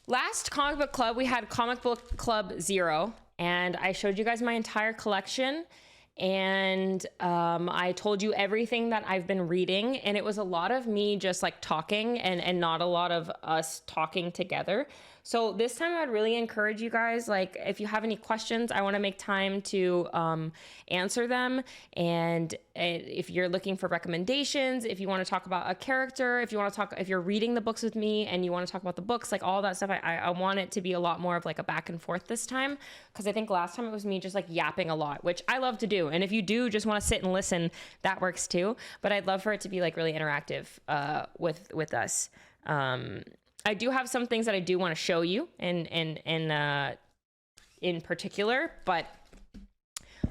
Last comic book club, we had Comic Book Club 0, and I showed you guys my entire collection, and I told you everything that I've been reading, and it was a lot of me just like talking and not a lot of us talking together. So this time I'd really encourage you guys, like, if you have any questions, I want to make time to answer them. And if you're looking for recommendations, if you want to talk about a character, if you're reading the books with me and you want to talk about the books, like all that stuff, I want it to be a lot more of like a back and forth this time. Because I think last time it was me just like yapping a lot, which I love to do. And if you do just want to sit and listen, that works too. But I'd love for it to be like really interactive with us. I do have some things that I do want to show you and in particular, but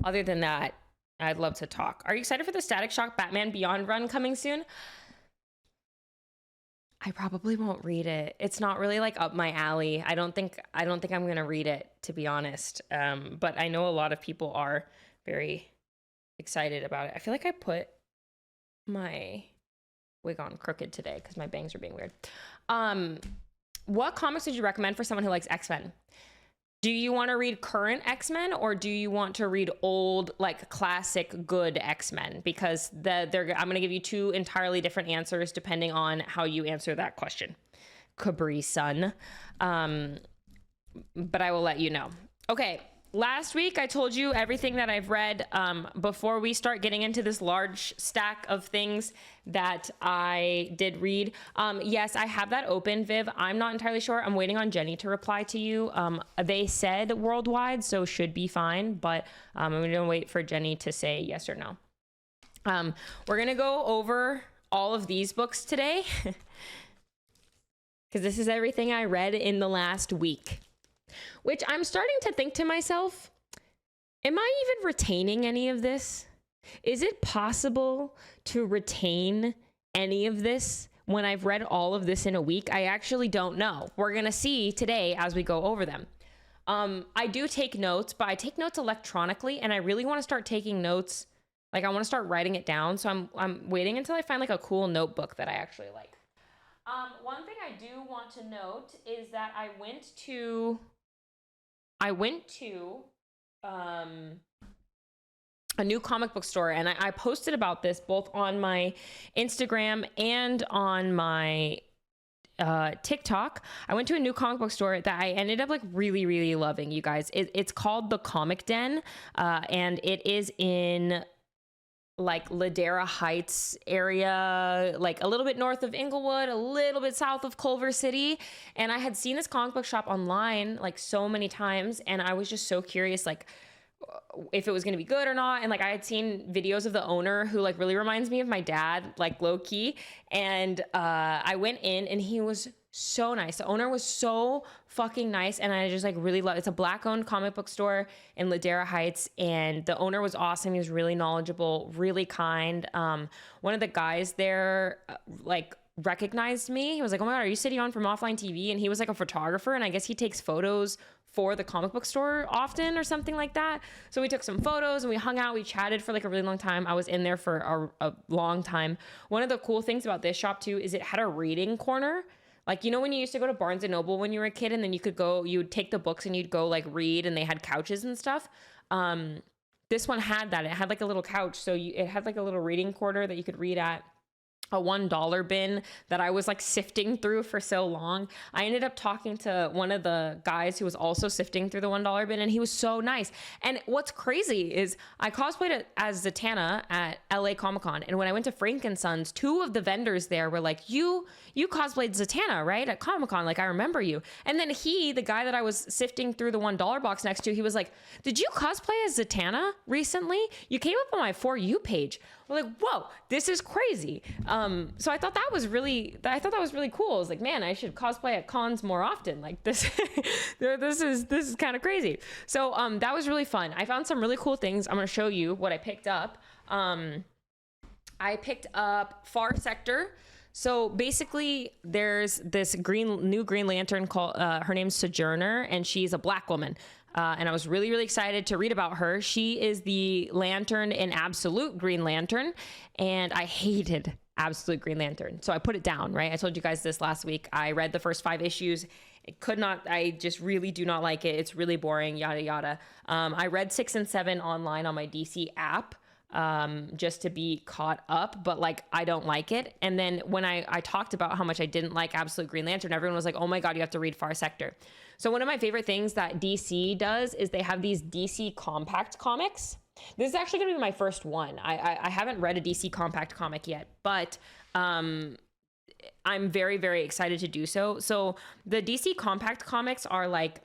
other than that, I'd love to talk. Are you excited for the Static Shock Batman Beyond run coming soon? I probably won't read it. It's not really like up my alley. I don't think I'm going to read it, to be honest. But I know a lot of people are very excited about it. I feel like I put my wig on crooked today because my bangs are being weird. What comics would you recommend for someone who likes X-Men? Do you want to read current X-Men or do you want to read old, like classic good X-Men? Because I'm going to give you two entirely different answers depending on how you answer that question. Cabri-sun. But I will let you know. Okay. Last week, I told you everything that I've read before we start getting into this large stack of things that I did read. Yes, I have that open, Viv. I'm not entirely sure. I'm waiting on Jenny to reply to you. They said worldwide, so should be fine, but I'm going to wait for Jenny to say yes or no. We're going to go over all of these books today because this is everything I read in the last week. Which I'm starting to think to myself, am I even retaining any of this? Is it possible to retain any of this when I've read all of this in a week? I actually don't know. We're going to see today as we go over them. I do take notes, but I take notes electronically, and I really want to start taking notes. Like, I want to start writing it down. So I'm waiting until I find like a cool notebook that I actually like. One thing I do want to note is that I went to a new comic book store, and I posted about this both on my Instagram and on my TikTok. I went to a new comic book store that I ended up like really, really loving, you guys. It's called The Comic Den, and it is in like Ladera Heights area, like a little bit north of Inglewood, a little bit south of Culver City. And I had seen this comic book shop online like so many times, and I was just so curious, like if it was going to be good or not. And like I had seen videos of the owner who like really reminds me of my dad, like low key. And I went in and he was so nice. The owner was so fucking nice, and I just like really love. It's a Black-owned comic book store in Ladera Heights, and the owner was awesome. He was really knowledgeable, really kind. One of the guys there like recognized me. He was like, "Oh my God, are you Sydeon from Offline TV?" And he was like a photographer, and I guess he takes photos for the comic book store often or something like that. So we took some photos and we hung out. We chatted for like a really long time. I was in there for a long time. One of the cool things about this shop too is it had a reading corner. Like, you know, when you used to go to Barnes and Noble when you were a kid, and then you would take the books and you'd go like read, and they had couches and stuff. This one had that. It had like a little couch. So it had like a little reading corner that you could read at. A $1 bin that I was like sifting through for so long. I ended up talking to one of the guys who was also sifting through the $1 bin, and he was so nice. And what's crazy is I cosplayed as Zatanna at LA Comic-Con, and when I went to Frankensons, two of the vendors there were like, you cosplayed Zatanna, right, at Comic-Con? Like, I remember you. And then the guy that I was sifting through the $1 box next to, he was like, did you cosplay as Zatanna recently? You came up on my For You page. We're like, whoa, this is crazy. So I thought that was really cool. I was like, man, I should cosplay at cons more often. Like this, this is kind of crazy. So that was really fun. I found some really cool things. I'm gonna show you what I picked up. I picked up Far Sector. So basically, there's this new Green Lantern called her name's Sojourner, and she's a Black woman. And I was really, really excited to read about her. She is the Lantern in Absolute Green Lantern, and I hated Absolute Green Lantern. So I put it down, right? I told you guys this last week. I read the first 5 issues, It could not, I just really do not like it. It's really boring, yada, yada. I read 6 and 7 online on my DC app, just to be caught up, but like, I don't like it. And then when I talked about how much I didn't like Absolute Green Lantern, everyone was like, oh my God, you have to read Far Sector. So one of my favorite things that DC does is they have these DC compact comics. This is actually gonna be my first one. I haven't read a DC compact comic yet, but, I'm very, very excited to do so. So the DC compact comics are like,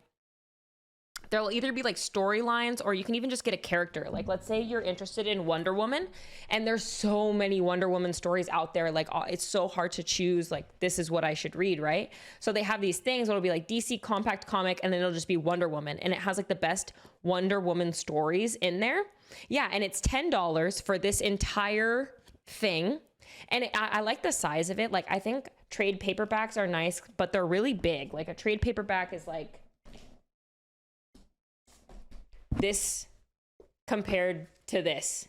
there'll either be like storylines, or you can even just get a character. Like, let's say you're interested in Wonder Woman, and there's so many Wonder Woman stories out there. Like, it's so hard to choose, like, this is what I should read, right? So they have these things that'll be like DC compact comic, and then it'll just be Wonder Woman. And it has like the best Wonder Woman stories in there. Yeah, and it's $10 for this entire thing. And I like the size of it. Like, I think trade paperbacks are nice, but they're really big. Like, a trade paperback is like this compared to this.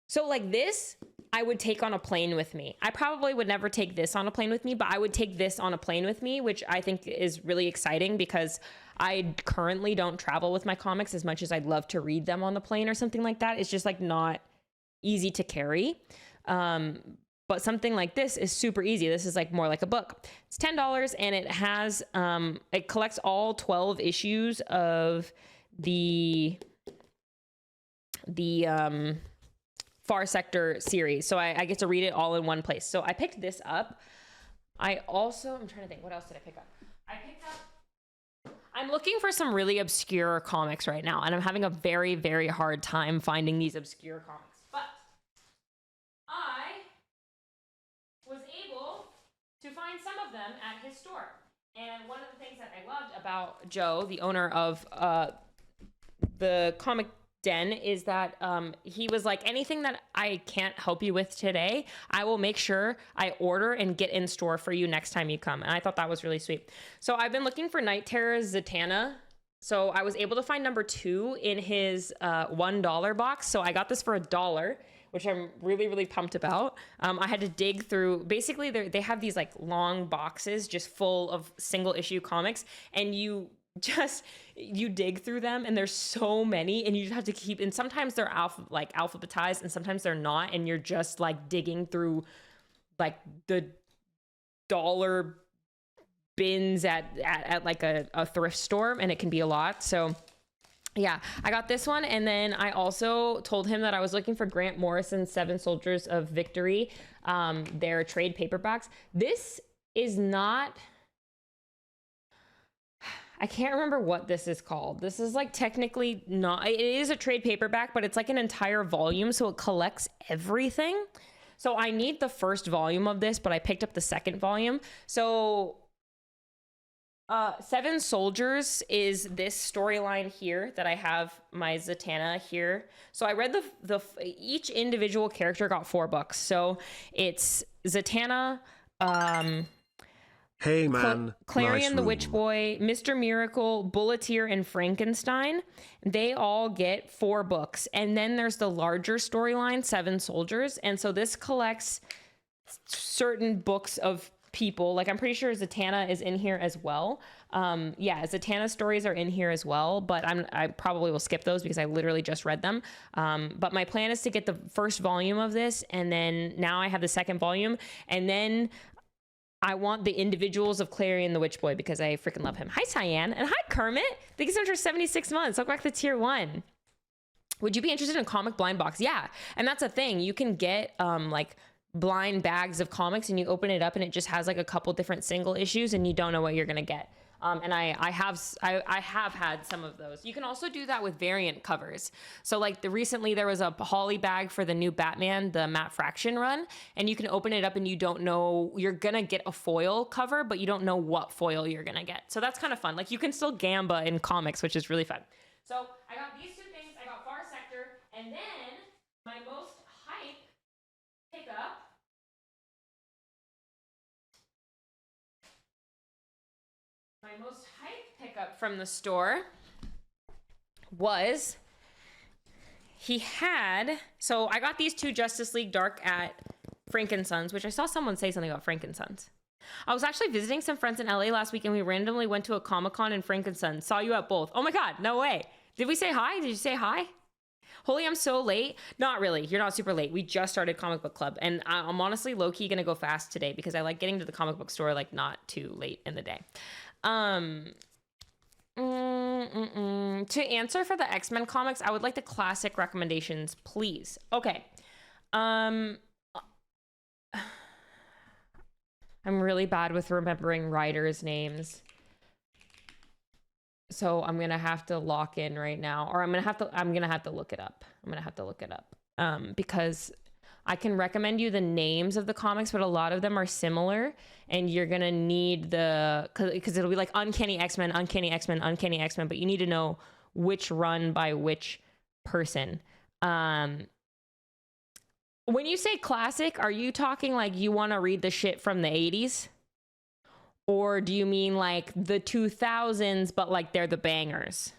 So like this, I would take on a plane with me. I probably would never take this on a plane with me, but I would take this on a plane with me, which I think is really exciting because I currently don't travel with my comics as much as I'd love to read them on the plane or something like that. It's just like not easy to carry. But something like this is super easy. This is like more like a book. It's $10, and it has, it collects all 12 issues of the Far Sector series. So I get to read it all in one place. So I picked this up. I'm trying to think, what else did I pick up? I'm looking for some really obscure comics right now, and I'm having a very, very hard time finding these obscure comics. But I was able to find some of them at his store. And one of the things that I loved about Joe, the owner of the comic den, is that he was like, anything that I can't help you with today, I will make sure I order and get in store for you next time you come. And I thought that was really sweet. So I've been looking for Night Terror's Zatanna. So I was able to find number 2 in his $1 box. So I got this for $1, which I'm really, really pumped about. I had to dig through, basically they have these like long boxes just full of single issue comics, and you dig through them, and there's so many, and you just have to keep, and sometimes they're alphabetized, and sometimes they're not, and you're just like digging through like the dollar bins at like a thrift store, and it can be a lot. So yeah, I got this one. And then I also told him that I was looking for Grant Morrison's 7 Soldiers of Victory, their trade paperbacks. This is not, I can't remember what this is called. This is like technically not, it is a trade paperback, but it's like an entire volume. So it collects everything. So I need the first volume of this, but I picked up the second volume. So 7 Soldiers is this storyline here that I have my Zatanna here. So I read each individual character got 4 books. So it's Zatanna, Hey man, Clarion nice the Witch room. Boy, Mr. Miracle, Bulleteer, and Frankenstein. They all get 4 books. And then there's the larger storyline, 7 Soldiers. And so this collects certain books of people. Like, I'm pretty sure Zatanna is in here as well. Yeah, Zatanna stories are in here as well, but I probably will skip those because I literally just read them. But my plan is to get the first volume of this, and then now I have the second volume, and then I want the individuals of Clarion the Witch Boy because I freaking love him. Hi, Cyan. And hi, Kermit. Thank you so much for 76 months. Welcome back to tier 1. Would you be interested in a comic blind box? Yeah. And that's a thing. You can get like blind bags of comics, and you open it up and it just has like a couple different single issues, and you don't know what you're going to get. And I have had some of those. You can also do that with variant covers. So like recently there was a Holly bag for the new Batman, the Matt Fraction run, and you can open it up and you don't know, you're gonna get a foil cover, but you don't know what foil you're gonna get. So that's kind of fun. Like, you can still gamba in comics, which is really fun. So I got these 2 things. I got Far Sector, and then my most hype pickup from the store was, so I got these 2 Justice League Dark at Frankensons, which I saw someone say something about Frankensons. I was actually visiting some friends in LA last week and we randomly went to a Comic-Con in Frankenstein. Saw you at both. Oh my God, no way. Did we say hi? Did you say hi? Holy, I'm so late. Not really. You're not super late. We just started comic book club and I'm honestly low-key gonna go fast today because I like getting to the comic book store like not too late in the day. To answer for the X-Men comics, I would like the classic recommendations, please. Okay. I'm really bad with remembering writers' names. So I'm gonna have to lock in right now, or I'm gonna have to look it up. Because I can recommend you the names of the comics, but a lot of them are similar, and you're gonna need because it'll be like Uncanny X-Men, Uncanny X-Men, Uncanny X-Men, but you need to know which run by which person. When you say classic, are you talking like you want to read the shit from the 80s? Or do you mean like the 2000s, but like they're the bangers?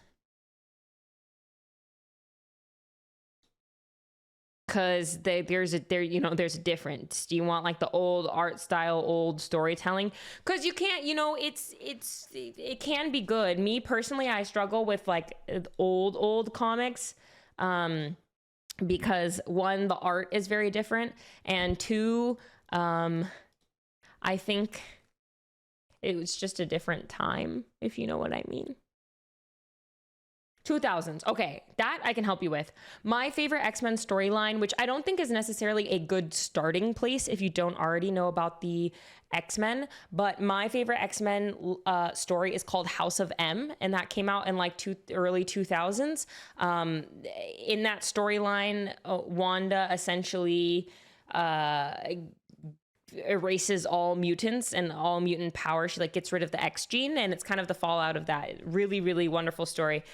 Because there's a difference. Do you want like the old art style, old storytelling? Because you can't, it can be good. Me personally, I struggle with like old comics. Because one, the art is very different, and two, I think it was just a different time, if you know what I mean. 2000s. Okay, that I can help you with. My favorite X-Men storyline, which I don't think is necessarily a good starting place if you don't already know about the X-Men, but my favorite X-Men story is called House of M, and that came out in like early 2000s. In that storyline, Wanda essentially erases all mutants and all mutant power. She like gets rid of the X gene, and it's kind of the fallout of that. Really, really wonderful story.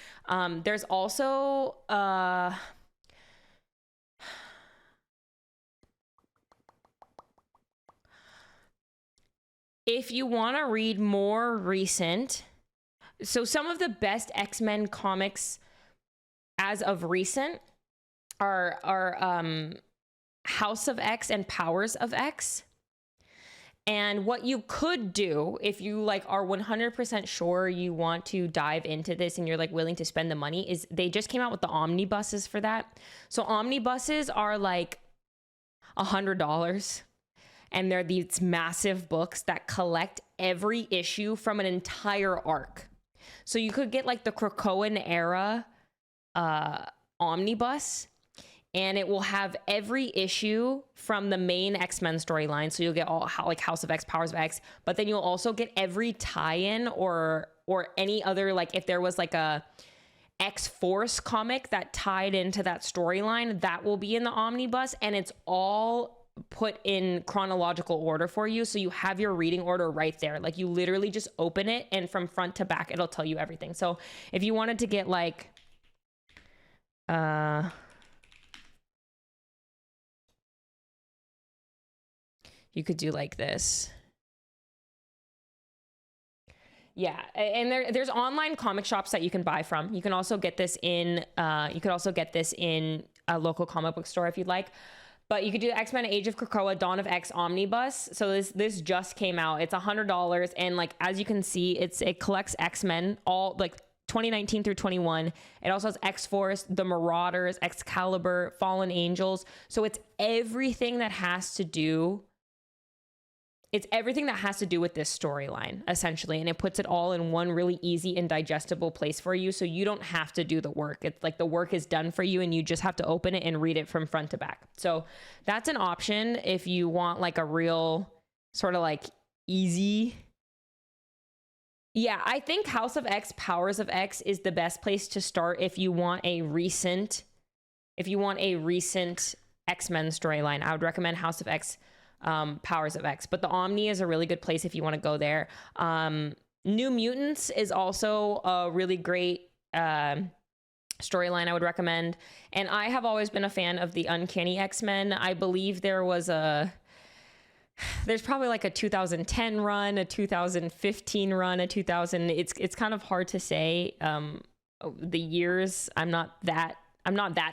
There's also if you want to read more recent, so some of the best X-Men comics as of recent are House of X and Powers of X. And what you could do if you like are 100% sure you want to dive into this and you're like willing to spend the money is they just came out with the omnibuses for that. So omnibuses are like $100, and they're these massive books that collect every issue from an entire arc. So you could get like the Krakoan era omnibus, and it will have every issue from the main X-Men storyline. So you'll get all like House of X, Powers of X, but then you'll also get every tie-in or any other, like if there was like a X-Force comic that tied into that storyline, that will be in the omnibus, and it's all put in chronological order for you. So you have your reading order right there. Like you literally just open it, and from front to back, it'll tell you everything. So if you wanted to get like, you could do like this. Yeah, and there's online comic shops that you can buy from. You can also get this in a local comic book store if you'd like. But you could do the X-Men Age of Krakoa Dawn of X Omnibus. So this just came out. It's $100, and like as you can see, it collects X-Men all like 2019 through 21. It also has X-Force, the Marauders, Excalibur, Fallen Angels. So it's everything that has to do with this storyline, essentially. And it puts it all in one really easy and digestible place for you. So you don't have to do the work. It's like the work is done for you, and you just have to open it and read it from front to back. So that's an option if you want like a real sort of like easy. Yeah, I think House of X, Powers of X is the best place to start if you want a recent X-Men storyline. I would recommend House of X, Powers of X, but the Omni is a really good place if you want to go there. New Mutants is also a really great storyline I would recommend, and I have always been a fan of the Uncanny X-Men. I believe there's probably like a 2010 run, a 2015 run, a 2000. It's kind of hard to say the years. I'm not that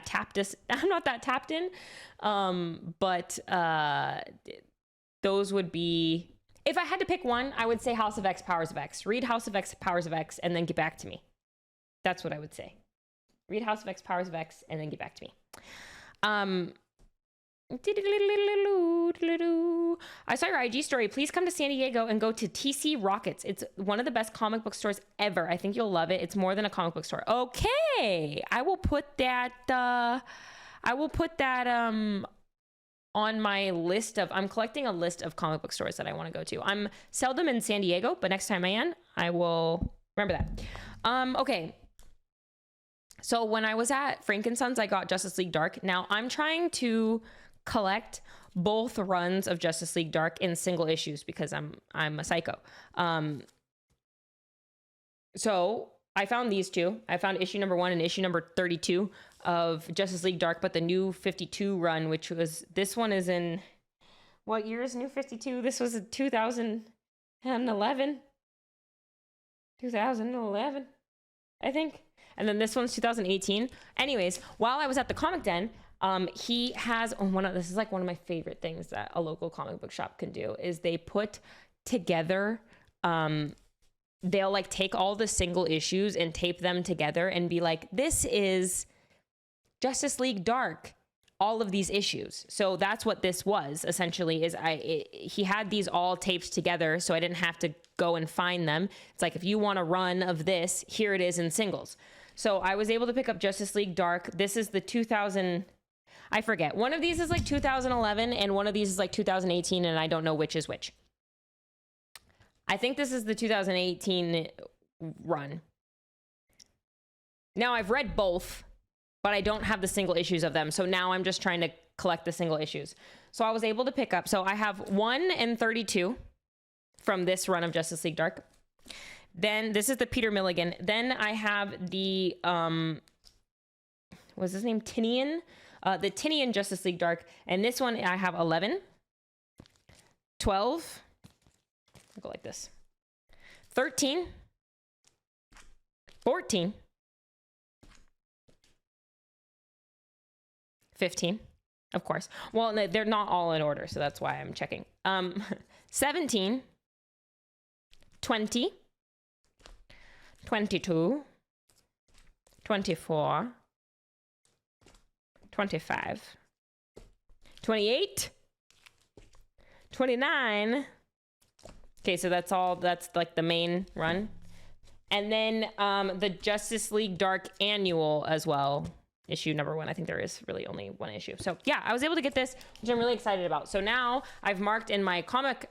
tapped in. But those would be, If I had to pick one, I would say House of X, Powers of X. Read House of X, Powers of X, and then get back to me. That's what I would say. Read House of X, Powers of X, and then get back to me. I saw your IG story. Please come to San Diego and go to TC Rockets. It's one of the best comic book stores ever. I think you'll love it. It's more than a comic book store. Okay, I will put that. On my list of. I'm collecting a list of comic book stores that I want to go to. I'm seldom in San Diego, but next time I am, I will remember that. Okay. So when I was at Frankensons, I got Justice League Dark. Now I'm trying to collect both runs of Justice League Dark in single issues because I'm a psycho. So I found these two. I found issue number 1 and issue number 32 of Justice League Dark, but the new 52 run, which was, this one is in, what year is new 52? This was in 2011, I think. And then this one's 2018. Anyways, while I was at the Comic Den, he has this is like one of my favorite things that a local comic book shop can do is they put together, they'll like take all the single issues and tape them together and be like, this is Justice League Dark, all of these issues. So that's what this was essentially, is he had these all taped together, so I didn't have to go and find them. It's like, if you want a run of this, here it is in singles. So I was able to pick up Justice League Dark. This is the 2000, I forget. One of these is like 2011 and one of these is like 2018, and I don't know which is which. I think this is the 2018 run. Now I've read both, but I don't have the single issues of them. So now I'm just trying to collect the single issues. So I was able to pick up, so I have 1 and 32 from this run of Justice League Dark. Then this is the Peter Milligan. Then I have the, what's his name? Tynion? The Tynion Justice League Dark. And this one I have 11, 12, I'll go like this, 13, 14, 15, of course. Well, they're not all in order, so that's why I'm checking. 17, 20, 22, 24, 25, 28, 29. Okay, so that's like the main run. And then the Justice League Dark Annual as well. Issue number 1. I think there is really only one issue. So yeah, I was able to get this, which I'm really excited about. So now I've marked in my Comic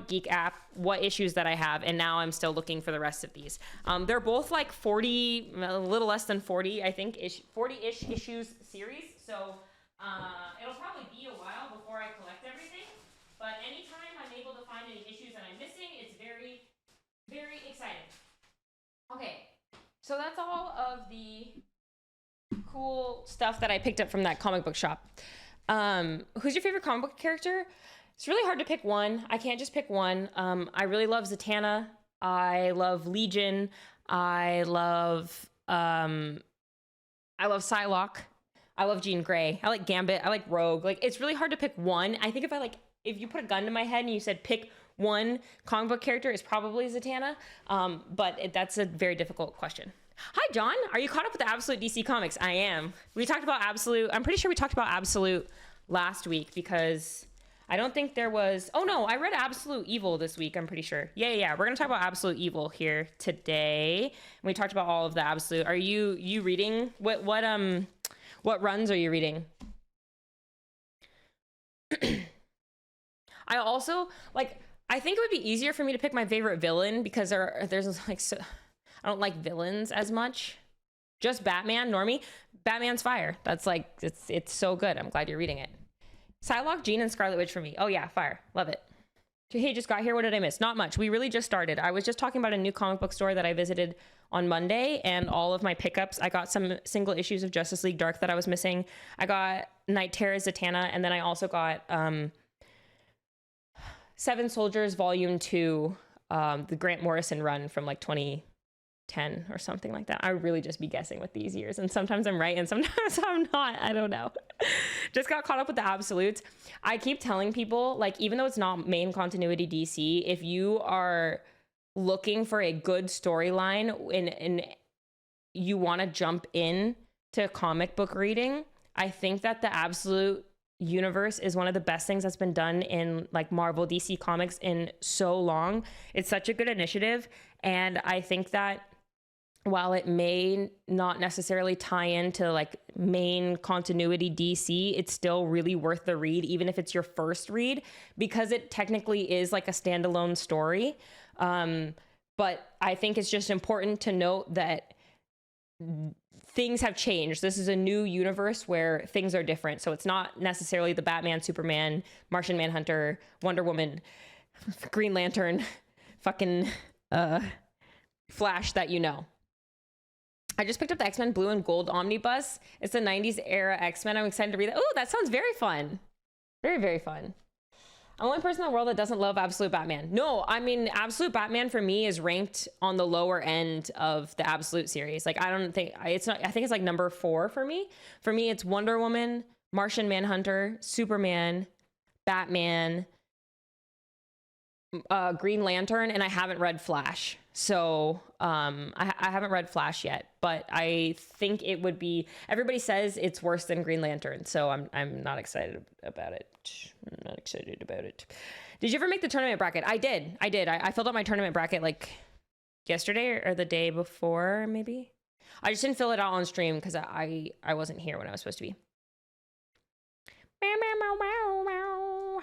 Geek app what issues that I have, and now I'm still looking for the rest of these. They're both like 40, a little less than 40, I think, 40-ish issues series. So it'll probably be a while before I collect everything. But anytime I'm able to find any issues that I'm missing, it's very, very exciting. Okay, so that's all of the cool stuff that I picked up from that comic book shop. Who's your favorite comic book character? It's really hard to pick one. I can't just pick one. I really love Zatanna. I love Legion. I love Psylocke. I love Jean Grey. I like Gambit. I like Rogue. Like, it's really hard to pick one. I think if you put a gun to my head and you said pick one comic book character, it's probably Zatanna. But that's a very difficult question. Hi, John. Are you caught up with the Absolute DC Comics? I am. We talked about Absolute. I'm pretty sure we talked about Absolute last week because I don't think there was. Oh, no. I read Absolute Evil this week. I'm pretty sure. Yeah. We're going to talk about Absolute Evil here today. We talked about all of the Absolute. Are you reading? What runs are you reading? I also, I think it would be easier for me to pick my favorite villain because there's I don't like villains as much. Just Batman, normie. Batman's fire. That's it's so good. I'm glad you're reading it. Psylocke, Jean, and Scarlet Witch for me. Oh yeah, fire. Love it. Hey, just got here. What did I miss? Not much. We really just started. I was just talking about a new comic book store that I visited on Monday and all of my pickups. I got some single issues of Justice League Dark that I was missing. I got Night Terror, Zatanna, and then I also got Seven Soldiers Volume 2, the Grant Morrison run from 20 10 or something like that. I would really just be guessing with these years, and sometimes I'm right and sometimes I'm not. I don't know. Just got caught up with the absolutes. I keep telling people, like, even though it's not main continuity DC, if you are looking for a good storyline and you want to jump in to comic book reading, I think that the absolute universe is one of the best things that's been done in like Marvel DC comics in so long. It's such a good initiative, and I think that while it may not necessarily tie into like main continuity DC, it's still really worth the read, even if it's your first read, because it technically is like a standalone story. But I think it's just important to note that things have changed. This is a new universe where things are different. So it's not necessarily the Batman, Superman, Martian Manhunter, Wonder Woman, Green Lantern, fucking Flash that you know. I just picked up the X-Men Blue and Gold Omnibus. It's the 90s era X-Men. I'm excited to read that. Oh, that sounds very fun. Very, very fun. I'm the only person in the world that doesn't love Absolute Batman. No, I mean, Absolute Batman for me is ranked on the lower end of the Absolute series. Like, I don't think it's not, I think it's like number 4 for me. For me, it's Wonder Woman, Martian Manhunter, Superman, Batman, Green Lantern, and I haven't read Flash. So I haven't read Flash yet, but I think it would be, everybody says it's worse than Green Lantern, so I'm not excited about it. I'm not excited about it. Did you ever make the tournament bracket? I did. I filled out my tournament bracket like yesterday or the day before, maybe. I just didn't fill it out on stream because I wasn't here when I was supposed to be.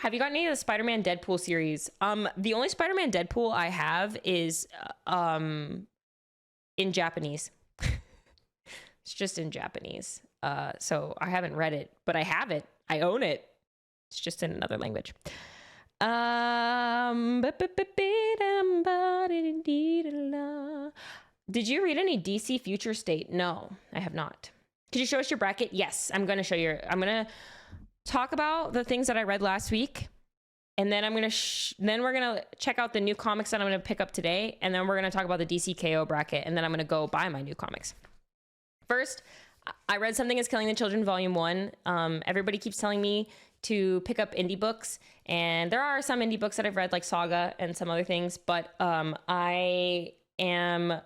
Have you gotten any of the Spider-Man Deadpool series? The only Spider-Man Deadpool I have is in Japanese. It's just in Japanese. So I haven't read it, but I have it. I own it. It's just in another language. Did you read any DC Future State? No, I have not. Could you show us your bracket? Yes, I'm going to show you. I'm going to talk about the things that I read last week, and then I'm going to then we're going to check out the new comics that I'm going to pick up today, and then we're going to talk about the DCKO bracket, and then I'm going to go buy my new comics. First, I read Something Is Killing the Children Volume 1. Everybody keeps telling me to pick up indie books, and there are some indie books that I've read, like Saga and some other things, but I am...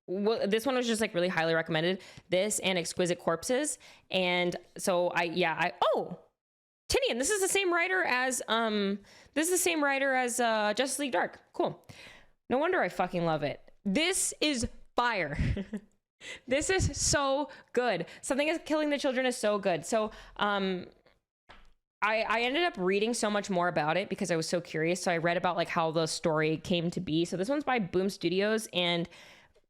Well, this one was just like really highly recommended. This and Exquisite Corpses. And so oh, Tinian, this is the same writer as Justice League Dark. Cool. No wonder I fucking love it. This is fire. This is so good. Something Is Killing the Children is so good. So I ended up reading so much more about it because I was so curious. So I read about like how the story came to be. So this one's by Boom Studios, and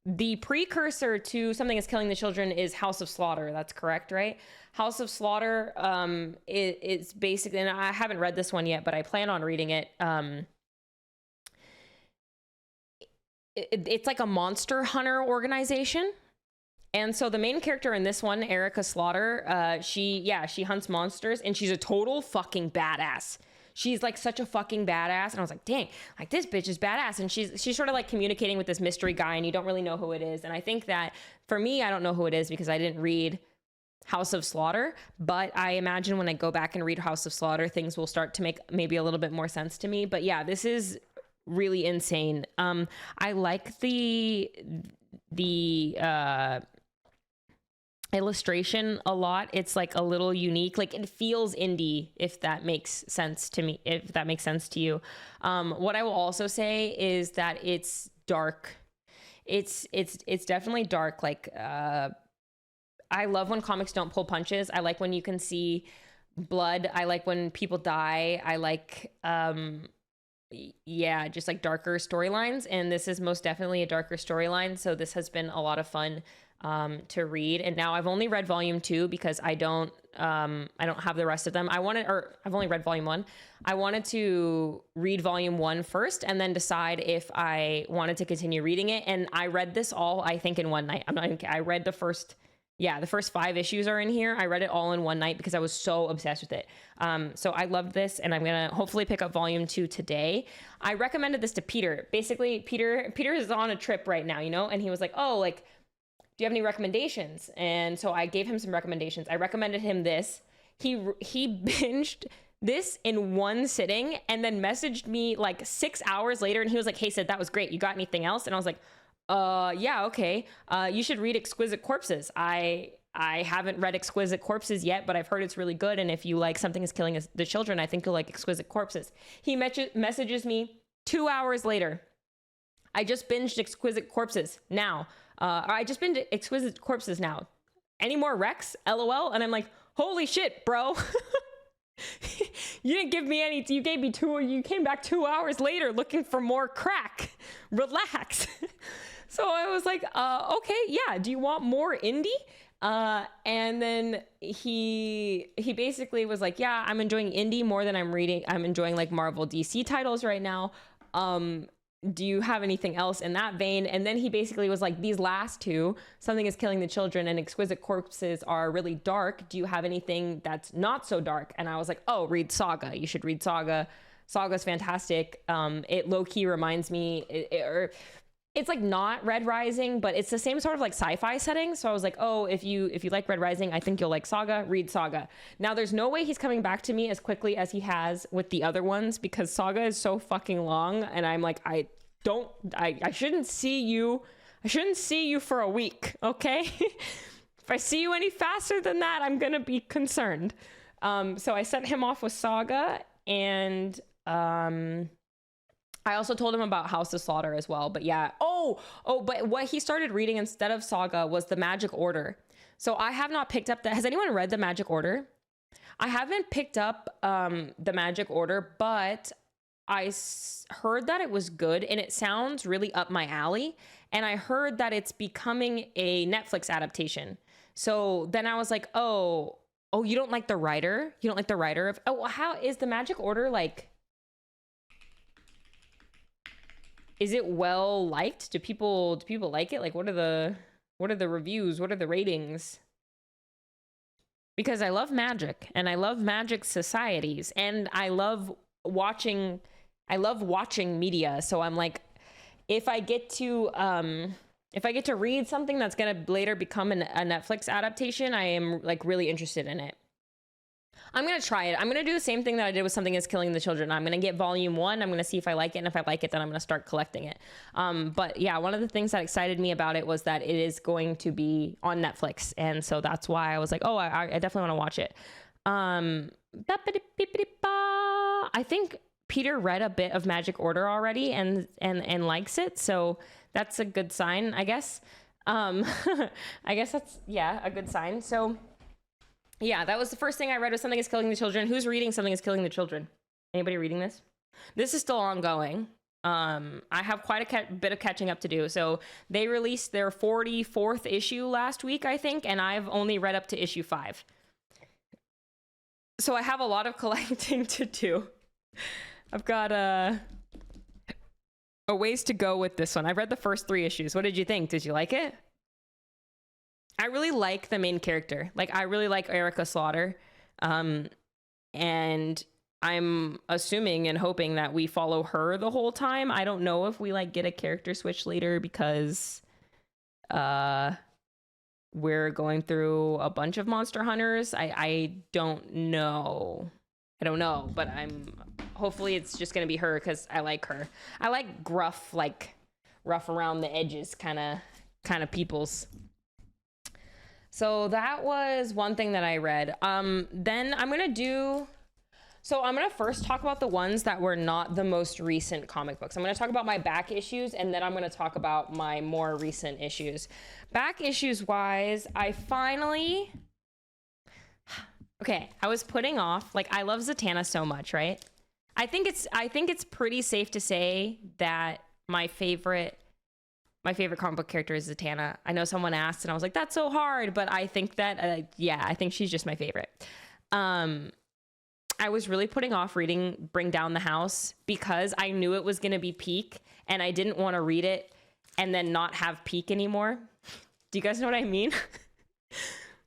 the precursor to Something Is Killing the Children is House of Slaughter. That's correct, right? House of Slaughter it's basically, and I haven't read this one yet, but I plan on reading it. It's like a monster hunter organization. And so the main character in this one, Erica Slaughter, she hunts monsters, and she's a total fucking badass. She's like such a fucking badass. And I was like, dang, like this bitch is badass. And she's sort of like communicating with this mystery guy, and you don't really know who it is. And I think that for me, I don't know who it is because I didn't read House of Slaughter, but I imagine when I go back and read House of Slaughter, things will start to make maybe a little bit more sense to me. But yeah, this is really insane. I like the illustration a lot. It's like a little unique, like it feels indie, if that makes sense to me, if that makes sense to you. What I will also say is that it's dark. It's definitely dark. Like I love when comics don't pull punches. I like when you can see blood. I like when people die. I like just like darker storylines, and this is most definitely a darker storyline. So this has been a lot of fun to read. And now I've only read volume 2 because I don't have the rest of them. I've only read volume 1. I wanted to read volume 1 first and then decide if I wanted to continue reading it. And I read this all, I think, in one night. I read the first Yeah, the first 5 issues are in here. I read it all in one night because I was so obsessed with it. So I loved this, and I'm gonna hopefully pick up volume 2 today. I recommended this to Peter. Basically, Peter is on a trip right now, you know, and he was like, oh, like, do you have any recommendations? And so I gave him some recommendations. I recommended him this. He binged this in one sitting and then messaged me like 6 hours later, and he was like, hey, Sid, that was great. You got anything else? And I was like, yeah, okay. You should read Exquisite Corpses. I haven't read Exquisite Corpses yet, but I've heard it's really good. And if you like Something is Killing the Children, I think you'll like Exquisite Corpses. He messages me 2 hours later. I just binged Exquisite Corpses now. I just binged Exquisite Corpses now. Any more Rex? LOL. And I'm like, holy shit, bro. You didn't give me any. You gave me 2. You came back 2 hours later looking for more crack. Relax. So I was like, okay, yeah. Do you want more indie? And then he basically was like, yeah, I'm enjoying indie more than I'm reading. I'm enjoying like Marvel DC titles right now. Do you have anything else in that vein? And then he basically was like, these last 2, Something is Killing the Children and Exquisite Corpses, are really dark. Do you have anything that's not so dark? And I was like, oh, read Saga. You should read Saga. Saga's fantastic. It low-key reminds me, it's like not Red Rising, but it's the same sort of like sci-fi setting. So I was like, oh, if you like Red Rising, I think you'll like Saga. Read Saga. Now there's no way he's coming back to me as quickly as he has with the other ones, because Saga is so fucking long, and I'm like, I shouldn't see you for a week, okay? If I see you any faster than that, I'm gonna be concerned. So I sent him off with Saga, and I also told him about House of Slaughter as well. But yeah, but what he started reading instead of Saga was The Magic Order. So I have not picked up that. Has anyone read The Magic Order? I haven't picked up The Magic Order, but I heard that it was good, and it sounds really up my alley. And I heard that it's becoming a Netflix adaptation. So then I was like, oh, you don't like the writer? You don't like the writer of, how is The Magic Order like? Is it well liked? Do people like it? Like, what are the reviews? What are the ratings? Because I love magic, and I love magic societies, and I love watching media. So I'm like, if I get to read something that's gonna later become a Netflix adaptation, I am like really interested in it. I'm gonna try it. I'm gonna do the same thing that I did with Something is Killing the Children. I'm gonna get volume 1. I'm gonna see if I like it, and if I like it, then I'm gonna start collecting it. But yeah, one of the things that excited me about it was that it is going to be on Netflix, and so that's why I was like, oh, I definitely want to watch it. I think Peter read a bit of Magic Order already and likes it, so that's a good sign, I guess. I guess that's, yeah, a good sign. So yeah, that was the first thing I read, was Something is Killing the Children. Who's reading Something is Killing the Children? Anybody reading this? This is still ongoing. I have quite a bit of catching up to do. So they released their 44th issue last week, I think, and I've only read up to issue 5. So I have a lot of collecting to do. I've got a ways to go with this one. I've read the first 3 issues. What did you think? Did you like it? I really like the main character. Like, I really like Erica Slaughter. And I'm assuming and hoping that we follow her the whole time. I don't know if we like get a character switch later, because we're going through a bunch of monster hunters. I don't know. But hopefully it's just gonna be her, because I like her. I like gruff, like rough around the edges kind of peoples. So that was one thing that I read. Then I'm gonna first talk about the ones that were not the most recent comic books. I'm gonna talk about my back issues, and then I'm gonna talk about my more recent issues. Back issues wise, I was putting off, like, I love Zatanna so much, right? I think it's pretty safe to say that my favorite comic book character is Zatanna. I know someone asked, and I was like, that's so hard, but I think that, I think she's just my favorite. I was really putting off reading Bring Down the House because I knew it was going to be peak, and I didn't want to read it and then not have peak anymore. Do you guys know what I mean?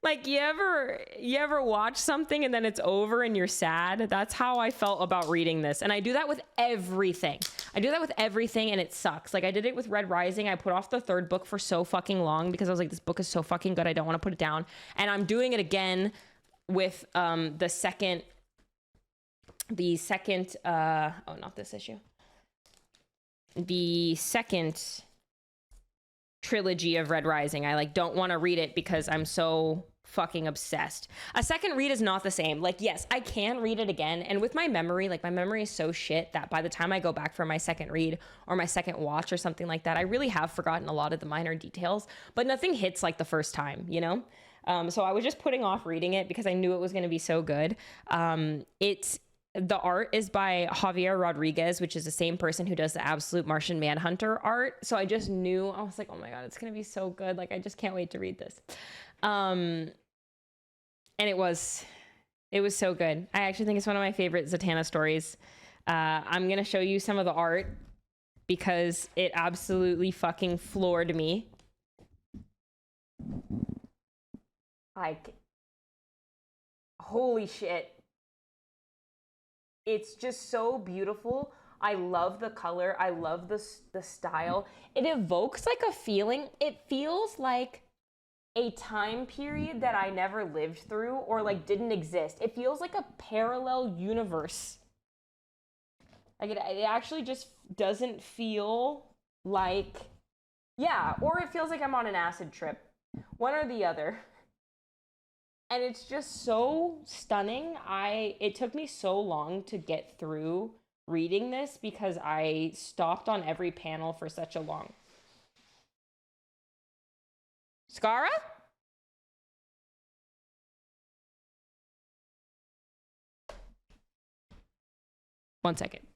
Like you ever watch something and then it's over and you're sad? That's how I felt about reading this. And I do that with everything. And it sucks. Like I did it with Red Rising. I put off the third book for so fucking long because I was like, this book is so fucking good. I don't want to put it down. And I'm doing it again with the second not this issue. The second trilogy of Red Rising. I like don't want to read it because I'm so fucking obsessed. A second read is not the same. Like, yes, I can read it again. And with my memory, like my memory is so shit that by the time I go back for my second read or my second watch or something like that, I really have forgotten a lot of the minor details, but nothing hits like the first time, you know? So I was just putting off reading it because I knew it was going to be so good. The art is by Javier Rodriguez, which is the same person who does the Absolute Martian Manhunter art. So I just knew, I was like, oh my God, it's going to be so good. Like, I just can't wait to read this. And it was so good. I actually think it's one of my favorite Zatanna stories. I'm going to show you some of the art because it absolutely fucking floored me. Like, holy shit. It's just so beautiful. I love the color. I love the style. It evokes like a feeling. It feels like a time period that I never lived through or like didn't exist. It feels like a parallel universe. Like it actually just doesn't feel like, yeah, or it feels like I'm on an acid trip. One or the other. And it's just so stunning. It took me so long to get through reading this because I stopped on every panel for such a long. Skara? One second.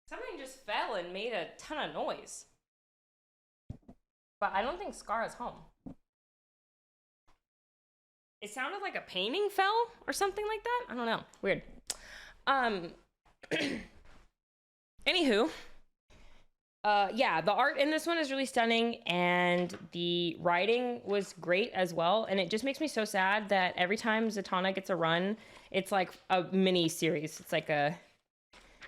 Something just fell and made a ton of noise. But I don't think Skara's home. It sounded like a painting fell or something like that. I don't know. Weird. Anywho, yeah, the art in this one is really stunning and the writing was great as well. And it just makes me so sad that every time Zatanna gets a run, it's like a mini series. It's like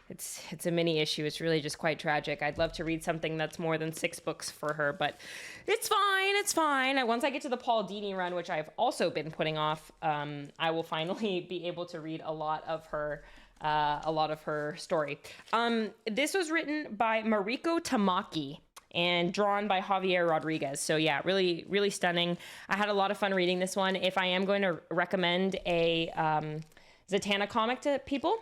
it's a mini issue. It's really just quite tragic. I'd love to read something that's more than 6 books for her, but it's fine. It's fine. Once I get to the Paul Dini run, which I've also been putting off, I will finally be able to read a lot of her story. This was written by Mariko Tamaki and drawn by Javier Rodriguez. So yeah, really, really stunning. I had a lot of fun reading this one. If I am going to recommend a Zatanna comic to people,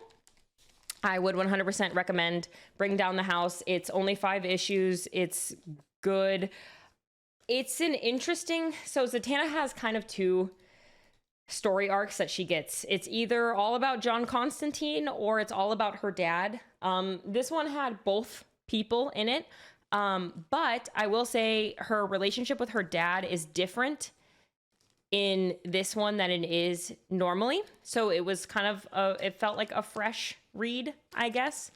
I would 100% recommend Bring Down the House. It's only 5 issues. It's good. It's an interesting... So Zatanna has kind of 2 story arcs that she gets. It's either all about John Constantine or it's all about her dad. This one had both people in it. But I will say her relationship with her dad is different in this one than it is normally. So it was kind of it felt like a fresh read, I guess.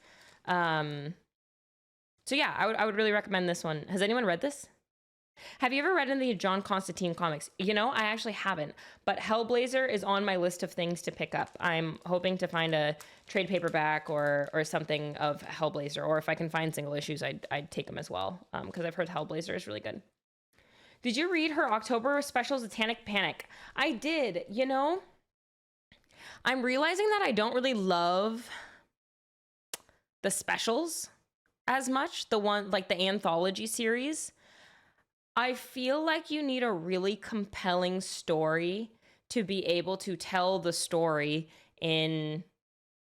So yeah, I would really recommend this one. Has anyone read this? Have you ever read any John Constantine comics? You know, I actually haven't, but Hellblazer is on my list of things to pick up. I'm hoping to find a trade paperback or something of Hellblazer, or if I can find single issues, I'd take them as well, because I've heard Hellblazer is really good. Did you read her October special Satanic Panic? I did. You know, I'm realizing that I don't really love the specials as much. The one, like the anthology series. I feel like you need a really compelling story to be able to tell the story in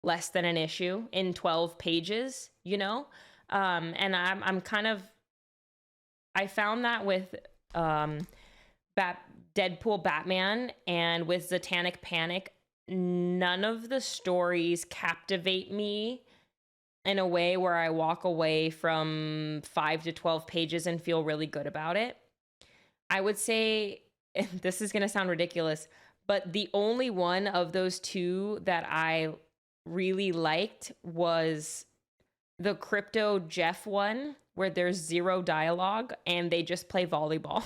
less than an issue, in 12 pages, you know? And I'm kind of, I found that with Deadpool Batman and with Satanic Panic, none of the stories captivate me in a way where I walk away from 5 to 12 pages and feel really good about it. I would say, and this is going to sound ridiculous, but the only one of those 2 that I really liked was the Crypto Jeff one, where there's 0 dialogue and they just play volleyball.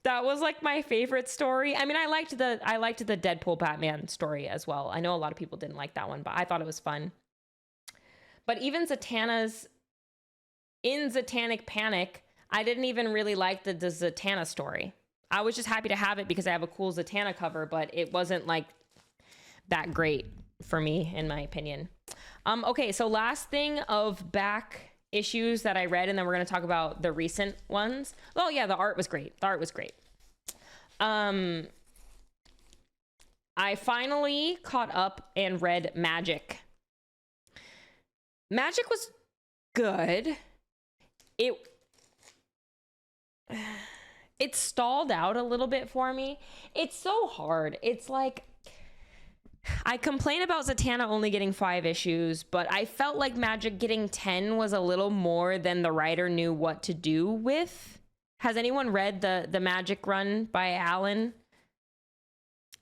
That was like my favorite story. I mean, I liked the Deadpool Batman story as well. I know a lot of people didn't like that one, but I thought it was fun. But even Zatanna's in Satanic Panic, I didn't even really like the Zatanna story. I was just happy to have it because I have a cool Zatanna cover, but it wasn't like that great for me, in my opinion. Okay, so last thing of back issues that I read, and then we're going to talk about the recent ones. Oh yeah, the art was great. The art was great. I finally caught up and read Magic. Magic was good. It stalled out a little bit for me. It's so hard. It's like, I complain about Zatanna only getting 5 issues, but I felt like Magic getting 10 was a little more than the writer knew what to do with. Has anyone read the Magic run by Alan?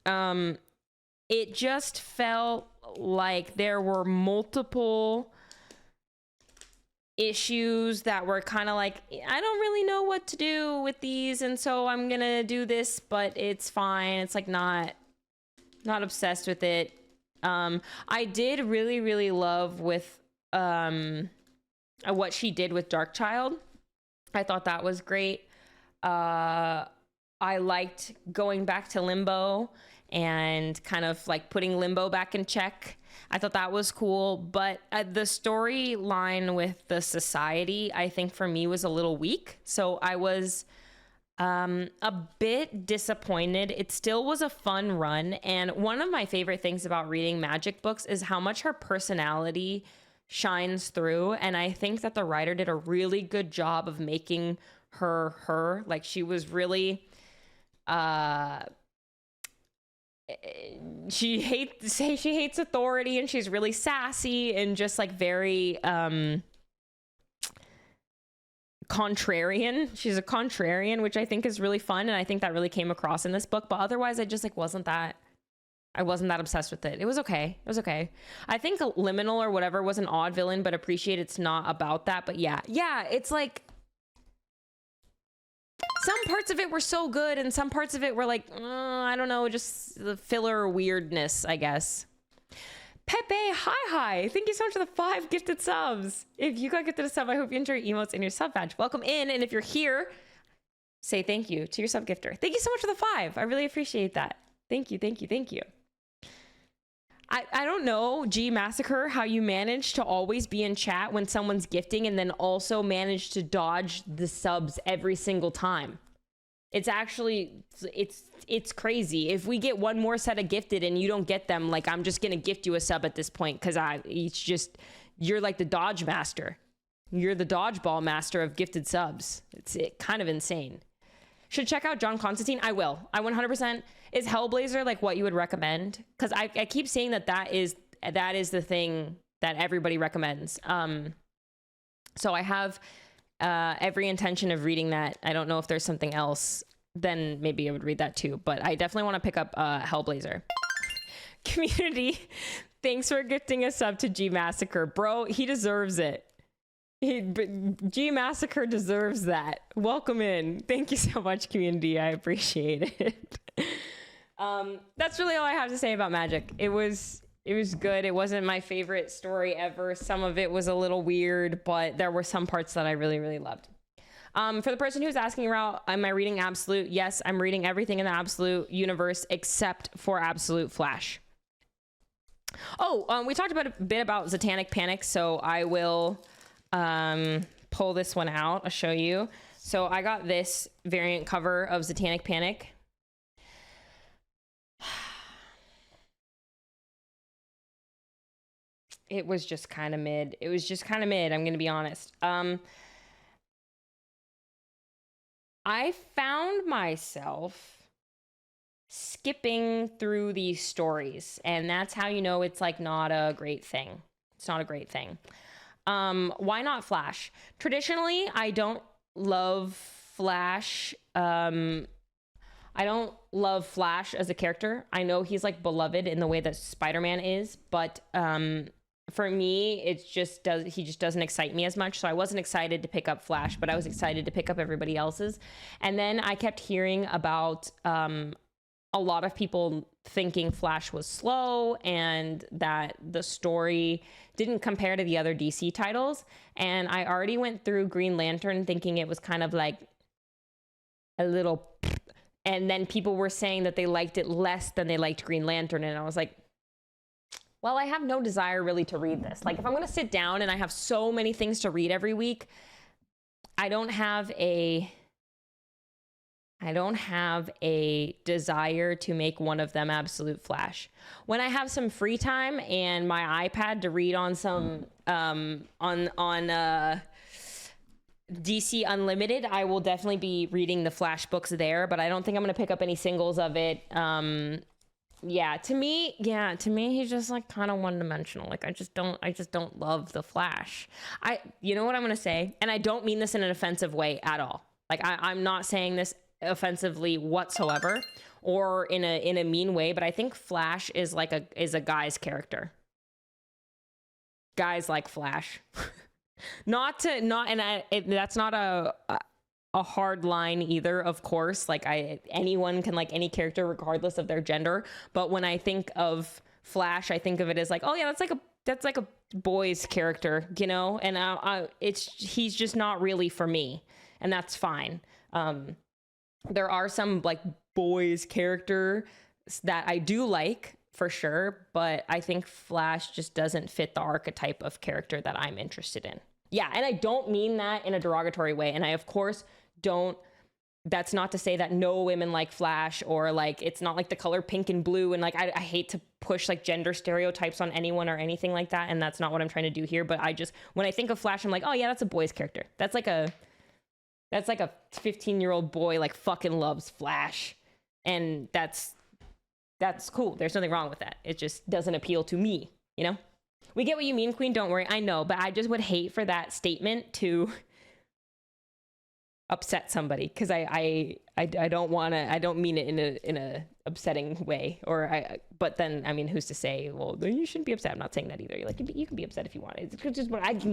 It just felt like there were multiple issues that were kind of like, I don't really know what to do with these, and so I'm gonna do this, but it's fine. It's like not obsessed with it. I did really love with what she did with Darkchild. I thought that was great. I liked going back to Limbo and kind of like putting Limbo back in check. I thought that was cool, but the storyline with the society, I think for me was a little weak. So I was a bit disappointed. It still was a fun run. And one of my favorite things about reading Magic books is how much her personality shines through. And I think that the writer did a really good job of making her. Like, she was really, she hates authority, and she's really sassy and just like very, contrarian. She's a contrarian, which I think is really fun, and I think that really came across in this book. But otherwise, I just like wasn't that obsessed with it. It was okay. I think Liminal or whatever was an odd villain, but appreciate it's not about that. But yeah, it's like some parts of it were so good, and some parts of it were like, I don't know, just the filler weirdness, I guess. Pepe, hi. Thank you so much for the 5 gifted subs. If you got gifted a sub, I hope you enjoy your emotes and your sub badge. Welcome in. And if you're here, say thank you to your sub gifter. Thank you so much for the 5. I really appreciate that. Thank you. I don't know, G Massacre, how you manage to always be in chat when someone's gifting and then also manage to dodge the subs every single time. It's actually, it's crazy. If we get one more set of gifted and you don't get them, like, I'm just going to gift you a sub at this point, because it's just, you're like the dodge master. You're the dodgeball master of gifted subs. It's kind of insane. Should check out John Constantine. I will. I 100%. Is Hellblazer like what you would recommend? Because I keep saying that is the thing that everybody recommends. So I have every intention of reading that. I don't know if there's something else, then maybe I would read that too. But I definitely want to pick up Hellblazer. Community, thanks for gifting a sub to G Massacre. Bro, he deserves it. G Massacre deserves that. Welcome in. Thank you so much, community. I appreciate it. That's really all I have to say about Magic. It was good. It wasn't my favorite story ever. Some of it was a little weird, but there were some parts that I really loved. For the person who's asking about, am I reading Absolute? Yes, I'm reading everything in the Absolute universe except for Absolute Flash. Oh, we talked a bit about Satanic Panic, so I will pull this one out. I'll show you. So I got this variant cover of Satanic Panic. It was just kind of mid. I'm going to be honest. I found myself skipping through these stories, and that's how you know it's like not a great thing. It's not a great thing. Why not Flash? Traditionally, I don't love Flash. I don't love Flash as a character. I know he's like beloved in the way that Spider-Man is, but for me, he just doesn't excite me as much. So I wasn't excited to pick up Flash, but I was excited to pick up everybody else's. And then I kept hearing about a lot of people thinking Flash was slow and that the story didn't compare to the other DC titles. And I already went through Green Lantern thinking it was kind of like a little, and then people were saying that they liked it less than they liked Green Lantern. And I was like, well, I have no desire really to read this. Like, if I'm going to sit down and I have so many things to read every week, I don't have a desire to make one of them absolute Flash. When I have some free time and my iPad to read on some DC Unlimited, I will definitely be reading the Flash books there, but I don't think I'm going to pick up any singles of it. To me, he's just like kind of one-dimensional. Like, I just don't love the Flash. You know what I'm going to say? And I don't mean this in an offensive way at all. Like, I'm not saying this offensively whatsoever or in a mean way, but I think Flash is a guy's character. Guys like Flash. That's not a hard line either, of course. Like, anyone can like any character regardless of their gender, but when I think of Flash, I think of it as like, oh yeah, that's like a boy's character, you know? And he's just not really for me, and that's fine. There are some like boys character that I do like for sure, but I think Flash just doesn't fit the archetype of character that I'm interested in. Yeah, and I don't mean that in a derogatory way. And I, of course, don't. That's not to say that no women like Flash, or like it's not like the color pink and blue. And like I hate to push like gender stereotypes on anyone or anything like that. And that's not what I'm trying to do here. But when I think of Flash, I'm like, oh yeah, that's a boy's character. That's like a 15-year-old boy like fucking loves Flash, and that's cool. There's nothing wrong with that. It just doesn't appeal to me, you know? We get what you mean, Queen. Don't worry. I know, but I just would hate for that statement to upset somebody, because I don't want to. I don't mean it in a upsetting way. But then, I mean, who's to say? Well, you shouldn't be upset. I'm not saying that either. You're like, you can be upset if you want. It's just what I just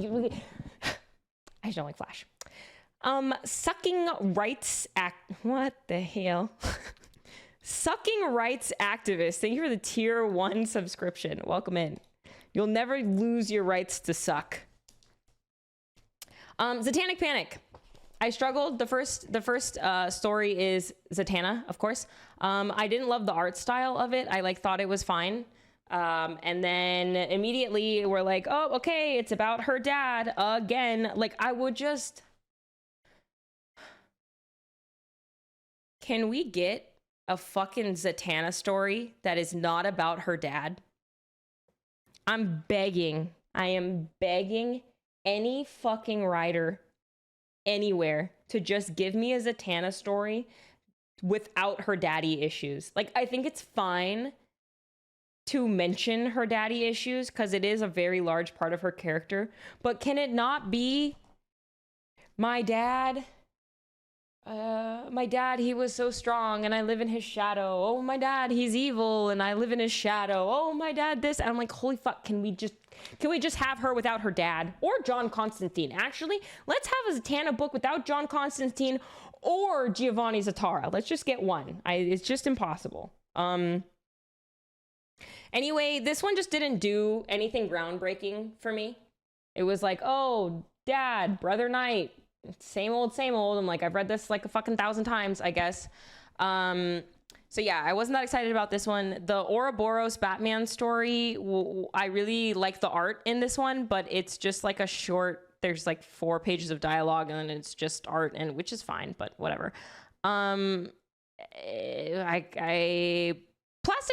don't like Flash. Sucking rights act. What the hell? Sucking rights activist. Thank you for the tier 1 subscription. Welcome in. You'll never lose your rights to suck. Satanic Panic. I struggled. The first story is Zatanna, of course. I didn't love the art style of it. I thought it was fine. And then immediately we're like, oh, okay, it's about her dad again. Like, I would just... Can we get a fucking Zatanna story that is not about her dad? I'm begging. I am begging any fucking writer anywhere to just give me a Zatanna story without her daddy issues. Like, I think it's fine to mention her daddy issues because it is a very large part of her character, but can it not be my dad, he was so strong and I live in his shadow. Oh, my dad, he's evil and I live in his shadow. Oh, my dad, this. And I'm like, holy fuck, can we just have her without her dad? Or John Constantine. Actually, let's have a Zatanna book without John Constantine or Giovanni Zatara. Let's just get one. It's just impossible. Anyway, this one just didn't do anything groundbreaking for me. It was like, oh, dad, brother Knight. Same old. I'm like, I've read this like a fucking 1,000 times, I guess. So yeah, I wasn't that excited about this one. The Ouroboros Batman story, I really like the art in this one, but it's just like a short, there's like 4 pages of dialogue and it's just art, and which is fine, but whatever. Plastic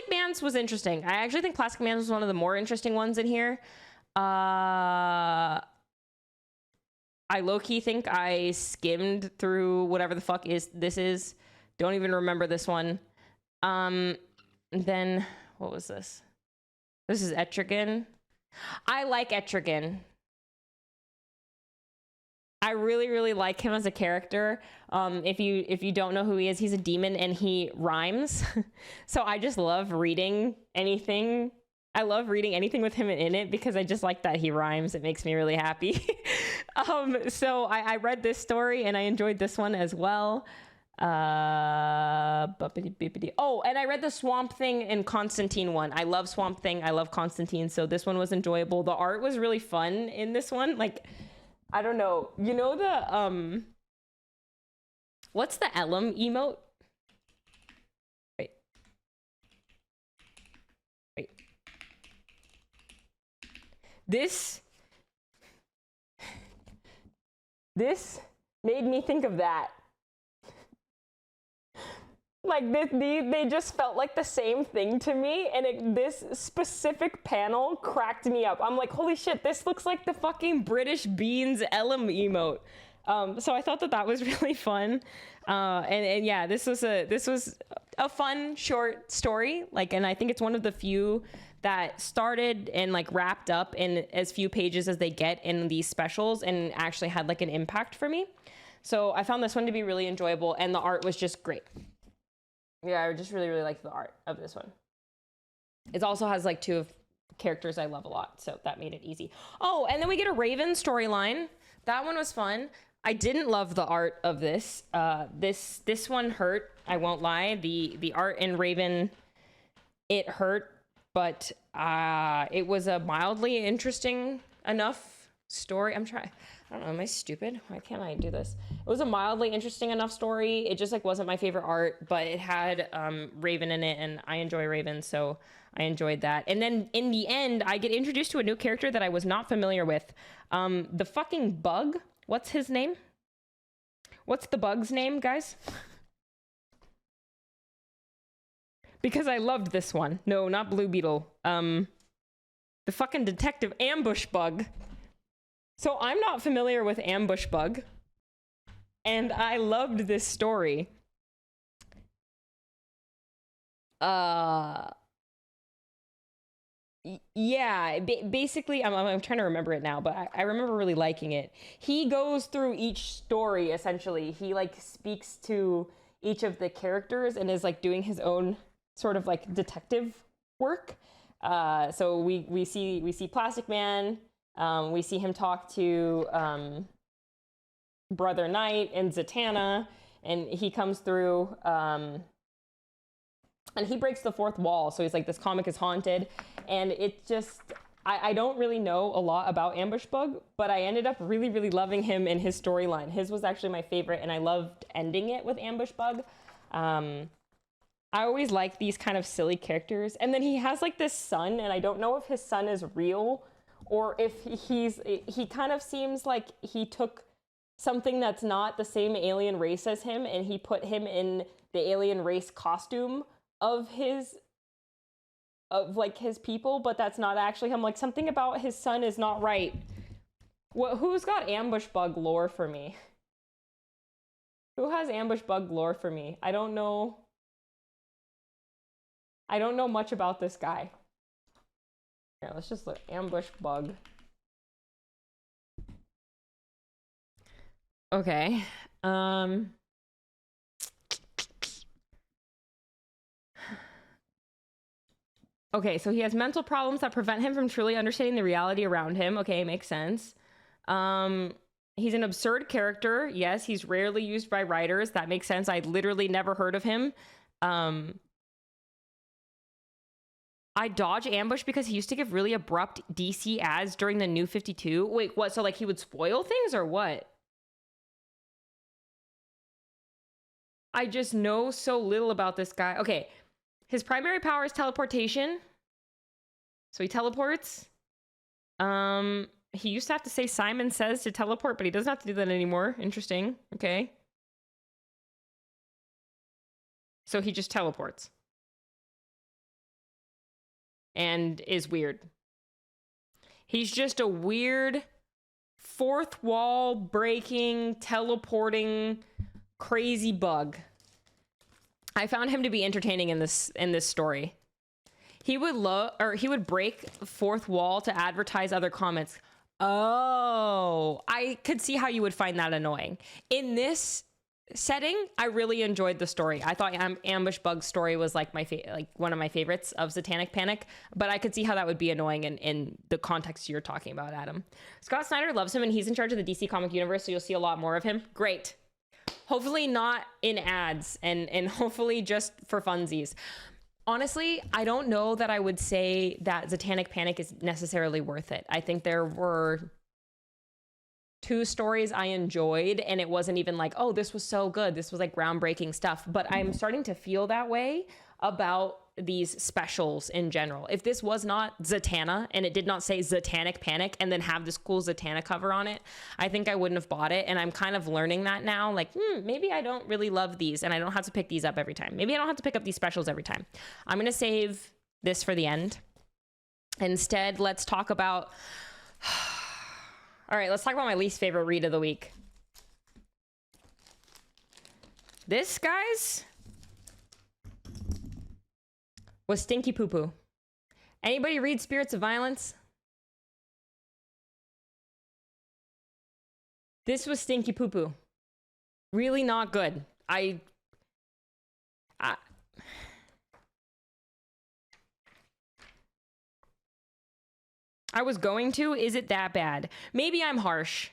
Man's was interesting. I actually think Plastic Man was one of the more interesting ones in here. I low-key think I skimmed through whatever the fuck this is. Don't even remember this one. Then, what was this? This is Etrigan. I like Etrigan. I really, really like him as a character. If you don't know who he is, he's a demon and he rhymes. So I just love reading anything I love reading anything with him in it because I just like that he rhymes. It makes me really happy. So I read this story and I enjoyed this one as well. Oh, and I read the Swamp Thing and Constantine one. I love Swamp Thing. I love Constantine. So this one was enjoyable. The art was really fun in this one. Like, I don't know. You know the, what's the Ellum emote? Wait. This made me think of that. Like, they just felt like the same thing to me, and this specific panel cracked me up. I'm like, holy shit, this looks like the fucking British Beans Ellum emote. So I thought that was really fun. And yeah, this was a fun short story. Like, and I think it's one of the few that started and like wrapped up in as few pages as they get in these specials and actually had like an impact for me. So I found this one to be really enjoyable, and the art was just great. Yeah, I just really, really liked the art of this one. It also has like two of characters I love a lot, so that made it easy. Oh, and then we get a Raven storyline. That one was fun. I didn't love the art of this. This one hurt, I won't lie. The art in Raven, it hurt, but it was a mildly interesting enough story. I don't know, am I stupid? Why can't I do this? It was a mildly interesting enough story. It just like wasn't my favorite art, but it had Raven in it, and I enjoy Raven, so I enjoyed that. And then in the end, I get introduced to a new character that I was not familiar with. The fucking bug. What's his name? What's the bug's name, guys? Because I loved this one. No, not Blue Beetle. The fucking detective Ambush Bug. So I'm not familiar with Ambush Bug, and I loved this story. Yeah, basically, I'm trying to remember it now, but I remember really liking it. He goes through each story, essentially. He like speaks to each of the characters and is like doing his own sort of like detective work. So we see Plastic Man. We see him talk to Brother Knight and Zatanna, and he comes through and he breaks the fourth wall. So he's like, this comic is haunted, and it just, I don't really know a lot about Ambush Bug, but I ended up really, really loving him and his storyline. His was actually my favorite, and I loved ending it with Ambush Bug. I always like these kind of silly characters. And then he has like this son, and I don't know if his son is real or if he kind of seems like he took something that's not the same alien race as him, and he put him in the alien race costume of his people, but that's not actually him. Like, something about his son is not right. Who's got Ambush Bug lore for me? Who has Ambush Bug lore for me? I don't know much about this guy. Here, let's just look. Ambush Bug. Okay. Okay, so he has mental problems that prevent him from truly understanding the reality around him. Okay, makes sense. He's an absurd character. Yes, he's rarely used by writers. That makes sense. I literally never heard of him. I dodge Ambush because he used to give really abrupt DC ads during the New 52. Wait, what? So like he would spoil things or what? I just know so little about this guy. Okay, his primary power is teleportation. So he teleports. He used to have to say Simon Says to teleport, but he doesn't have to do that anymore. Interesting. Okay. So he just teleports. And is weird. He's just a weird fourth wall breaking, teleporting, crazy bug. I found him to be entertaining in this story. He would break fourth wall to advertise other comics. Oh, I could see how you would find that annoying. In this setting, I really enjoyed the story. I thought Ambush Bug's story was like one of my favorites of Satanic Panic, but I could see how that would be annoying in the context you're talking about, Adam. Scott Snyder loves him, and he's in charge of the DC comic universe, so you'll see a lot more of him. Great. Hopefully not in ads, and hopefully just for funsies. Honestly, I don't know that I would say that Satanic Panic is necessarily worth it. I think there were 2 stories I enjoyed, and it wasn't even like, oh, this was so good, this was like groundbreaking stuff. But I'm starting to feel that way about these specials in general. If this was not Zatanna and it did not say Satanic Panic and then have this cool Zatanna cover on it, I think I wouldn't have bought it. And I'm kind of learning that now, like, maybe I don't really love these, and I don't have to pick these up every time. Maybe I don't have to pick up these specials every time. I'm gonna save this for the end. Instead, let's talk about all right, let's talk about my least favorite read of the week. This, guys, was Stinky Poo Poo. Anybody read Spirits of Violence? This was Stinky Poo Poo. Really not good. I was going to. Is it that bad? Maybe I'm harsh.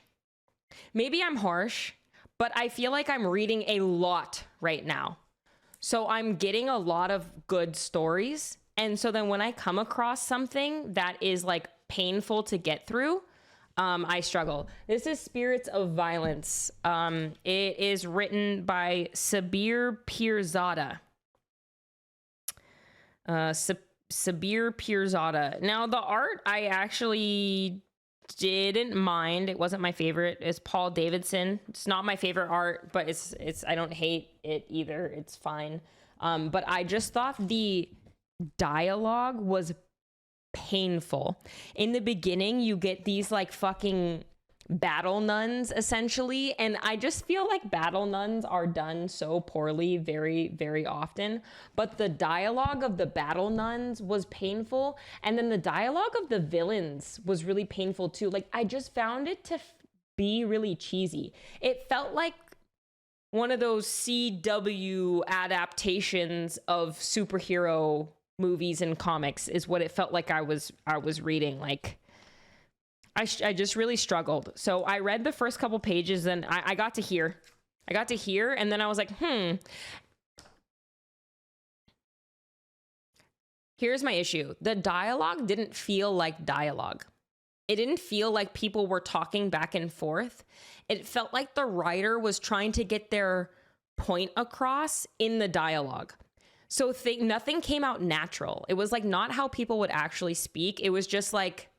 But I feel like I'm reading a lot right now. So I'm getting a lot of good stories. And so then when I come across something that is like painful to get through, I struggle. This is Spirits of Violence. It is written by Sabir Pirzada. Sabir Pirzada. Now, the art I actually didn't mind. It wasn't my favorite. It's Paul Davidson. It's not my favorite art, but it's I don't hate it either. It's fine. But I just thought the dialogue was painful. In the beginning, you get these like fucking battle nuns essentially, and I just feel like battle nuns are done so poorly very, very often. But the dialogue of the battle nuns was painful, and then the dialogue of the villains was really painful too. Like, I just found it to be really cheesy. It felt like one of those CW adaptations of superhero movies and comics is what it felt like I was reading. Like, I just really struggled. So I read the first couple pages, and I got to here. And then I was like, Here's my issue. The dialogue didn't feel like dialogue. It didn't feel like people were talking back and forth. It felt like the writer was trying to get their point across in the dialogue. So nothing came out natural. It was like not how people would actually speak. It was just like,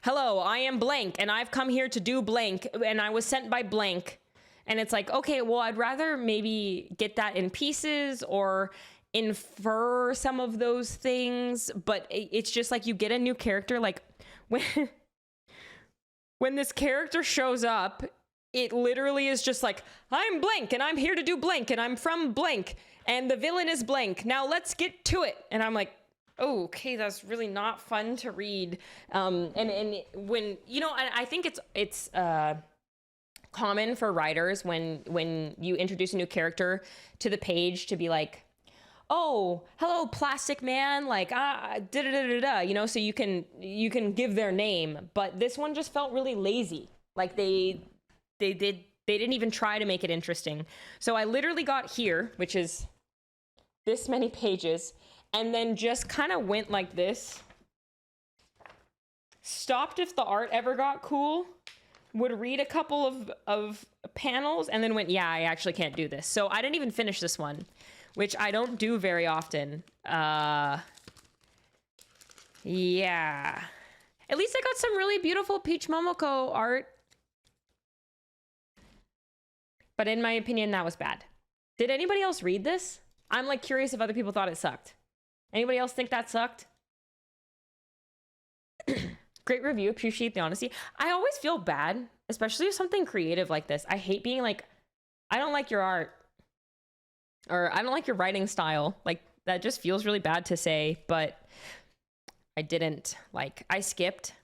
hello, I am blank, and I've come here to do blank, and I was sent by blank. And it's like, okay, well, I'd rather maybe get that in pieces or infer some of those things. But it's just like you get a new character. Like, when this character shows up, it literally is just like, I'm blank, and I'm here to do blank, and I'm from blank, and the villain is blank. Now let's get to it. And I'm like, oh, okay, that's really not fun to read. And when, you know, I think it's common for writers when you introduce a new character to the page to be like, oh, hello, Plastic Man, like, you know, so you can give their name. But this one just felt really lazy. Like they didn't even try to make it interesting. So I literally got here, which is this many pages, and then just kind of went like this. Stopped if the art ever got cool. Would read a couple of panels, and then went, yeah, I actually can't do this. So I didn't even finish this one, which I don't do very often. Yeah. At least I got some really beautiful Peach Momoko art. But in my opinion, that was bad. Did anybody else read this? I'm like curious if other people thought it sucked. Anybody else think that sucked? Great review. Appreciate the honesty. I always feel bad, especially with something creative like this. I hate being like, I don't like your art, or I don't like your writing style. Like, that just feels really bad to say, but I didn't. Like, I skipped.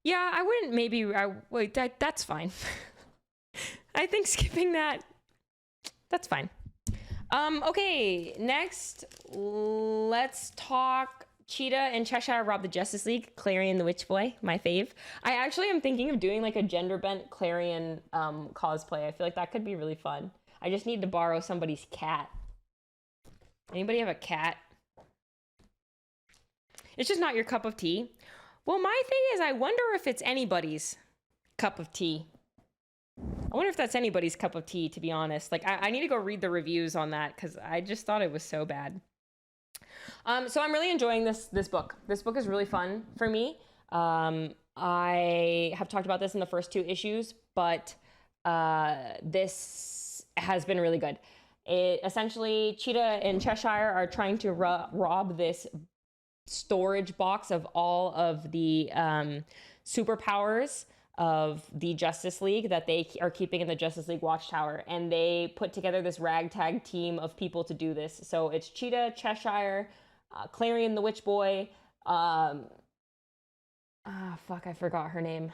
Yeah, I wouldn't. Maybe wait. That's fine. I think skipping that's fine. Okay, next, let's talk Cheetah and Cheshire Rob the Justice League, Clarion the Witch Boy, my fave. I actually am thinking of doing like a gender bent Clarion cosplay. I feel like that could be really fun. I just need to borrow somebody's cat. Anybody have a cat? It's just not your cup of tea. Well, my thing is, I wonder if it's anybody's cup of tea. I wonder if that's anybody's cup of tea, to be honest. Like, I need to go read the reviews on that because I just thought it was so bad. So I'm really enjoying this book. This book is really fun for me. I have talked about this in the first 2 issues, but this has been really good. Essentially, Cheetah and Cheshire are trying to rob this storage box of all of the superpowers of the Justice League that they are keeping in the Justice League Watchtower, and they put together this ragtag team of people to do this. So it's Cheetah, Cheshire, Clarion the Witch Boy, fuck, I forgot her name.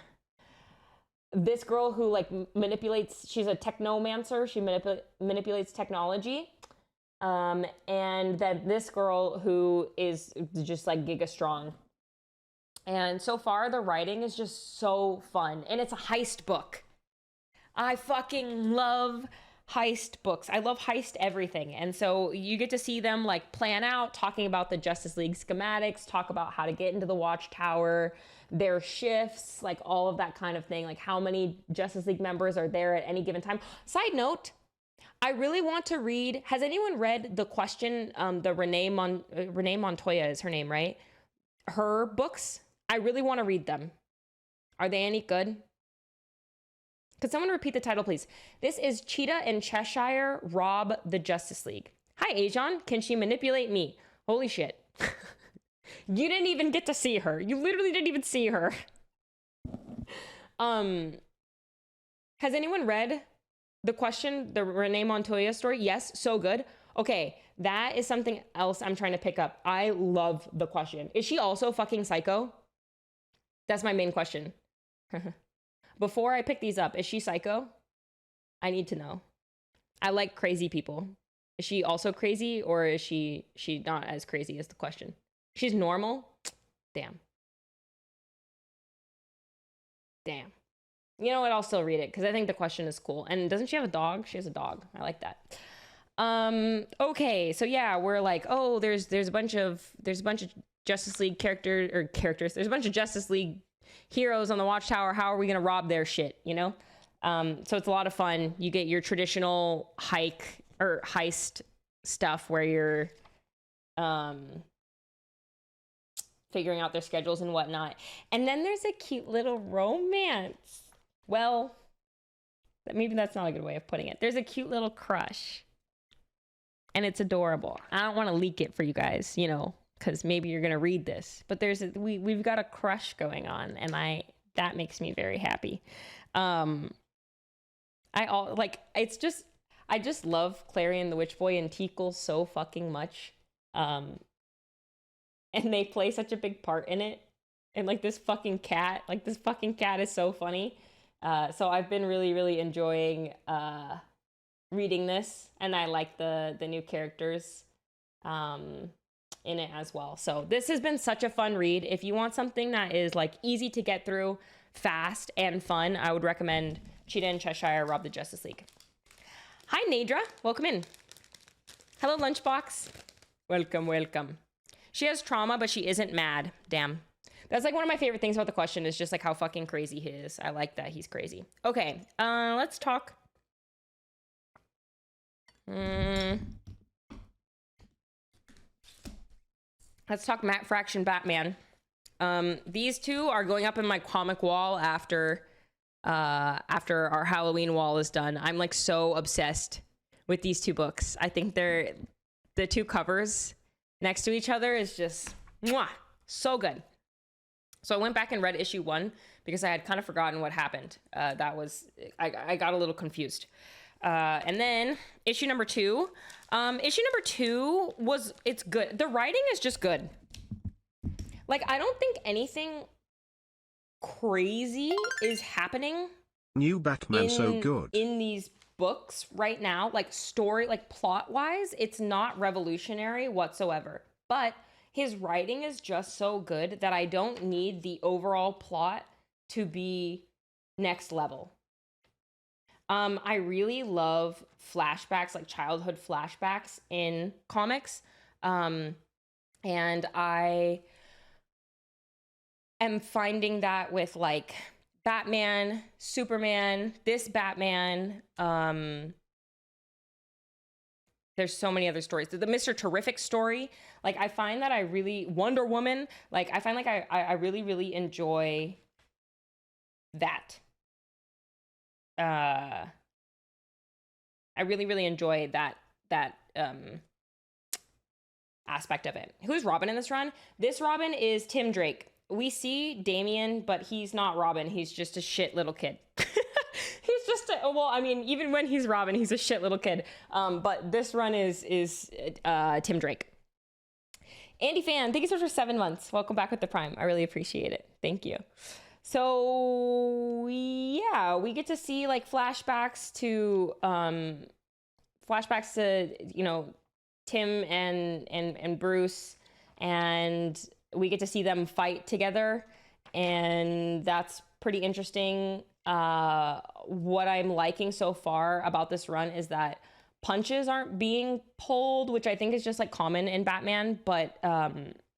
This girl who like manipulates, she's a technomancer, she manipulates technology. And then this girl who is just like giga strong. And so far the writing is just so fun, and it's a heist book. I fucking love heist books. I love heist everything. And so you get to see them like plan out, talking about the Justice League schematics, talk about how to get into the Watchtower, their shifts, like all of that kind of thing, like how many Justice League members are there at any given time. Side note, I really want to read, has anyone read The Question, the Renee Montoya is her name, right? Her books? I really want to read them. Are they any good? Could someone repeat the title, please? This is Cheetah and Cheshire Rob the Justice League. Hi, Ajon. Can she manipulate me? Holy shit. You didn't even get to see her. You literally didn't even see her. Has anyone read The Question, the Renee Montoya story? Yes, so good. Okay, that is something else I'm trying to pick up. I love The Question. Is she also fucking psycho? That's my main question. Before I pick these up, is she psycho? I need to know. I like crazy people. Is she also crazy, or is she not as crazy as The Question? She's normal? Damn. Damn. You know what? I'll still read it because I think The Question is cool. And doesn't she have a dog? She has a dog. I like that. Okay, so yeah, we're like, oh, there's a bunch of Justice League characters. There's a bunch of Justice League heroes on the Watchtower. How are we gonna rob their shit? You know? So it's a lot of fun. You get your traditional heist stuff where you're figuring out their schedules and whatnot. And then there's a cute little romance. Well, maybe that's not a good way of putting it. There's a cute little crush. And it's adorable. I don't want to leak it for you guys, you know, because maybe you're gonna read this. But we've got a crush going on, and that makes me very happy. I just love Clarion the Witch Boy and Teakle so fucking much. And they play such a big part in it. And like this fucking cat is so funny. So I've been really, really enjoying reading this, and I like the new characters in it as well. So this has been such a fun read. If you want something that is like easy to get through, fast and fun, I would recommend Cheetah and Cheshire Rob the Justice League. Hi Nadra, welcome in. Hello Lunchbox. Welcome. She has trauma, but she isn't mad. Damn. That's like one of my favorite things about The Question is just like how fucking crazy he is. I like that he's crazy. Okay, let's talk. Let's talk Matt Fraction Batman. These two are going up in my comic wall after our Halloween wall is done. I'm like so obsessed with these two books. I think they're the two covers next to each other is just mwah, so good. So I went back and read issue 1 because I had kind of forgotten what happened. I got a little confused. And then issue number 2. Issue number 2 it's good. The writing is just good. Like, I don't think anything crazy is happening New Batman so good. In these books right now, like story, like plot wise, it's not revolutionary whatsoever, but his writing is just so good that I don't need the overall plot to be next level. I really love flashbacks, like childhood flashbacks in comics. And I am finding that with like Batman, Superman, this Batman, there's so many other stories. The Mr. Terrific story, like I find that I really, Wonder Woman, like I find like I really, really enjoy that. I really, really enjoy that aspect of it. Who's Robin in this run? This Robin is Tim Drake. We see Damian, but he's not Robin. He's just a shit little kid. He's just well, I mean, even when he's Robin, he's a shit little kid. But this run is Tim Drake. Andy Fan, thank you so much for 7 months. Welcome back with the Prime. I really appreciate it. Thank you. So yeah, we get to see like flashbacks to you know, Tim and Bruce, and we get to see them fight together, and that's pretty interesting. What I'm liking so far about this run is that punches aren't being pulled, which I think is just like common in Batman, but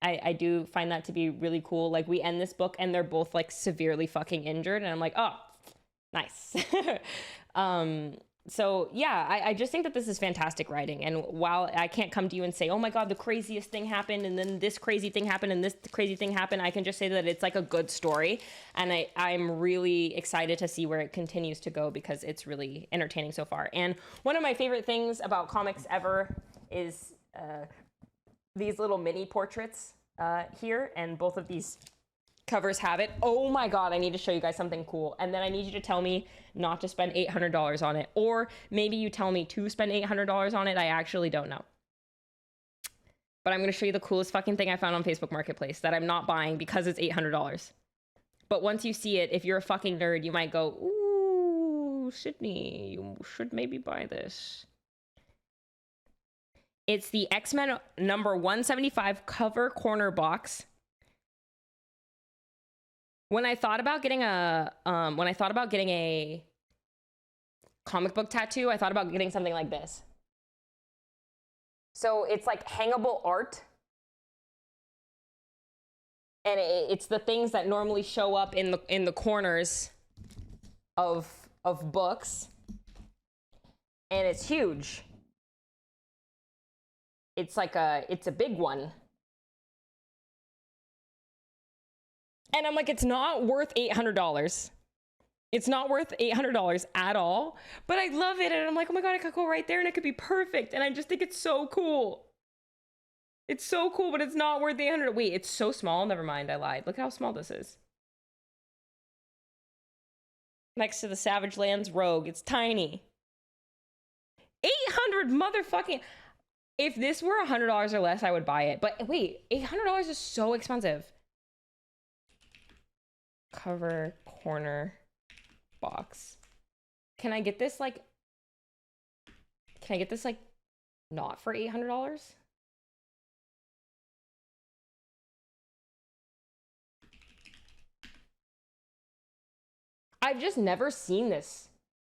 I do find that to be really cool. Like we end this book and they're both like severely fucking injured, and I'm like, oh, nice. So yeah, I just think that this is fantastic writing. And while I can't come to you and say, oh my God, the craziest thing happened, and then this crazy thing happened, and this crazy thing happened, I can just say that it's like a good story. And I'm really excited to see where it continues to go, because it's really entertaining so far. And one of my favorite things about comics ever is these little mini portraits here. And both of these covers have it. Oh my God, I need to show you guys something cool. And then I need you to tell me not to spend $800 on it. Or maybe you tell me to spend $800 on it. I actually don't know. But I'm going to show you the coolest fucking thing I found on Facebook Marketplace that I'm not buying because it's $800. But once you see it, if you're a fucking nerd, you might go, ooh, Sydney, you should maybe buy this. It's the X-Men number 175 cover corner box. When I thought about getting a comic book tattoo, I thought about getting something like this. So it's like hangable art. And it's the things that normally show up in the corners of books. And it's huge. It's a big one. And I'm like, it's not worth $800. It's not worth $800 at all, but I love it. And I'm like, oh my God, I could go right there and it could be perfect. And I just think it's so cool. It's so cool, but it's not worth $800. Wait, it's so small. Never mind, I lied. Look how small this is. Next to the Savage Lands Rogue. It's tiny. 800 motherfucking... If this were $100 or less, I would buy it. But wait, $800 is so expensive. Cover corner box. Can I get this like not for $800? I've just never seen this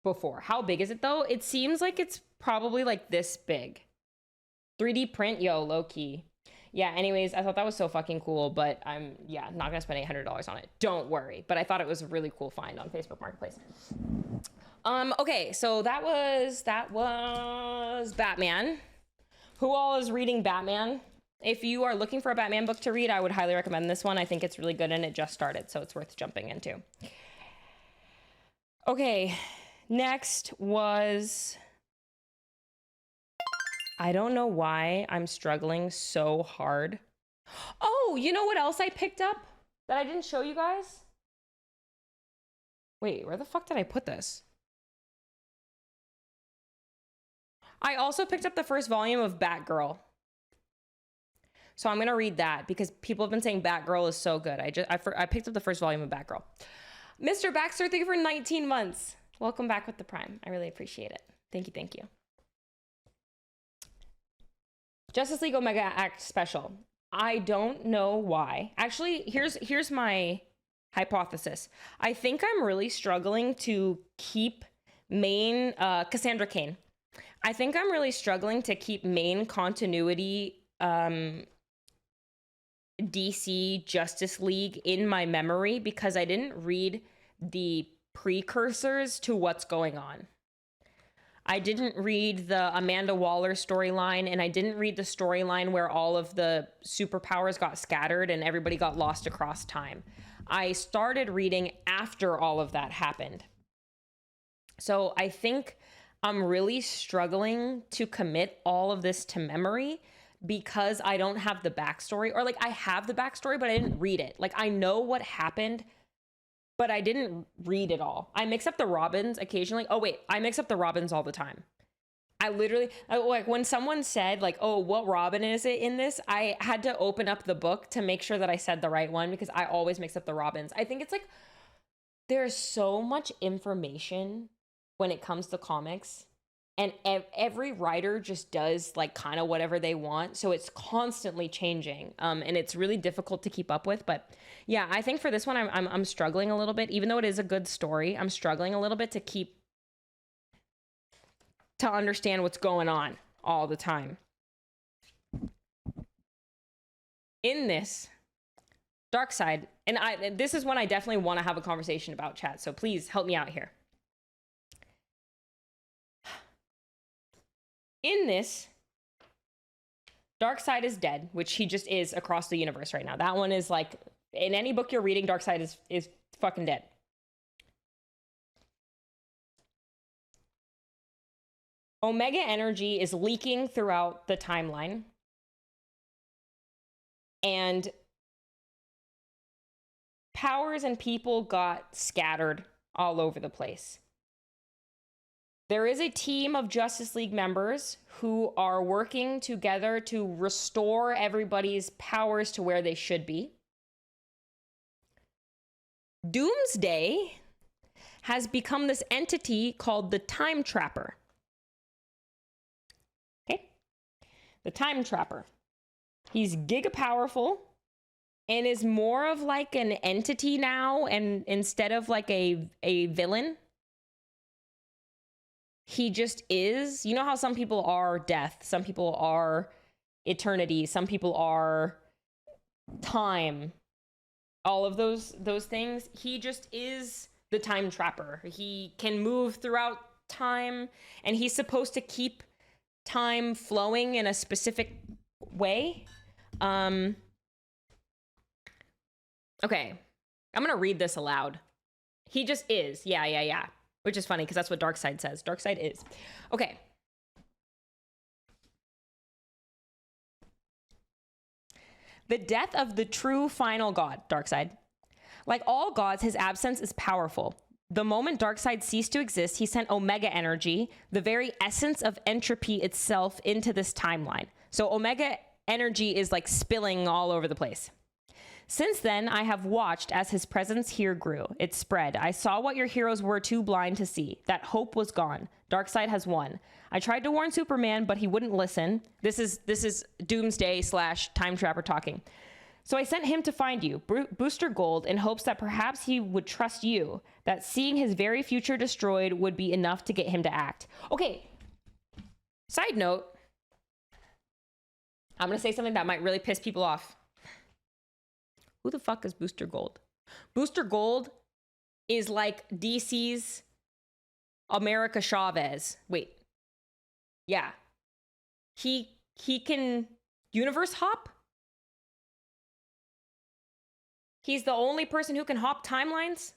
before. How big is it though? It seems like it's probably like this big. 3D print, yo, low key. Yeah, anyways, I thought that was so fucking cool, but I'm, yeah, not gonna spend $800 on it. Don't worry. But I thought it was a really cool find on Facebook Marketplace. Okay, so that was Batman. Who all is reading Batman? If you are looking for a Batman book to read, I would highly recommend this one. I think it's really good and it just started, so it's worth jumping into. Okay, next was... I don't know why I'm struggling so hard. Oh, you know what else I picked up that I didn't show you guys? Wait, where the fuck did I put this? I also picked up the first volume of Batgirl. So I'm going to read that because people have been saying Batgirl is so good. I picked up the first volume of Batgirl. Mr. Baxter, thank you for 19 months. Welcome back with the Prime. I really appreciate it. Thank you, thank you. Justice League Omega Act Special. I don't know why. Actually, here's my hypothesis. I think I'm really struggling to keep main Cassandra Cain. I think I'm really struggling to keep main continuity DC Justice League in my memory because I didn't read the precursors to what's going on. I didn't read the Amanda Waller storyline, and I didn't read the storyline where all of the superpowers got scattered and everybody got lost across time. I started reading after all of that happened. So I think I'm really struggling to commit all of this to memory because I don't have the backstory, or like I have the backstory, but I didn't read it. Like I know what happened, but I didn't read it all. I mix up the Robins occasionally. Oh wait, I mix up the Robins all the time. I literally, like when someone said like, oh, what Robin is it in this? I had to open up the book to make sure that I said the right one because I always mix up the Robins. I think it's like, there's so much information when it comes to comics, and every writer just does like kind of whatever they want. So it's constantly changing. And it's really difficult to keep up with, but yeah, I think for this one, I'm struggling a little bit, even though it is a good story. I'm struggling a little bit to understand what's going on all the time. In this, Darkseid, and this is one I definitely want to have a conversation about, chat. So please help me out here. In this, Darkseid is dead, which he just is across the universe right now. That one is like, in any book you're reading, Darkseid is fucking dead. Omega energy is leaking throughout the timeline. And powers and people got scattered all over the place. There is a team of Justice League members who are working together to restore everybody's powers to where they should be. Doomsday has become this entity called the Time Trapper. Okay? The Time Trapper. He's giga powerful and is more of like an entity now, and instead of like a villain. He just is. You know how some people are death, some people are eternity, some people are time. All of those things. He just is the Time Trapper. He can move throughout time, and he's supposed to keep time flowing in a specific way. Okay. I'm gonna read this aloud. He just is. Yeah. Which is funny because that's what Darkseid says. Darkseid is. Okay. The death of the true final god, Darkseid. Like all gods, his absence is powerful. The moment Darkseid ceased to exist, he sent Omega energy, the very essence of entropy itself, into this timeline. So Omega energy is like spilling all over the place. Since then, I have watched as his presence here grew. It spread. I saw what your heroes were too blind to see. That hope was gone. Darkseid has won. I tried to warn Superman, but he wouldn't listen. This is Doomsday / Time Trapper talking. So I sent him to find you, Booster Gold, in hopes that perhaps he would trust you, that seeing his very future destroyed would be enough to get him to act. Okay. Side note. I'm going to say something that might really piss people off. Who the fuck is Booster Gold? Booster Gold is like DC's America Chavez. Wait. Yeah. He can universe hop? He's the only person who can hop timelines?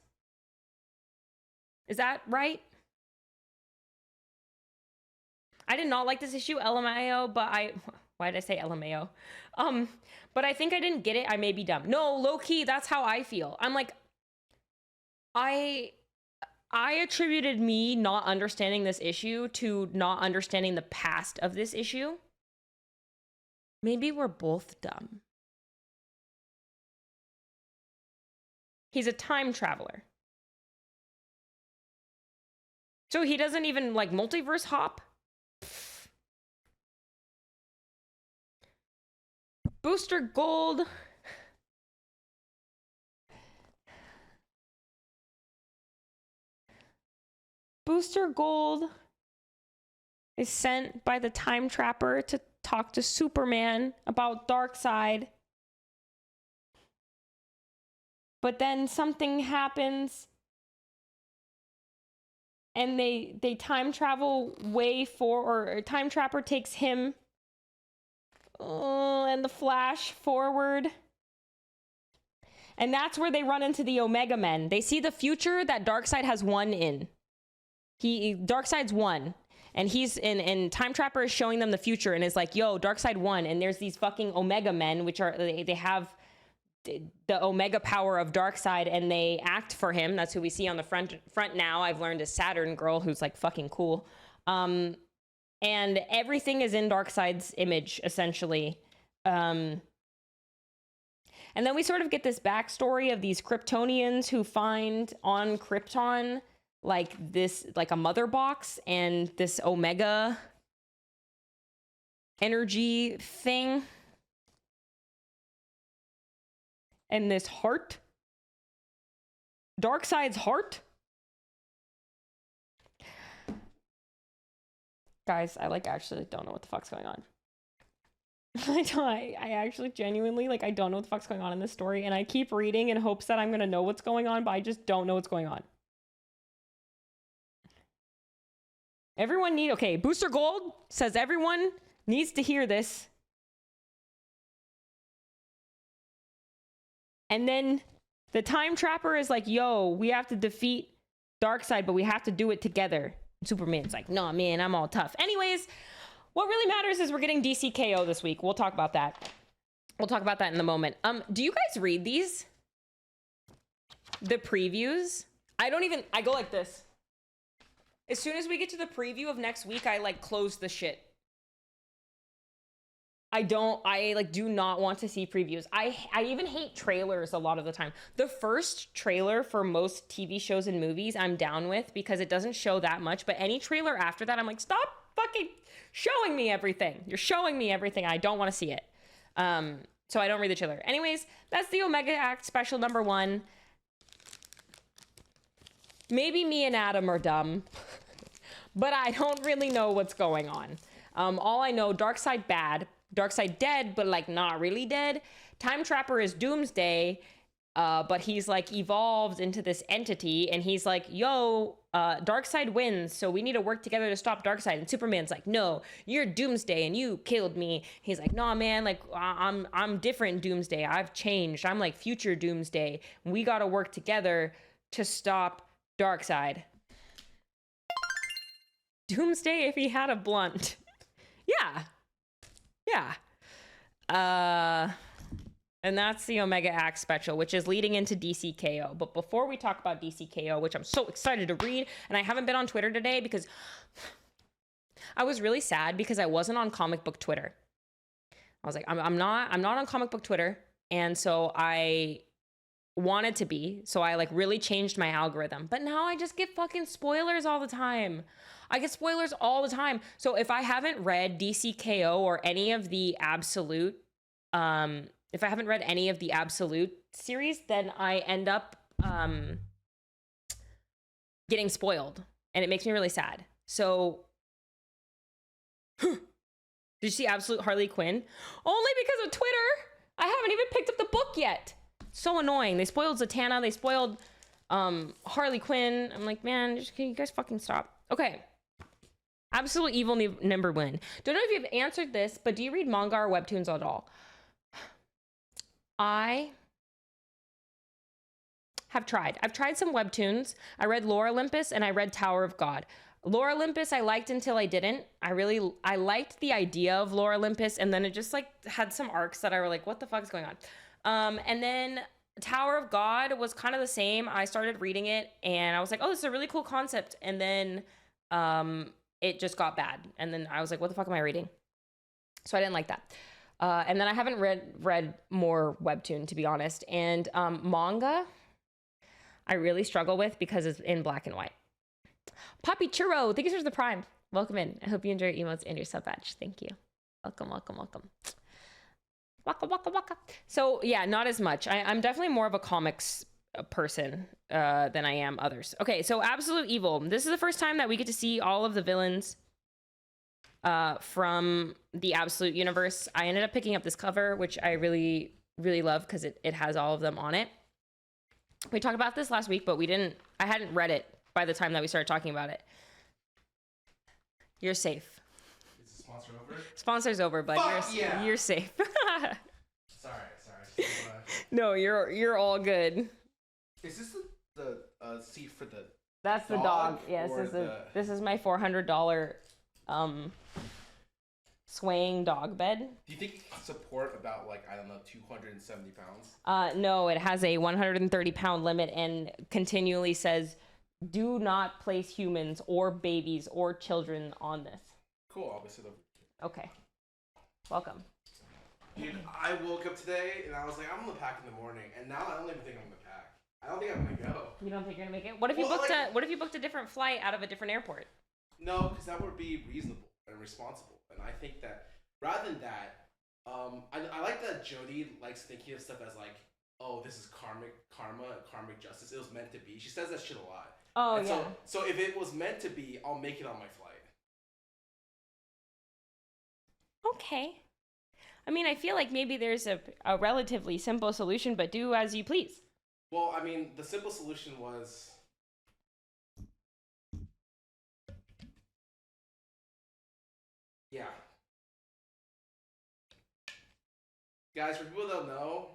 Is that right? I did not like this issue, LMAO, but why did I say LMAO? But I think I didn't get it. I may be dumb. No, low key, that's how I feel. I'm like, I attributed me not understanding this issue to not understanding the past of this issue. Maybe we're both dumb. He's a time traveler. So he doesn't even like multiverse hop? Booster Gold. Booster Gold is sent by the Time Trapper to talk to Superman about Darkseid. But then something happens and they time travel way forward, or Time Trapper takes him and the Flash forward. And that's where they run into the Omega Men. They see the future that Darkseid has won in. Darkseid's won. And he's and Time Trapper is showing them the future and is like, yo, Darkseid won. And there's these fucking Omega Men, which are, they have the Omega power of Darkseid, and they act for him. That's who we see on the front now. I've learned is Saturn Girl, who's like fucking cool. And everything is in Darkseid's image, essentially. And then we sort of get this backstory of these Kryptonians who find on Krypton like a mother box and this Omega energy thing. And this heart. Darkseid's heart. Guys, I actually don't know what the fuck's going on. I actually genuinely, I don't know what the fuck's going on in this story, and I keep reading in hopes that I'm gonna know what's going on, but I just don't know what's going on. Okay, Booster Gold says everyone needs to hear this. And then the Time Trapper is like, yo, we have to defeat Darkseid, but we have to do it together. And Superman's like, no, man, I'm all tough. Anyways, what really matters is we're getting DCKO this week. We'll talk about that. We'll talk about that in a moment. Do you guys read these? The previews? I go like this. As soon as we get to the preview of next week, I close the shit. I do not want to see previews. I even hate trailers a lot of the time. The first trailer for most TV shows and movies I'm down with because it doesn't show that much, but any trailer after that, I'm like, stop fucking showing me everything. You're showing me everything. I don't want to see it. So I don't read the trailer. Anyways, that's the Omega Act special number 1. Maybe me and Adam are dumb, but I don't really know what's going on. All I know, Darkseid bad. Darkseid dead, but not really dead. Time Trapper is Doomsday, but he's evolved into this entity, and he's like, yo, Darkseid wins, so we need to work together to stop Darkseid. And Superman's like, no, you're Doomsday and you killed me. He's like, nah, man, I'm different Doomsday. I've changed. I'm future Doomsday. We gotta work together to stop Darkseid. Doomsday if he had a blunt. Yeah. And that's the Omega Act special, which is leading into DCKO. But before we talk about DCKO, which I'm so excited to read, and I haven't been on Twitter today because I was really sad because I wasn't on comic book Twitter. I was like, I'm not on comic book Twitter, and so I wanted to be, so I really changed my algorithm. But now I just get fucking spoilers all the time. I get spoilers all the time. So if I haven't read DCKO or any of the Absolute, if I haven't read any of the Absolute series, then I end up getting spoiled, and it makes me really sad. So, did you see Absolute Harley Quinn? Only because of Twitter. I haven't even picked up the book yet. So annoying. They spoiled Zatanna. They spoiled Harley Quinn. I'm like, man, can you guys fucking stop? Okay. Absolute evil number 1. Don't know if you've answered this, but do you read manga or webtoons at all? I have tried. I've tried some webtoons. I read Lore Olympus and I read Tower of God. Lore Olympus I liked until I didn't. I liked the idea of Lore Olympus, and then it just had some arcs that I were like, what the fuck is going on? And then Tower of God was kind of the same. I started reading it and I was like, oh, this is a really cool concept. And then it just got bad. And then I was like, what the fuck am I reading? So I didn't like that. And then I haven't read more webtoon, to be honest. And manga, I really struggle with because it's in black and white. Poppy Churro, thank you so much for the prime. Welcome in. I hope you enjoy your emotes and your sub badge. Thank you. Welcome. Waka. So yeah, not as much. I'm definitely more of a comics person than I am others. Okay, so Absolute Evil. This is the first time that we get to see all of the villains from the Absolute universe. I ended up picking up this cover, which I really, really love because it has all of them on it. We talked about this last week, but I hadn't read it by the time that we started talking about it. You're safe. Is the sponsor over? Sponsor's over, bud. You're safe. Sorry. No, you're all good. Is this the seat for the That's the dog. Yes, this is my $400 swaying dog bed. Do you think it can support about 270 pounds? No, it has a 130-pound limit and continually says, do not place humans or babies or children on this. Cool, I'll be sitting over. Okay. Welcome. Dude, I woke up today and I was like, I'm gonna pack in the morning, and now I don't even think I'm gonna pack. I don't think I'm gonna go. You don't think you're gonna make it? What if you booked a different flight out of a different airport? No, because that would be reasonable and responsible. And I think that rather than that, I like that Jodie likes thinking of stuff as oh, this is karmic justice. It was meant to be. She says that shit a lot. Oh, and yeah. So if it was meant to be, I'll make it on my flight. Okay. I mean, I feel like maybe there's a relatively simple solution, but do as you please. Well, I mean, the simple solution was... Yeah. Guys, for people who don't know,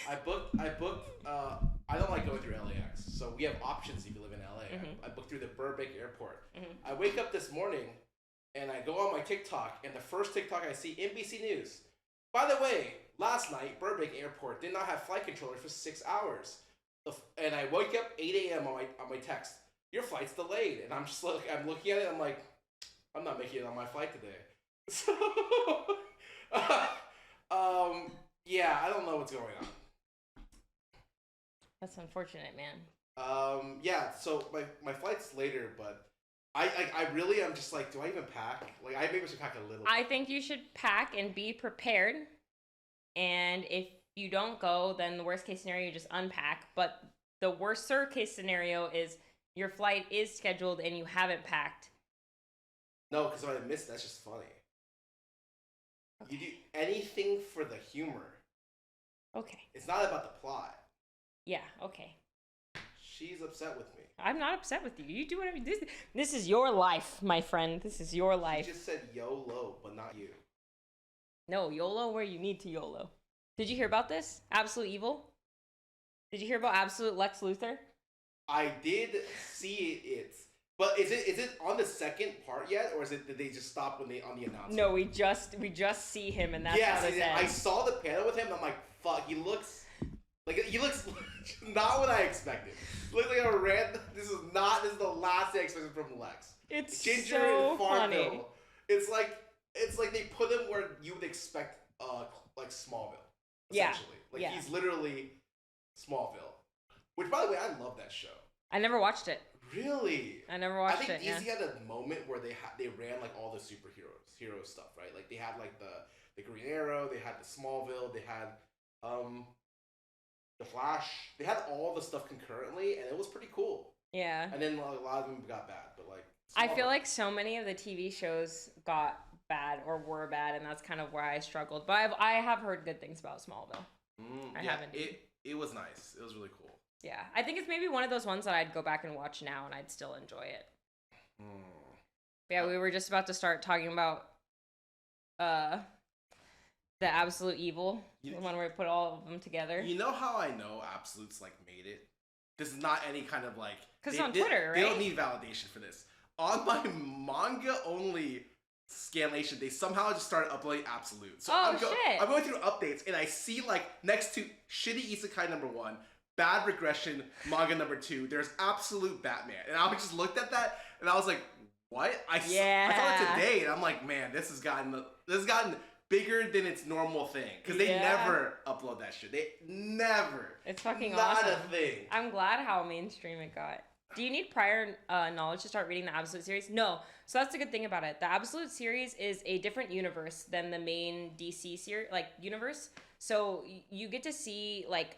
I booked, I don't like going through LAX, so we have options if you live in LA. Mm-hmm. I booked through the Burbank airport. Mm-hmm. I wake up this morning, and I go on my TikTok, and the first TikTok I see, NBC News. By the way, last night, Burbank airport did not have flight controllers for 6 hours. And I wake up 8 a.m. on my text, your flight's delayed. And I'm just I'm looking at it, I'm like, I'm not making it on my flight today. So, yeah, I don't know what's going on. That's unfortunate, man. Yeah, so my flight's later, but I really am just do I even pack? I maybe should pack a little. I think you should pack and be prepared. And if you don't go, then the worst case scenario, you just unpack. But the worst case scenario is your flight is scheduled and you haven't packed. No, because if I miss, that's just funny. Okay. You do anything for the humor. Okay. It's not about the plot. Yeah, okay. She's upset with me. I'm not upset with you. You do whatever. This is your life, my friend. This is your life. She just said YOLO, but not you. No, YOLO where you need to YOLO. Did you hear about this? Absolute Evil? Did you hear about Absolute Lex Luthor? I did see it. But is it on the second part yet, or did they just stop on the announcement? No, we just see him, and that's how this ends. I saw the panel with him. And I'm like, fuck, he looks not what I expected. Looks like a random. This is the last thing I expected from Lex. It's Ginger so and Farmville. funny. It's like they put him where you would expect Smallville. Essentially. Yeah. He's literally Smallville. Which, by the way, I love that show. I never watched it. Really? I never watched it. I think DC had a moment where they ran all the hero stuff, right? They had the Green Arrow, they had the Smallville, they had the Flash. They had all the stuff concurrently, and it was pretty cool. Yeah. And then a lot of them got bad, but I feel like so many of the TV shows got bad or were bad, and that's kind of where I struggled. But I have heard good things about Smallville. I haven't. It was nice. It was really cool. Yeah, I think it's maybe one of those ones that I'd go back and watch now, and I'd still enjoy it. Yeah, we were just about to start talking about the Absolute Evil, the one where we put all of them together. You know how I know Absolute's made it? This is not any kind of because it's on Twitter, right? They don't need validation for this. On my manga only Scanlation, they somehow just started uploading Absolute. So I'm going through updates, and I see next to Shitty Isekai #1, Bad Regression manga #2, there's Absolute Batman, and I just looked at that, and I was like, what? I saw it today, and I'm like, man, this has gotten bigger than its normal thing, because they never upload that shit. They never. It's fucking not awesome. Not a thing. I'm glad how mainstream it got. Do you need prior knowledge to start reading the Absolute series? No. So that's the good thing about it. The Absolute series is a different universe than the main DC series, like universe. So you get to see like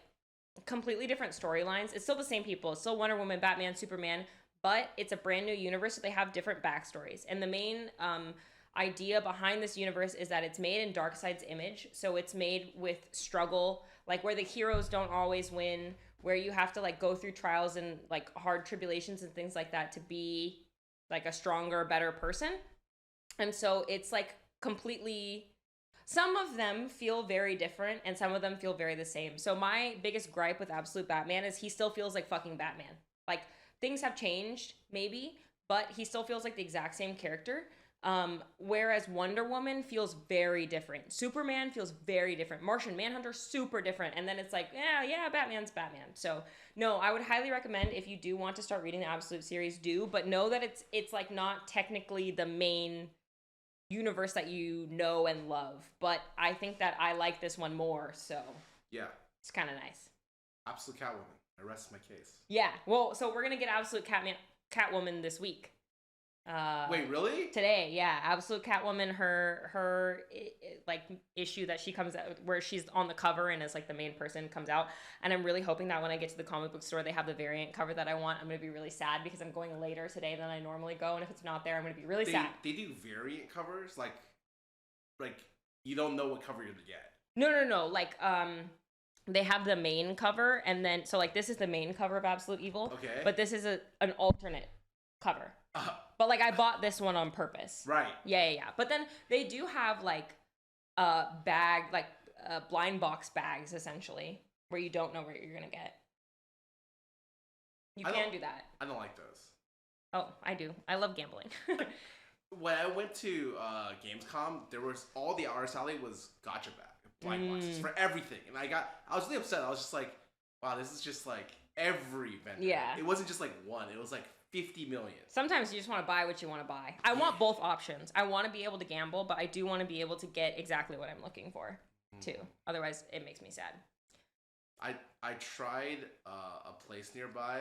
completely different storylines. It's still the same people. It's still Wonder Woman, Batman, Superman, but it's a brand new universe. So they have different backstories. And the main idea behind this universe is that it's made in Darkseid's image. So it's made with struggle, like where the heroes don't always win, where you have to like go through trials and like hard tribulations and things like that to be like a stronger, better person. And so it's like completely, some of them feel very different and some of them feel very the same. So my biggest gripe with Absolute Batman is he still feels like fucking Batman. Like things have changed maybe, but he still feels like the exact same character. Whereas Wonder Woman feels very different. Superman feels very different. Martian Manhunter, super different. And then it's like, yeah, Batman's Batman. So no, I would highly recommend if you do want to start reading the Absolute series, do, but know that it's like not technically the main universe that you know and love. But I think that I like this one more, so yeah, it's kind of nice. Absolute Catwoman. I rest my case. Yeah, well, so we're gonna get Absolute Catwoman this week. Wait, really? Today, yeah. Absolute Catwoman, her like issue that she comes out where she's on the cover and is like the main person comes out. And I'm really hoping that when I get to the comic book store, they have the variant cover that I want. I'm gonna be really sad because I'm going later today than I normally go, and if it's not there, I'm gonna be really sad. They do variant covers, like you don't know what cover you're gonna get. No. Like they have the main cover, and then so like this is the main cover of Absolute Evil. Okay. But this is an alternate cover. But like I bought this one on purpose. Right. Yeah. But then they do have like bag, like blind box bags essentially, where you don't know what you're gonna get. You can do that. I don't like those. Oh, I do. I love gambling. When I went to Gamescom, there was all the artist alley was gotcha bag, blind boxes for everything, and I was really upset. I was just like, wow, this is just like every vendor. Yeah. It wasn't just like one. It was like 50 million. Sometimes you just want to buy what you want to buy. I want both options. I want to be able to gamble, but I do want to be able to get exactly what I'm looking for too. Otherwise, it makes me sad. I tried a place nearby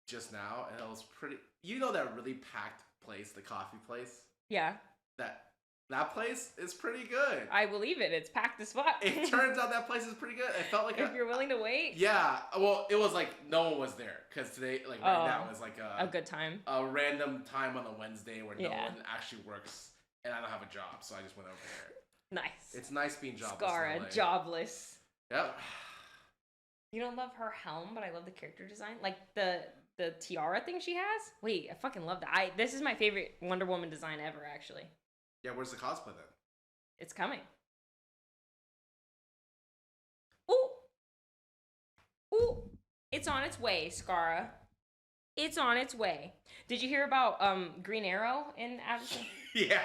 just now, and it was pretty. You know that really packed place, the coffee place? Yeah. That place is pretty good. I believe it. It's packed as fuck. It turns out that place is pretty good. It felt like if you're willing to wait. Yeah. Well, it was like no one was there because today, like right now, is like a good time. A random time on a Wednesday where no one actually works, and I don't have a job, so I just went over there. Nice. It's nice being jobless. Skara, jobless. Yep. You don't love her helm, but I love the character design. Like the tiara thing she has. Wait, I fucking love that. This is my favorite Wonder Woman design ever, actually. Yeah, where's the cosplay then? It's coming. Ooh, it's on its way, Skara. It's on its way. Did you hear about Green Arrow in Avatar? Yeah.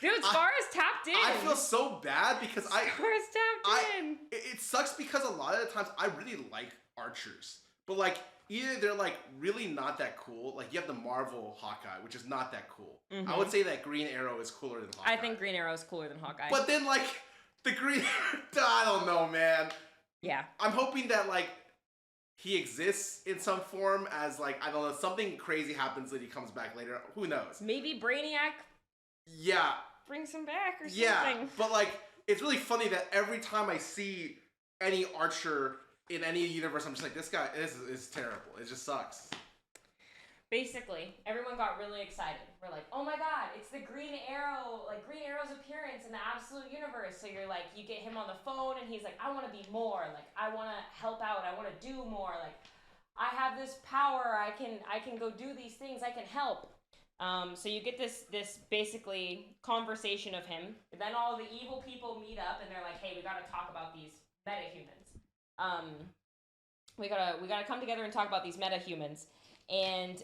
Dude, Skara's tapped in. I feel so bad because Skara's tapped in. It sucks because a lot of the times I really like archers, but like either they're like really not that cool. Like you have the Marvel Hawkeye, which is not that cool. Mm-hmm. I would say that Green Arrow is cooler than Hawkeye. I think Green Arrow is cooler than Hawkeye. But then like the Green, I don't know, man. Yeah. I'm hoping that like he exists in some form as like, I don't know, something crazy happens that he comes back later. Who knows? Maybe Brainiac. Yeah. Brings him back or something. Yeah, but like it's really funny that every time I see any archer in any universe, I'm just like, this guy is terrible. It just sucks. Basically, everyone got really excited. We're like, oh my god, it's the Green Arrow, like Green Arrow's appearance in the Absolute Universe. So you're like, you get him on the phone and he's like, I want to be more. Like, I want to help out. I want to do more. Like, I have this power. I can go do these things. I can help. So you get this basically conversation of him. Then all the evil people meet up and they're like, hey, we got to talk about these meta-humans. We gotta come together and talk about these meta-humans. And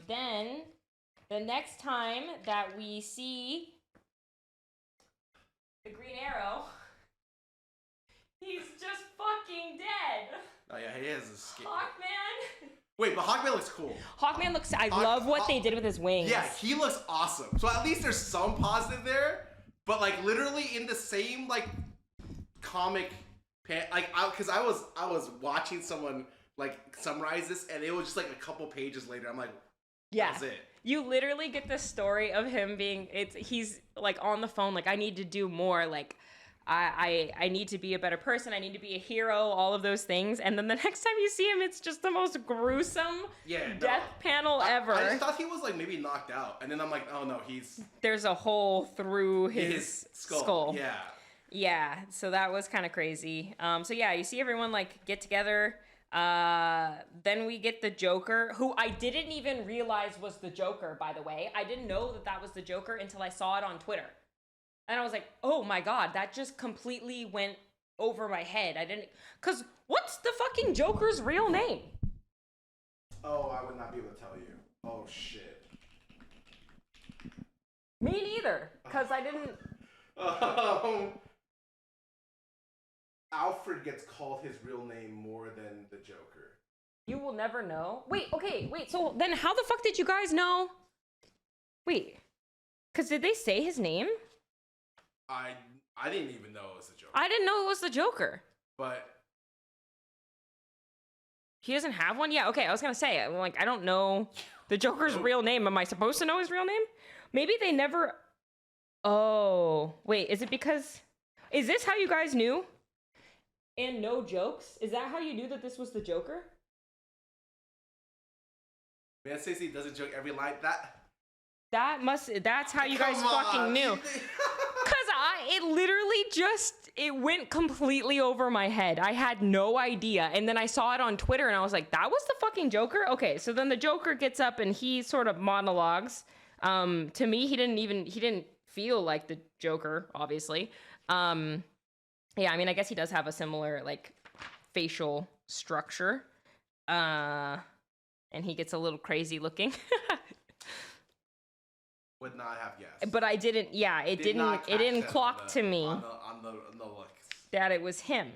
then the next time that we see the Green Arrow, he's just fucking dead. Oh yeah, he is a skin. Hawkman. Wait, but Hawkman looks cool. Hawkman looks. I love what they did with his wings. Yeah, he looks awesome. So at least there's some positive there. But like literally in the same like comic, like because I was watching someone like summarize this, and it was just like a couple pages later. I'm like, yeah, that's it. You literally get the story of him being, he's like on the phone, like, I need to do more, like, I need to be a better person, I need to be a hero, all of those things. And then the next time you see him, it's just the most gruesome death panel ever. I just thought he was like maybe knocked out, and then I'm like, oh no, there's a hole through his skull. Yeah, so that was kind of crazy. So yeah, you see everyone like get together. Then we get the Joker, who I didn't even realize was the Joker, by the way. I didn't know that was the Joker until I saw it on Twitter. And I was like, oh my God, that just completely went over my head. Cause what's the fucking Joker's real name? Oh, I would not be able to tell you. Oh shit. Me neither, cause I didn't. Alfred gets called his real name more than the Joker. You will never know. Wait, so then how the fuck did you guys know? Wait, cause did they say his name? I didn't even know it was the Joker. I didn't know it was the Joker. But he doesn't have one? Yeah, okay, I was gonna say, I'm like, I don't know the Joker's real name. Am I supposed to know his real name? Maybe they never... Oh, wait, is it because... Is this how you guys knew? And no jokes? Is that how you knew that this was the Joker? Man, Stacey doesn't joke every line. That's how you guys fucking knew. It literally it went completely over my head. I had no idea. And then I saw it on Twitter and I was like, that was the fucking Joker? Okay, so then the Joker gets up and he sort of monologues. To me, he didn't feel like the Joker, obviously. Yeah, I mean, I guess he does have a similar, like, facial structure. And he gets a little crazy looking. Would not have guessed. But I didn't, yeah, it didn't clock to me on the looks that it was him.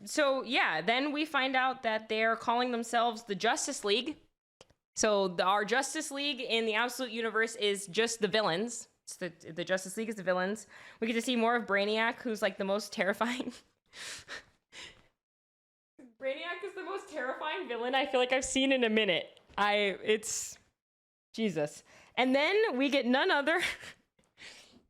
So yeah, then we find out that they're calling themselves the Justice League. So our Justice League in the Absolute Universe is just the villains. It's the Justice League is the villains. We get to see more of Brainiac, who's like the most terrifying. Brainiac is the most terrifying villain I feel like I've seen in a minute. It's Jesus. And then we get none other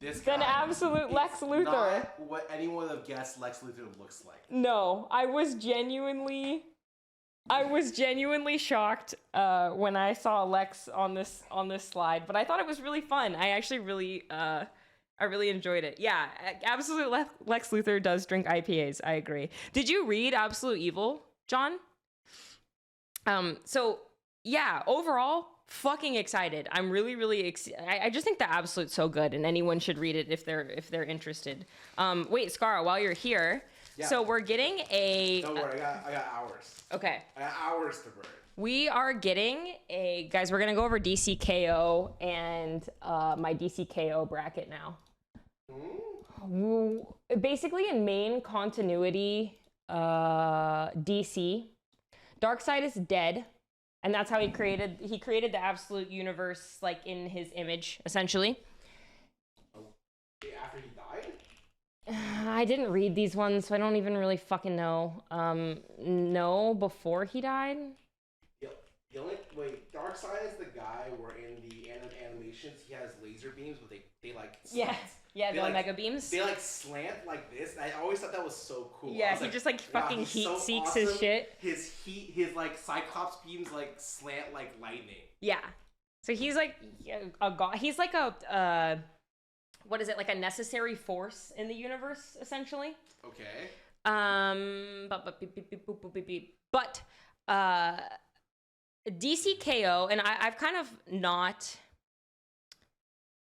than absolute Lex Luthor. Not what anyone would have guessed Lex Luthor looks like. No, I was genuinely shocked when I saw Lex on this slide, but I thought it was really fun. I actually really enjoyed it. Yeah, absolute Lex Luthor does drink IPAs. I agree. Did you read Absolute Evil, John? So yeah, overall, fucking excited. I'm really excited. I just think the Absolute's so good, and anyone should read it if they're interested. Wait, Scara, while you're here, yeah. So we're getting a. Don't worry, I got hours. Okay. I got hours to burn. We are getting guys. We're gonna go over DCKO and my DCKO bracket now. Basically, in main continuity, DC, Darkseid is dead. And that's how he created the Absolute Universe, like, in his image, essentially. After he died? I didn't read these ones, so I don't even really fucking know. No, before he died? Darkseid is the guy where in the animations he has laser beams, but they like... Yeah, the Omega beams. They like slant like this. I always thought that was so cool. Yeah, he just like fucking heat seeks his shit. His like Cyclops beams like slant like lightning. Yeah, so he's like a god. He's like a what is it, like a necessary force in the universe, essentially. Okay. But DCKO, and I've kind of not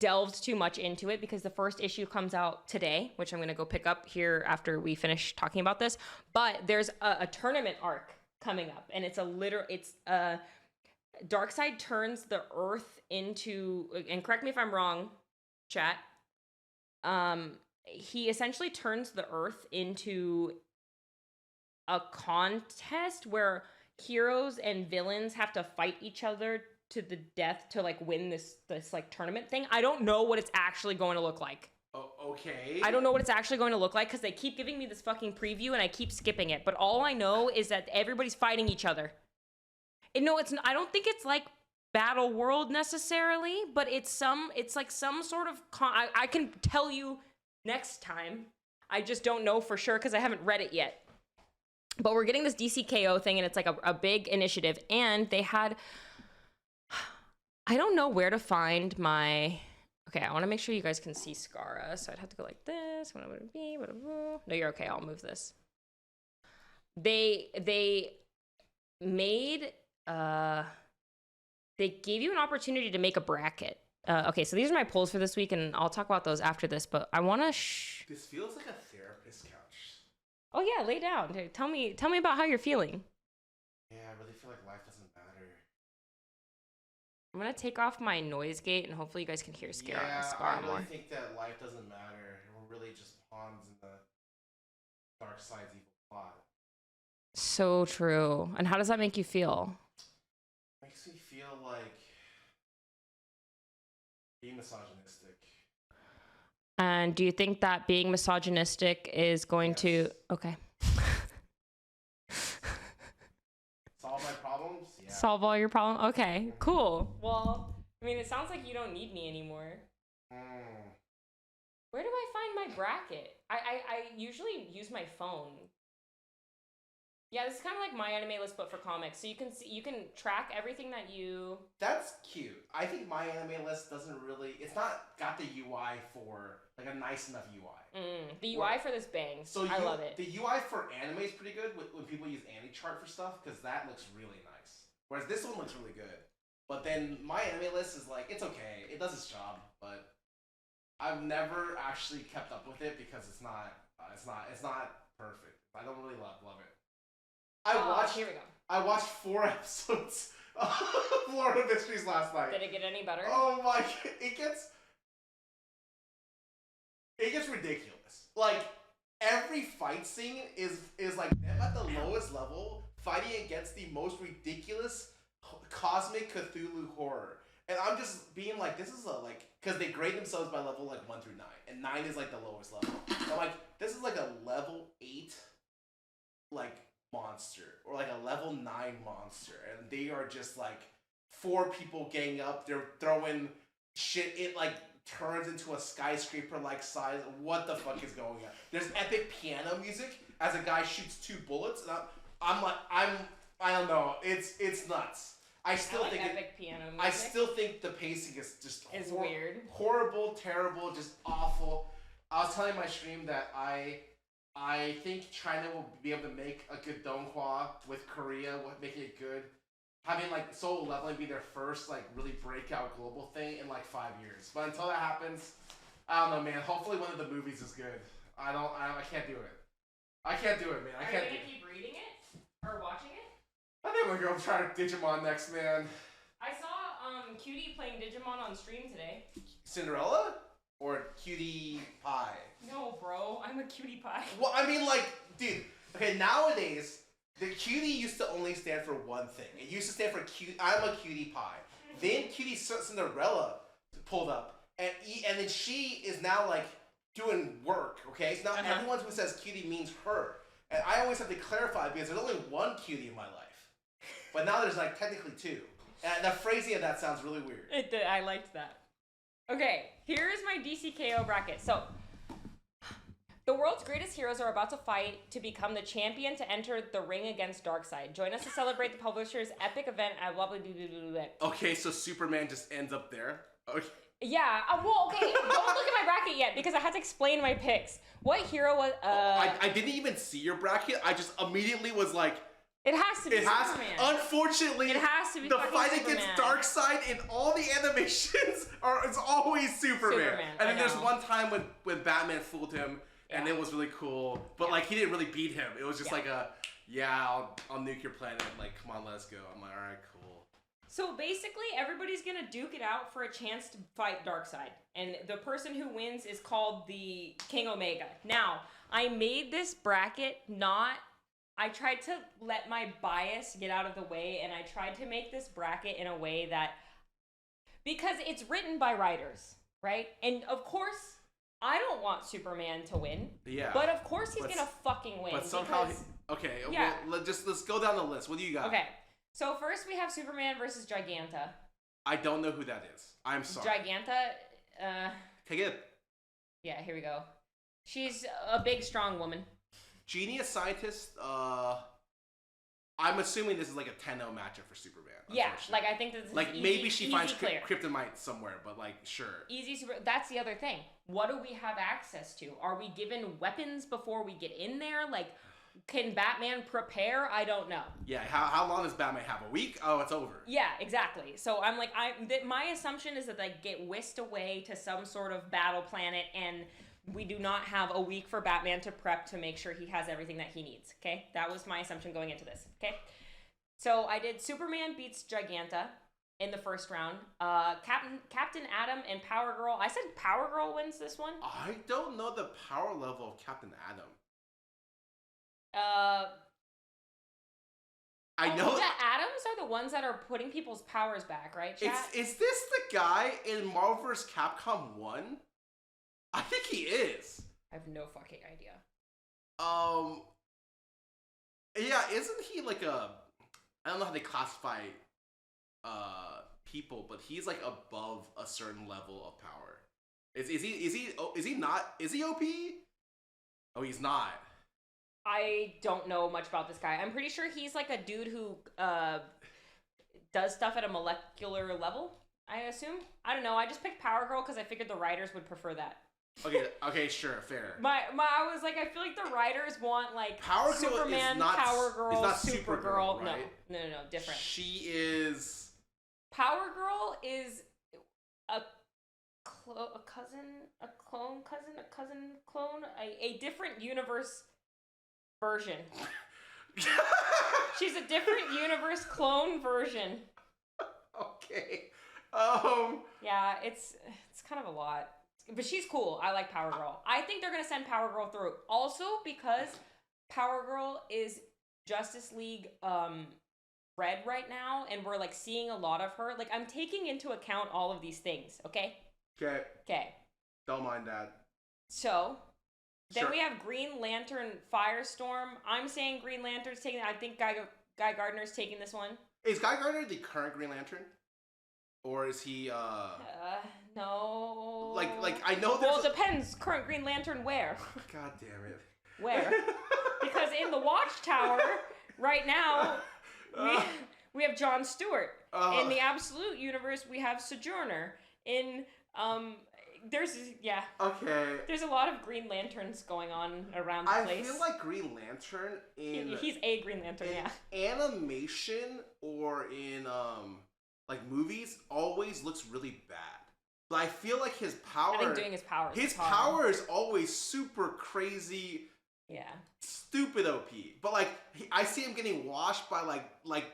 delved too much into it because the first issue comes out today, which I'm going to go pick up here after we finish talking about this. But there's a tournament arc coming up, and it's Darkseid turns the Earth into, and correct me if I'm wrong, chat. He essentially turns the Earth into a contest where heroes and villains have to fight each other to the death to like win this like tournament thing. I don't know what it's actually going to look like. Oh, okay. I don't know what it's actually going to look like because they keep giving me this fucking preview and I keep skipping it. But all I know is that everybody's fighting each other. And no, it's. I don't think it's like Battle World necessarily, but it's like some sort of. I can tell you next time. I just don't know for sure because I haven't read it yet. But we're getting this DCKO thing, and it's like a big initiative. And they had. I don't know where to find my. Okay, I want to make sure you guys can see Skara, so I'd have to go like this. What would it be? No, you're okay. I'll move this. They made. They gave you an opportunity to make a bracket. Okay, so these are my polls for this week, and I'll talk about those after this. But I want to. This feels like a therapist couch. Oh yeah, lay down. Tell me about how you're feeling. Yeah, I really feel like life doesn't matter. I'm gonna take off my noise gate, and hopefully you guys can hear Skara I more. really think that life doesn't matter. We're really just pawns in the dark side's evil plot. So true. And how does that make you feel? Makes me feel like being misogynistic. And do you think that being misogynistic is going to... Okay. Solve my problems? Yeah. Solve all your problems? Okay, cool. Well, I mean, it sounds like you don't need me anymore. Where do I find my bracket? I usually use my phone. Yeah, this is kind of like my anime list, but for comics. So you can track everything that you... That's cute. I think my anime list doesn't really... It's not got the UI for, like, a nice enough UI. The UI for this bangs. So I love it. The UI for anime is pretty good when people use AniChart for stuff, because that looks really nice. Whereas this one looks really good. But then my anime list is like, it's okay. It does its job, but I've never actually kept up with it because it's not perfect. I don't really love it. Here we go. I watched 4 episodes of Florida Mysteries last night. Did it get any better? Oh my! It gets ridiculous. Like every fight scene is like them at the lowest level fighting against the most ridiculous cosmic Cthulhu horror, and I'm just being like, this is because they grade themselves by level like 1 through 9, and 9 is like the lowest level. I'm like, this is like a level 8, like. Monster or like a level 9 monster, and they are just like 4 people gang up. They're throwing shit. It like turns into a skyscraper like size. What the fuck is going on? There's epic piano music as a guy shoots 2 bullets, and I don't know. It's nuts. I still think epic piano music. I still think the pacing is just weird, horrible, terrible, just awful. I was telling my stream that I think China will be able to make a good donghua with Korea, making it good. Having like solo leveling be their first like really breakout global thing in like 5 years. But until that happens, I don't know, man. Hopefully one of the movies is good. I can't do it. I can't do it, man. Are you gonna keep reading it or watching it? I think we're gonna try Digimon next, man. I saw Cutie playing Digimon on stream today. Cinderella? Or Cutie Pie? No, bro. I'm a Cutie Pie. Well, I mean, like, dude. Okay, nowadays, the cutie used to only stand for one thing. It used to stand for I'm a Cutie Pie. Then Cutie Cinderella pulled up, and then she is now like doing work. Okay, so now everyone who says cutie means her, and I always have to clarify because there's only one cutie in my life, but now there's like technically 2. And the phrasing of that sounds really weird. I liked that. Okay, here is my DCKO bracket. So, the world's greatest heroes are about to fight to become the champion to enter the ring against Darkseid. Join us to celebrate the publisher's epic event at blah blah blah blah blah. Okay, so Superman just ends up there. Okay. Yeah. Well, okay. Don't look at my bracket yet because I had to explain my picks. What hero was? I didn't even see your bracket. I just immediately was like. It has to be Superman. Unfortunately, it has to be the fight Superman. against Darkseid in all the animations it's always Superman. And then there's one time when Batman fooled him, and it was really cool. But like he didn't really beat him. It was just like I'll nuke your planet. Like, come on, let's go. I'm like, all right, cool. So basically, everybody's gonna duke it out for a chance to fight Darkseid, and the person who wins is called the King Omega. Now, I made this bracket I tried to let my bias get out of the way, and I tried to make this bracket in a way that, because it's written by writers, right? And of course, I don't want Superman to win. Yeah. But of course he's gonna fucking win. But somehow, okay. Yeah. Well, let's go down the list. What do you got? Okay. So first we have Superman versus Giganta. I don't know who that is. I'm sorry. Giganta. Take it. Yeah. Here we go. She's a big, strong woman. Genius scientist. I'm assuming this is like a 10-0 matchup for Superman. Yeah, like I think that's like easy, maybe she finds clear. kryptonite somewhere, but like sure. Easy super. That's the other thing. What do we have access to? Are we given weapons before we get in there? Like, can Batman prepare? I don't know. Yeah. How long does Batman have? A week? Oh, it's over. Yeah, exactly. So I'm like, my assumption is that they get whisked away to some sort of battle planet, and we do not have a week for Batman to prep to make sure he has everything that he needs. Okay, that was my assumption going into this. Okay. So I did Superman beats Giganta in the first round. Captain Atom and Power Girl. I said Power Girl wins this one. I don't know the power level of Captain Atom. I know the Atoms are the ones that are putting people's powers back, right, chat? Is this the guy in Marvel vs. Capcom 1? I think he is. I have no fucking idea. Yeah, isn't he like a... I don't know how they classify people, but he's like above a certain level of power. Is he not? Is he OP? Oh, he's not. I don't know much about this guy. I'm pretty sure he's like a dude who does stuff at a molecular level, I assume. I don't know. I just picked Power Girl because I figured the writers would prefer that. Okay, sure, fair. I was like, I feel like the writers want like Power Girl Superman, is not, Power Girl, is not Supergirl. Right? No, different. She is. Power Girl is a different universe version. She's a different universe clone version. Okay. Yeah, it's kind of a lot. But she's cool. I like Power Girl. I think they're going to send Power Girl through. Also, because Power Girl is Justice League red right now, and we're, like, seeing a lot of her. Like, I'm taking into account all of these things, okay? Okay. Don't mind that. So, then we have Green Lantern Firestorm. I'm saying Green Lantern's taking it. I think Guy Gardner's taking this one. Is Guy Gardner the current Green Lantern? Or is he, no. Like, I know there's... Well, it depends. Current Green Lantern where? God damn it. Where? Because in the Watchtower, right now, we have Jon Stewart. In the Absolute Universe, we have Sojourner. In, Okay. There's a lot of Green Lanterns going on around the place. I feel like Green Lantern in... He's a Green Lantern, animation or in, like movies always looks really bad. But I feel like his power... I think doing his power is power is always super crazy... Yeah. Stupid OP. But like, I see him getting washed by like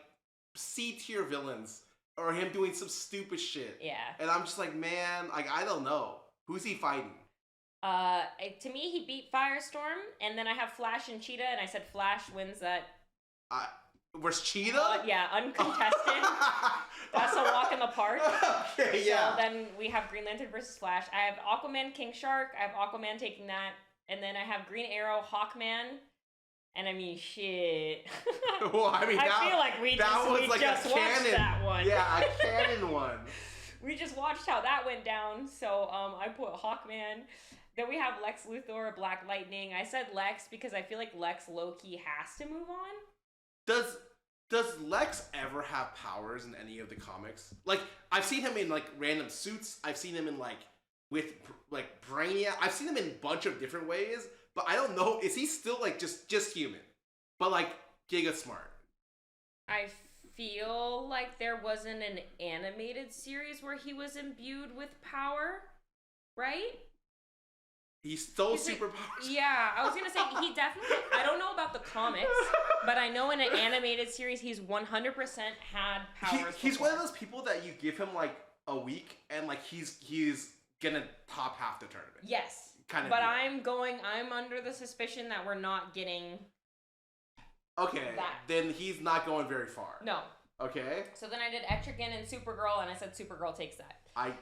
C-tier villains. Or him doing some stupid shit. Yeah. And I'm just like, man, like, I don't know. Who's he fighting? To me, he beat Firestorm. And then I have Flash and Cheetah. And I said Flash wins that. Where's Cheetah? Yeah, uncontested. That's a walk in the park. Okay, yeah. So then we have Green Lantern versus Flash. I have Aquaman, King Shark. I have Aquaman taking that. And then I have Green Arrow, Hawkman. And I mean, shit. Well, I mean, I feel like we just watched that one. Yeah, a canon one. We just watched how that went down. So I put Hawkman. Then we have Lex Luthor, Black Lightning. I said Lex because I feel like Lex low-key has to move on. Does Lex ever have powers in any of the comics? Like, I've seen him in like random suits. I've seen him in like with like Brainiac. I've seen him in a bunch of different ways. But I don't know, is he still, like, just human? But, like, giga smart? I feel like there wasn't an animated series where he was imbued with power, right? He's still superpowers? Yeah, I was gonna say, he definitely, I don't know about the comics, but I know in an animated series, he's 100% had powers. He's one of those people that you give him, like, a week, and, like, he's gonna top half the tournament. Yes. Kind of but deal. I'm under the suspicion that we're not getting that. Then he's not going very far. No. Okay. So then I did Etrigan and Supergirl, and I said Supergirl takes that. I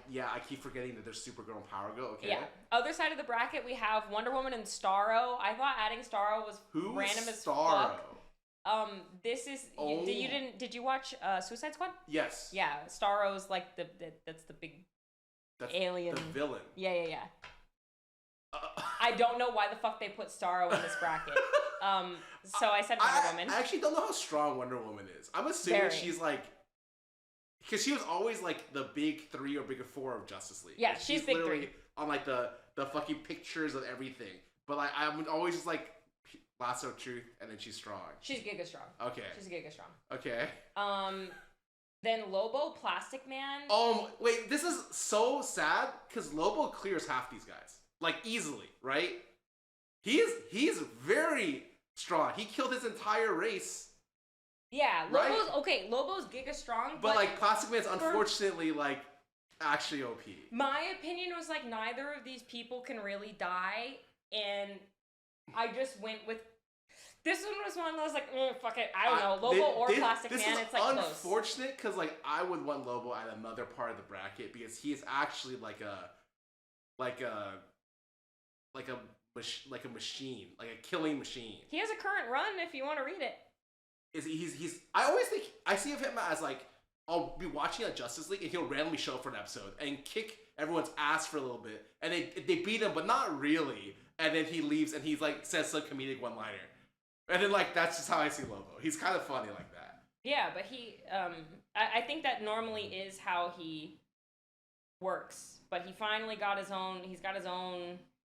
keep forgetting that there's Supergirl and Power Girl. Okay. Yeah. Other side of the bracket, we have Wonder Woman and Starro. I thought adding Starro was random as Starro? fuck. This is did you watch Suicide Squad? Yes. Yeah, Starro's like that's the big alien. The villain. Yeah. I don't know why the fuck they put Starro in this bracket. So I said Wonder Woman. I actually don't know how strong Wonder Woman is. I'm assuming she's like, because she was always like the big 3 or big 4 of Justice League. Yeah, like, she's big 3 on like the fucking pictures of everything. But like I'm always just like Lasso of Truth, and then she's strong. She's giga strong. Okay. She's giga strong. Okay. Then Lobo, Plastic Man. Wait, this is so sad because Lobo clears half these guys like easily, right? He's very strong. He killed his entire race. Yeah, Lobo's giga strong. But like Plastic Man's unfortunately like actually OP. My opinion was like neither of these people can really die, and I just went with this one was one that was like, fuck it, I don't know, Lobo or Plastic Man. It's like unfortunate because like I would want Lobo at another part of the bracket because he is actually like a machine, like a killing machine. He has a current run if you want to read it. He's I always think I see of him as like I'll be watching a Justice League and he'll randomly show up for an episode and kick everyone's ass for a little bit and they beat him but not really, and then he leaves and he's like says some comedic one-liner. And then like that's just how I see Lobo. He's kind of funny like that. Yeah, but he I think that normally is how he works. But he finally got his own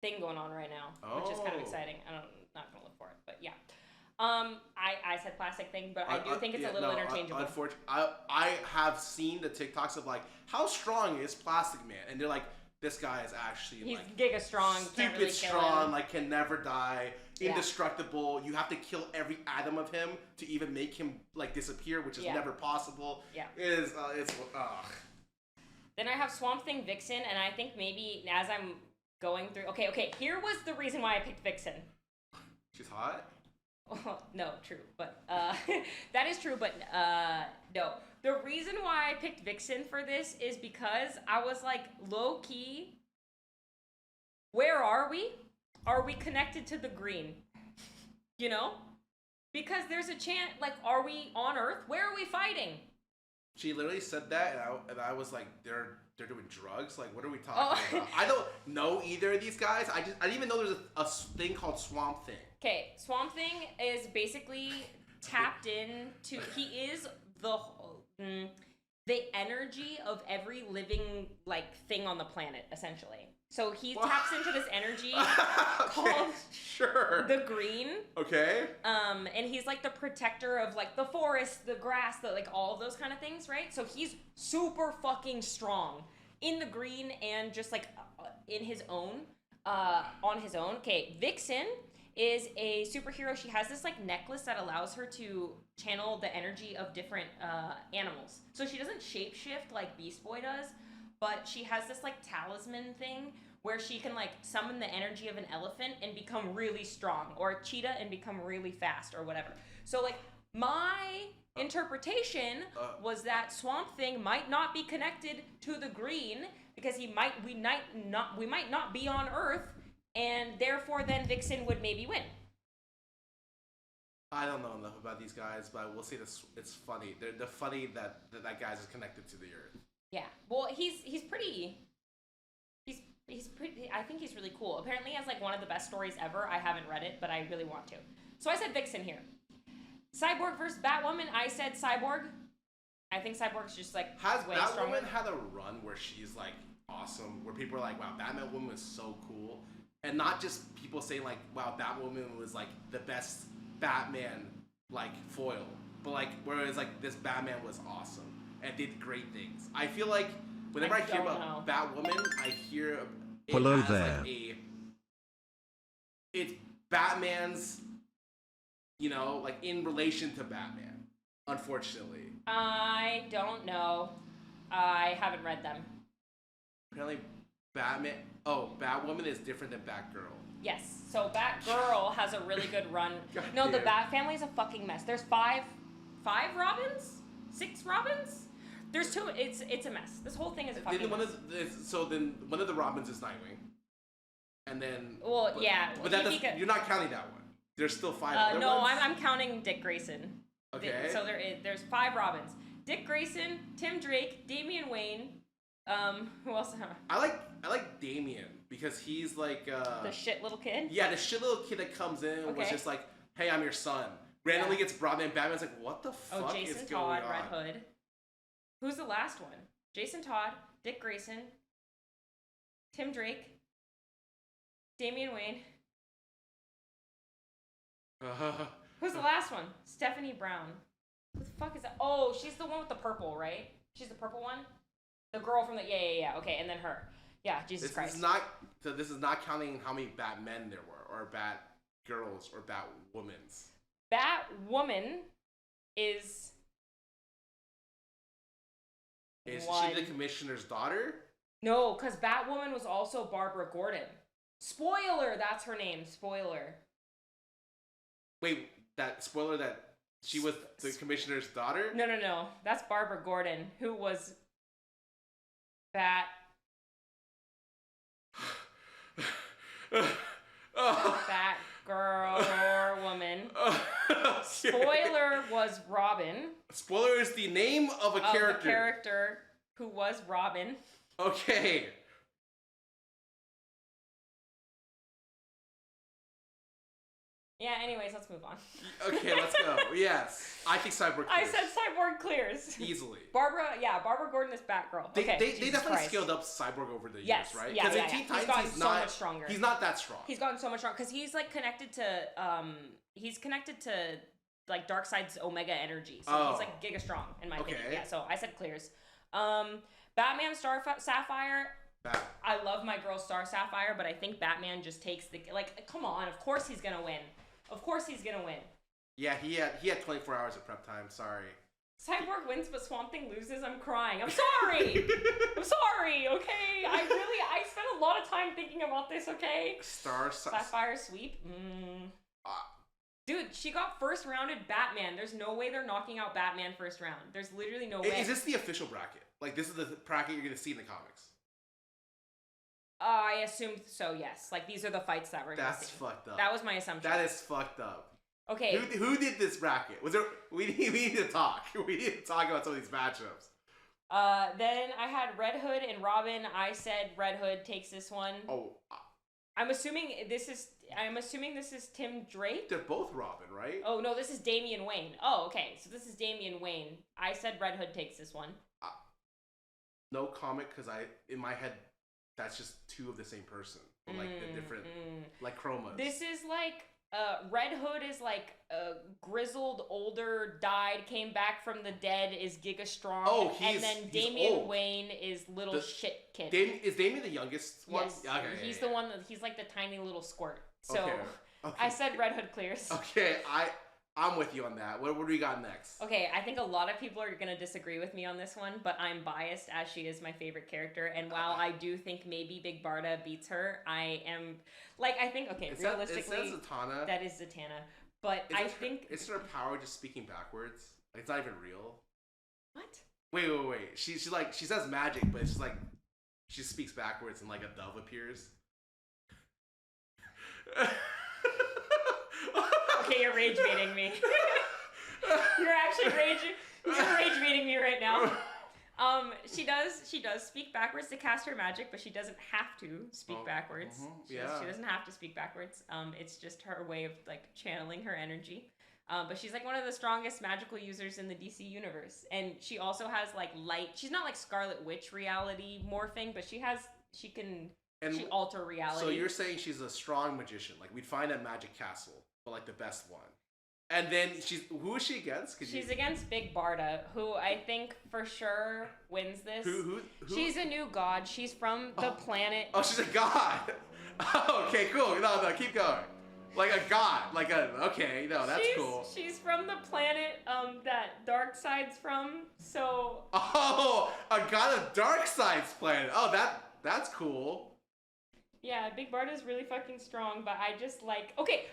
thing going on right now, which is kind of exciting. I'm not gonna look for it, but yeah. I said plastic thing, but I do think it's a little interchangeable. Unfortunately, I have seen the TikToks of like how strong is Plastic Man, and they're like, this guy is actually he's like giga strong, stupid really strong, like can never die, indestructible. You have to kill every atom of him to even make him like disappear, which is never possible. Yeah, it's Then I have Swamp Thing, Vixen, and I think maybe as I'm going through, okay, here was the reason why I picked Vixen. She's hot. No, true, but that is true, but no. The reason why I picked Vixen for this is because I was like, low key, where are we? Are we connected to the green? You know? Because there's a chance, like, are we on Earth? Where are we fighting? She literally said that, and I was like, they're doing drugs? Like, what are we talking about? I don't know either of these guys. I didn't even know there's a thing called Swamp Thing. Okay, Swamp Thing is basically tapped into, he is the energy of every living, like, thing on the planet, essentially. So he taps into this energy called the green. Okay. And he's like the protector of like the forest, the grass, the like all of those kind of things, right? So he's super fucking strong in the green and just like in his own, on his own. Okay, Vixen is a superhero. She has this like necklace that allows her to channel the energy of different animals. So she doesn't shapeshift like Beast Boy does, but she has this like talisman thing where she can like summon the energy of an elephant and become really strong, or a cheetah and become really fast, or whatever. So like my interpretation was that Swamp Thing might not be connected to the green because we might not be on Earth, and therefore then Vixen would maybe win. I don't know enough about these guys, but I will say this: it's funny. They're funny that guy's is connected to the Earth. Yeah. Well, he's pretty. I think he's really cool. Apparently, he has like one of the best stories ever. I haven't read it, but I really want to. So I said Vixen here. Cyborg versus Batwoman. I said Cyborg. I think Cyborg's just like has way Batwoman stronger. had a run where she's like awesome, where people are like, "Wow, Batwoman was so cool," and not just people saying like, "Wow, Batwoman was like the best Batman like foil," but like whereas like this Batman was awesome and did great things. I feel like whenever I hear about Batwoman, I hear it Hello as there. like it's Batman's, you know, like in relation to Batman. Unfortunately, I don't know. I haven't read them. Apparently, Batwoman is different than Batgirl. Yes. So Batgirl has a really good run. No, the Bat family is a fucking mess. There's five Robins? 6 Robins? There's 2. It's a mess. This whole thing is a fucking then mess. then one of the Robins is Nightwing. And then... Well, yeah. But you're not counting that one. There's still 5 other no, ones? I'm counting Dick Grayson. Okay. So there's 5 Robins. Dick Grayson, Tim Drake, Damian Wayne. Who else? I like Damian because he's like the shit little kid. Yeah, the shit little kid that comes in was just like, "Hey, I'm your son." Randomly gets brought in. Batman's like, "What the fuck Jason is going Todd, on?" Red Hood. Who's the last one? Jason Todd, Dick Grayson, Tim Drake, Damian Wayne. Who's the last one? Stephanie Brown. Who the fuck is that? Oh, she's the one with the purple, right? She's the purple one? The girl from the... Yeah. Okay, and then her. Yeah, Jesus Christ. This is not counting how many Batmen there were, or Batgirls, or Batwomans. Batwoman is... Is she the commissioner's daughter? No, because Batwoman was also Barbara Gordon. Spoiler, that's her name. Spoiler. Wait, spoiler that she was the commissioner's daughter? No. That's Barbara Gordon, who was Bat girl or woman. Spoiler was Robin. Spoiler is the name of a character. The character who was Robin. Okay. Yeah, anyways, let's move on. Okay, let's go. Yes. I think Cyborg clears. I said Cyborg clears. Easily. Barbara Gordon is Batgirl. They definitely scaled up Cyborg over the years, right? Because in Teen Titans, he's gotten so much stronger. He's not that strong. He's gotten so much stronger because he's like connected to like Darkseid's Omega energy. So he's like giga strong in my opinion. Yeah, so I said clears. Batman Star Sapphire. I love my girl Star Sapphire, but I think Batman just takes the come on, of course he's gonna win. Of course he's gonna win. Yeah, he had 24 hours of prep time. Sorry. Cyborg wins, but Swamp Thing loses. I'm crying. I'm sorry. I'm sorry. Okay. I spent a lot of time thinking about this. Okay. Sapphire sweep. Dude, she got first rounded Batman. There's no way they're knocking out Batman first round. There's literally no way. Is this the official bracket? Like this is the bracket you're gonna see in the comics? I assumed so, yes. Like, these are the fights that we're going to see. That's fucked up. That was my assumption. That is fucked up. Okay. Who did this bracket? We need to talk. We need to talk about some of these matchups. Then I had Red Hood and Robin. I said Red Hood takes this one. Oh. I'm assuming this is Tim Drake. They're both Robin, right? Oh, no, this is Damian Wayne. Oh, okay. So this is Damian Wayne. I said Red Hood takes this one. No comment, because in my head... That's just 2 of the same person, but like the different, like chromas. This is like Red Hood is like grizzled, older, died, came back from the dead, is giga strong. Oh, and then Damian Wayne is little shit kid. Is Damian the youngest one? Yes, okay, he's the one that he's like the tiny little squirt. So okay. I said Red Hood clears. Okay, I'm with you on that. What do we got next? Okay, I think a lot of people are going to disagree with me on this one, but I'm biased as she is my favorite character. And while I do think maybe Big Barda beats her, I am... I think, realistically... Is that Zatanna? That is Zatanna. But I think... Is her power just speaking backwards? Like, it's not even real? What? Wait. She says magic, but it's just like... She speaks backwards and like a dove appears. Okay, you're rage baiting me. You're actually rage baiting me right now. She does speak backwards to cast her magic, but she doesn't have to speak backwards. She doesn't have to speak backwards. It's just her way of like channeling her energy. But she's like one of the strongest magical users in the DC universe, and she also has like light. She's not like Scarlet Witch reality morphing, but she can alter reality. So you're saying she's a strong magician, like we'd find at Magic Castle. But like the best one. And then who is she against? She's against Big Barda, who I think for sure wins this. Who? She's a new god. She's from the planet. Oh, she's a god. Oh, okay, cool. No, keep going. Like a god. Okay, no, that's cool. She's from the planet that Darkseid's from. So. Oh, a god of Darkseid's planet. Oh, that's cool. Yeah, Big Barda is really fucking strong, but I just like... Okay,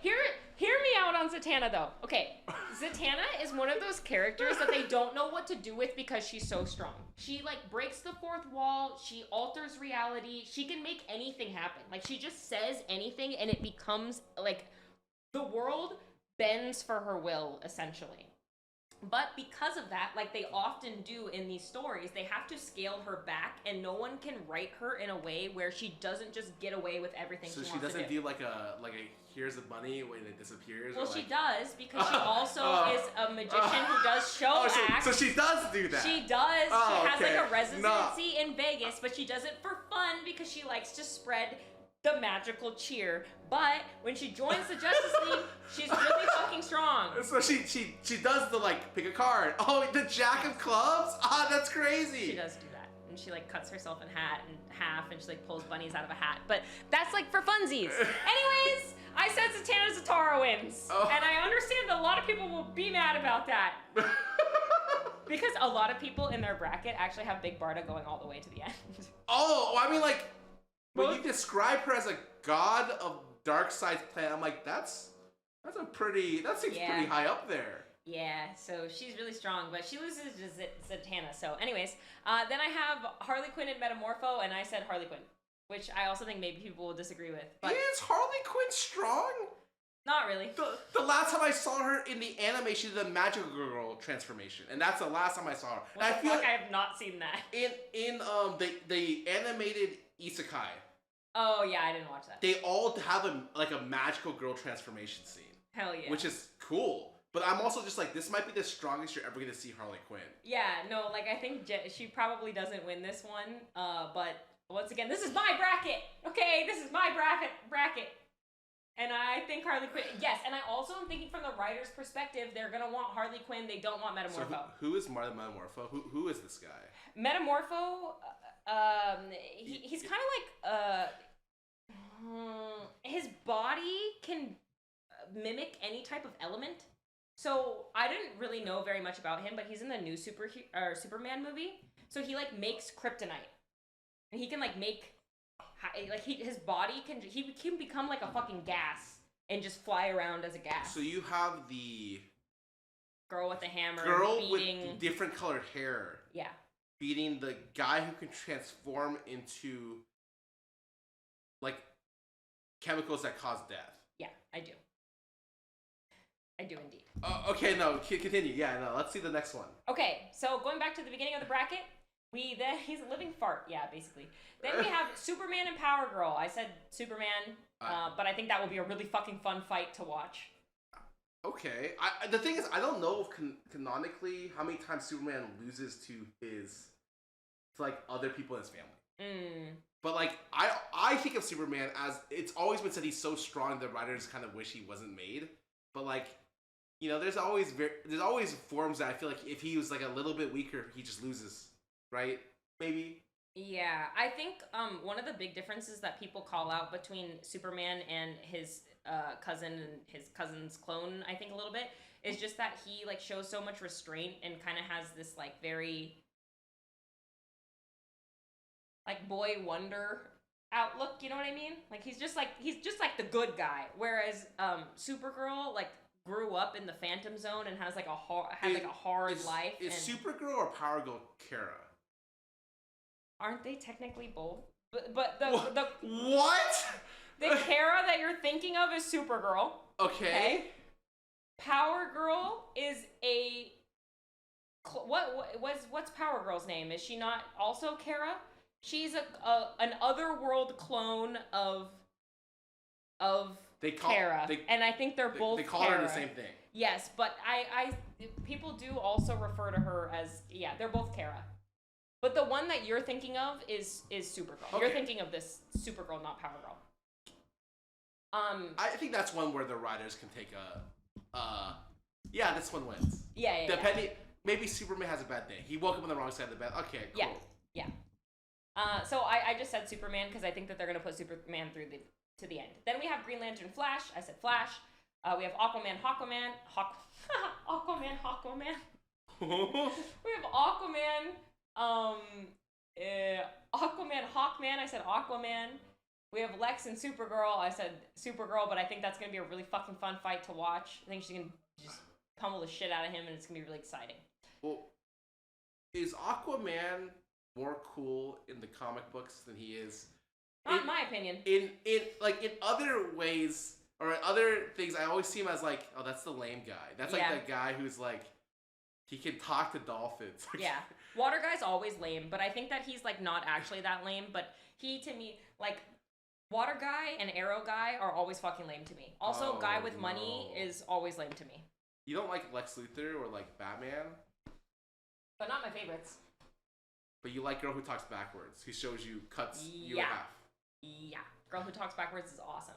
hear me out on Zatanna, though. Okay, Zatanna is one of those characters that they don't know what to do with because she's so strong. She, like, breaks the fourth wall, she alters reality, she can make anything happen. Like, she just says anything, and it becomes, like, the world bends for her will, essentially. But because of that, like they often do in these stories, they have to scale her back, and no one can write her in a way where she doesn't just get away with everything. So she doesn't do like a here's the money when it disappears. Well, she does because she also is a magician who does show acts. So she does do that. She does. She has like a residency in Vegas, but she does it for fun because she likes to spread the magical cheer. But when she joins the Justice League, she's really fucking strong. So she does the like pick a card. Oh, the Jack of Clubs? Ah, that's crazy. She does do that. And she like cuts herself in half and she like pulls bunnies out of a hat. But that's like for funsies. Anyways, I said Zatanna Zatara wins. Oh. And I understand that a lot of people will be mad about that. Because a lot of people in their bracket actually have Big Barda going all the way to the end. Oh, I mean like when you describe her as a god of Darkseid's plan, I'm like, that seems pretty high up there. Yeah, so she's really strong, but she loses to Zatanna. So anyways, then I have Harley Quinn and Metamorpho, and I said Harley Quinn, which I also think maybe people will disagree with. But is Harley Quinn strong? Not really. The last time I saw her in the anime, she did a Magical Girl transformation, and that's the last time I saw her. What the fuck? I have not seen that. In the animated Isekai. Oh yeah, I didn't watch that. They all have a magical girl transformation scene. Hell yeah. Which is cool. But I'm also just like, this might be the strongest you're ever gonna see Harley Quinn. Yeah, no, like I think she probably doesn't win this one. But once again, this is my bracket. Okay, this is my bracket. And I think Harley Quinn. Yes, and I also am thinking from the writer's perspective, they're gonna want Harley Quinn. They don't want Metamorpho. So who is Metamorpho? Who is this guy? Metamorpho. He's kind of like his body can mimic any type of element. So I didn't really know very much about him, but he's in the new Superman movie. So he like makes kryptonite, and he can like make his body can become like a fucking gas and just fly around as a gas. So you have the girl with the hammer, with different colored hair. Yeah. Beating the guy who can transform into like chemicals that cause death. Yeah, I do. I do indeed. Okay, no, continue. Yeah, no, let's see the next one. Okay, so going back to the beginning of the bracket, he's a living fart, yeah, basically. Then we have Superman and Power Girl. I said Superman, but I think that will be a really fucking fun fight to watch. Okay, the thing is, I don't know if canonically how many times Superman loses to like other people in his family. But like I think of Superman as, it's always been said he's so strong the writers kind of wish he wasn't made. But like, you know, there's always forms that I feel like if he was like a little bit weaker, he just loses, right? Maybe. Yeah, I think one of the big differences that people call out between Superman and his cousin and his cousin's clone, I think a little bit, is just that he like shows so much restraint and kind of has this like very like boy wonder outlook, you know what I mean? Like he's just like the good guy, whereas Supergirl like grew up in the Phantom Zone and has like a hard life. Is Supergirl or Power Girl Kara? Aren't they technically both? But the what? The Kara that you're thinking of is Supergirl. Okay. Power Girl is a what's Power Girl's name? Is she not also Kara? She's an otherworld clone of Kara, and I think they're both. They call her the same thing. Yes, but I people do also refer to her as they're both Kara. But the one that you're thinking of is Supergirl. Okay. You're thinking of this Supergirl, not Power Girl. I think that's one where the writers can take this one wins. Yeah. Depending, maybe Superman has a bad day. He woke up on the wrong side of the bed. Okay, cool. Yeah. So I just said Superman because I think that they're gonna put Superman to the end. Then we have Green Lantern, Flash. I said Flash. We have Aquaman, Aquaman. We have Aquaman. Aquaman, Hawkman. I said Aquaman. We have Lex and Supergirl. I said Supergirl, but I think that's gonna be a really fucking fun fight to watch. I think she's gonna just pummel the shit out of him, and it's gonna be really exciting. Well, is Aquaman more cool in the comic books than he is? Not in my opinion. In other ways or other things, I always see him as like, oh, that's the lame guy. That's like the guy who's like, he can talk to dolphins. Yeah, water guy's always lame, but I think that he's like not actually that lame. But he, to me, like. Water guy and arrow guy are always fucking lame to me. Also, guy with money is always lame to me. You don't like Lex Luthor or like Batman? But not my favorites. But you like Girl Who Talks Backwards, who shows you cuts you in half. Yeah. Girl Who Talks Backwards is awesome.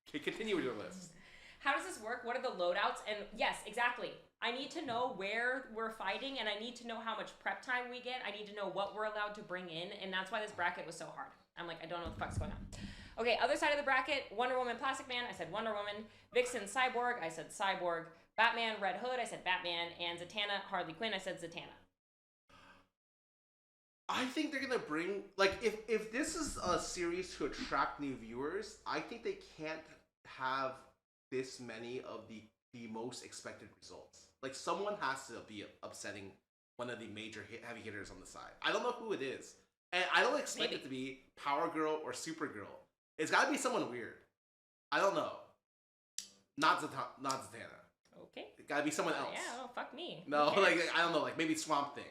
Okay, continue with your list. How does this work? What are the loadouts? And yes, exactly. I need to know where we're fighting, and I need to know how much prep time we get. I need to know what we're allowed to bring in, and that's why this bracket was so hard. I'm like, I don't know what the fuck's going on. Okay, other side of the bracket, Wonder Woman, Plastic Man, I said Wonder Woman. Vixen, Cyborg, I said Cyborg. Batman, Red Hood, I said Batman. And Zatanna, Harley Quinn, I said Zatanna. I think they're gonna bring, like, if this is a series to attract new viewers, I think they can't have this many of the most expected results. Like, someone has to be upsetting one of the major heavy hitters on the side. I don't know who it is. And I don't expect it to be Power Girl or Supergirl. It's got to be someone weird. I don't know. Not Zatanna. Okay. It got to be someone else. Yeah, oh, fuck me. No, like, I don't know, like maybe Swamp Thing.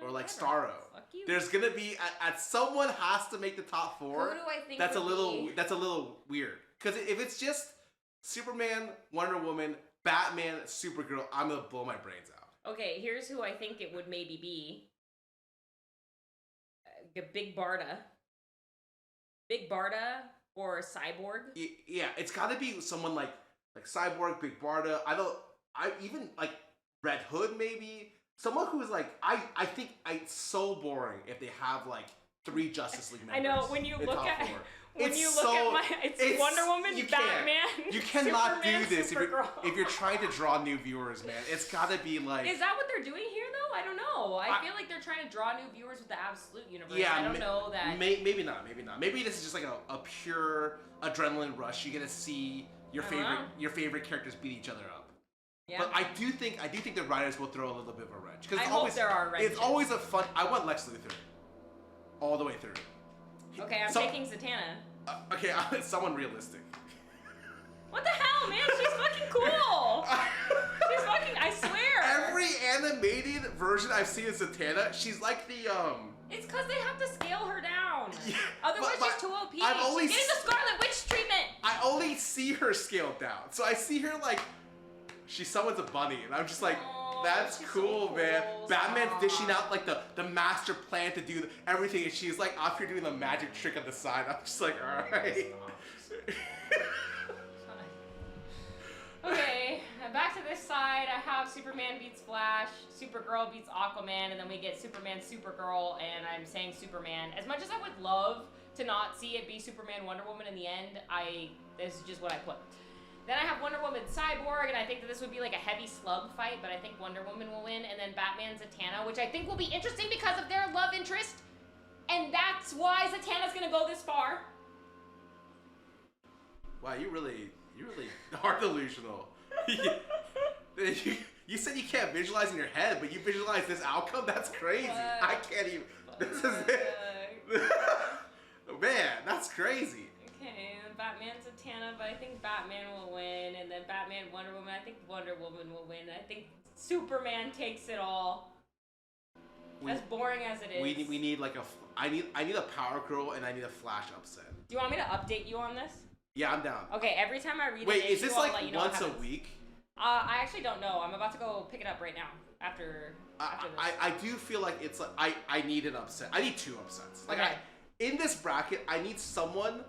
Or like Starro. Fuck you. There's going to be, at someone has to make the top 4. Who do I think that's a little weird. Because if it's just Superman, Wonder Woman, Batman, Supergirl, I'm going to blow my brains out. Okay, here's who I think it would maybe be. Big Barda. Big Barda or Cyborg. Yeah, it's got to be someone like Cyborg, Big Barda. I even like Red Hood maybe. Someone who's like, I think it's so boring if they have like 3 Justice League members. I know, when you look at... It's Wonder Woman, Batman, you cannot Superman, do this if you're trying to draw new viewers, man. It's gotta be like... Is that what they're doing here, though? I don't know. I feel like they're trying to draw new viewers with the Absolute Universe. Yeah, I don't know that... Maybe not. Maybe this is just like a pure adrenaline rush. You get to see your favorite characters beat each other up. Yeah. But I do think the writers will throw a little bit of a wrench. I hope there are wrenches. It's always a fun... I want Lex Luthor all the way through. Okay, I'm taking Zatanna. Okay, someone realistic. What the hell, man? She's fucking cool. She's fucking, I swear. Every animated version I've seen of Zatanna, she's like the It's because they have to scale her down. Yeah, Otherwise, she's too OP. She's getting the Scarlet Witch treatment. I only see her scaled down, so I see her like she's someone's a bunny, and I'm just like. That's cool, so man. Batman's dishing out like the master plan to do everything, and she's like off here doing the magic trick on the side. I'm just like, all right. Okay, back to this side. I have Superman beats Flash, Supergirl beats Aquaman, and then we get Superman, Supergirl, and I'm saying Superman. As much as I would love to not see it be Superman, Wonder Woman in the end, this is just what I put. Then I have Wonder Woman, Cyborg, and I think that this would be like a heavy slug fight, but I think Wonder Woman will win. And then Batman, Zatanna, which I think will be interesting because of their love interest. And that's why Zatanna's gonna go this far. Wow, you really are delusional. You said you can't visualize in your head, but you visualize this outcome? That's crazy. I can't even. This is it. Man, that's crazy. Okay, Batman, Zatanna, but I think Batman will win, and then Batman, Wonder Woman, I think Wonder Woman will win. I think Superman takes it all. As boring as it is. We need like I need a Power Girl and I need a Flash upset. Do you want me to update you on this? Yeah, I'm down. Okay, every time I read Wait, is this like once a week? I actually don't know. I'm about to go pick it up right now after this. I do feel like it's like I need an upset. I need 2 upsets. Like okay. In this bracket, I need someone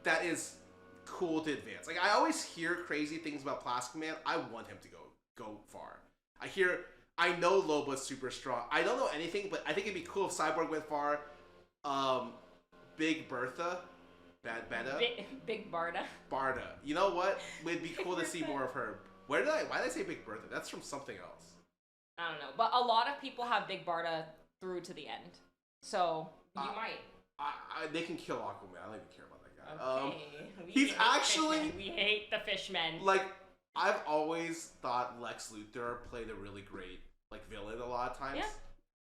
that is cool to advance. Like, I always hear crazy things about Plastic Man. I want him to go far. I know Loba's super strong. I don't know anything, but I think it'd be cool if Cyborg went far. Big Bertha. Beta? Big Barda. Barda. You know what? It'd be cool to see more of her. Why did I say Big Bertha? That's from something else. I don't know. But a lot of people have Big Barda through to the end. So, you might. they can kill Aquaman. I don't even care about that guy. Okay. He's actually... We hate the fishmen. Like, I've always thought Lex Luthor played a really great, like, villain a lot of times. Yeah.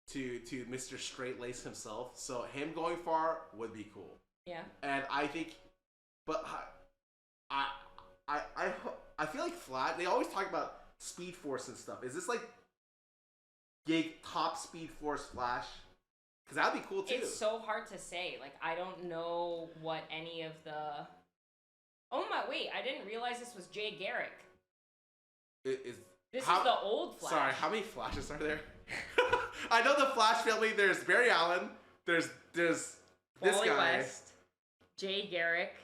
To Mr. Straight-Lace himself. So him going far would be cool. Yeah. And I think... But I feel like Flash... They always talk about Speed Force and stuff. Is this, like, top Speed Force Flash? Because that'd be cool, too. It's so hard to say. Like, I don't know what any of the... Oh, wait. I didn't realize this was Jay Garrick. This is the old Flash. Sorry, how many Flashes are there? I know the Flash family. There's Barry Allen. There's this Wally guy. West, Jay Garrick,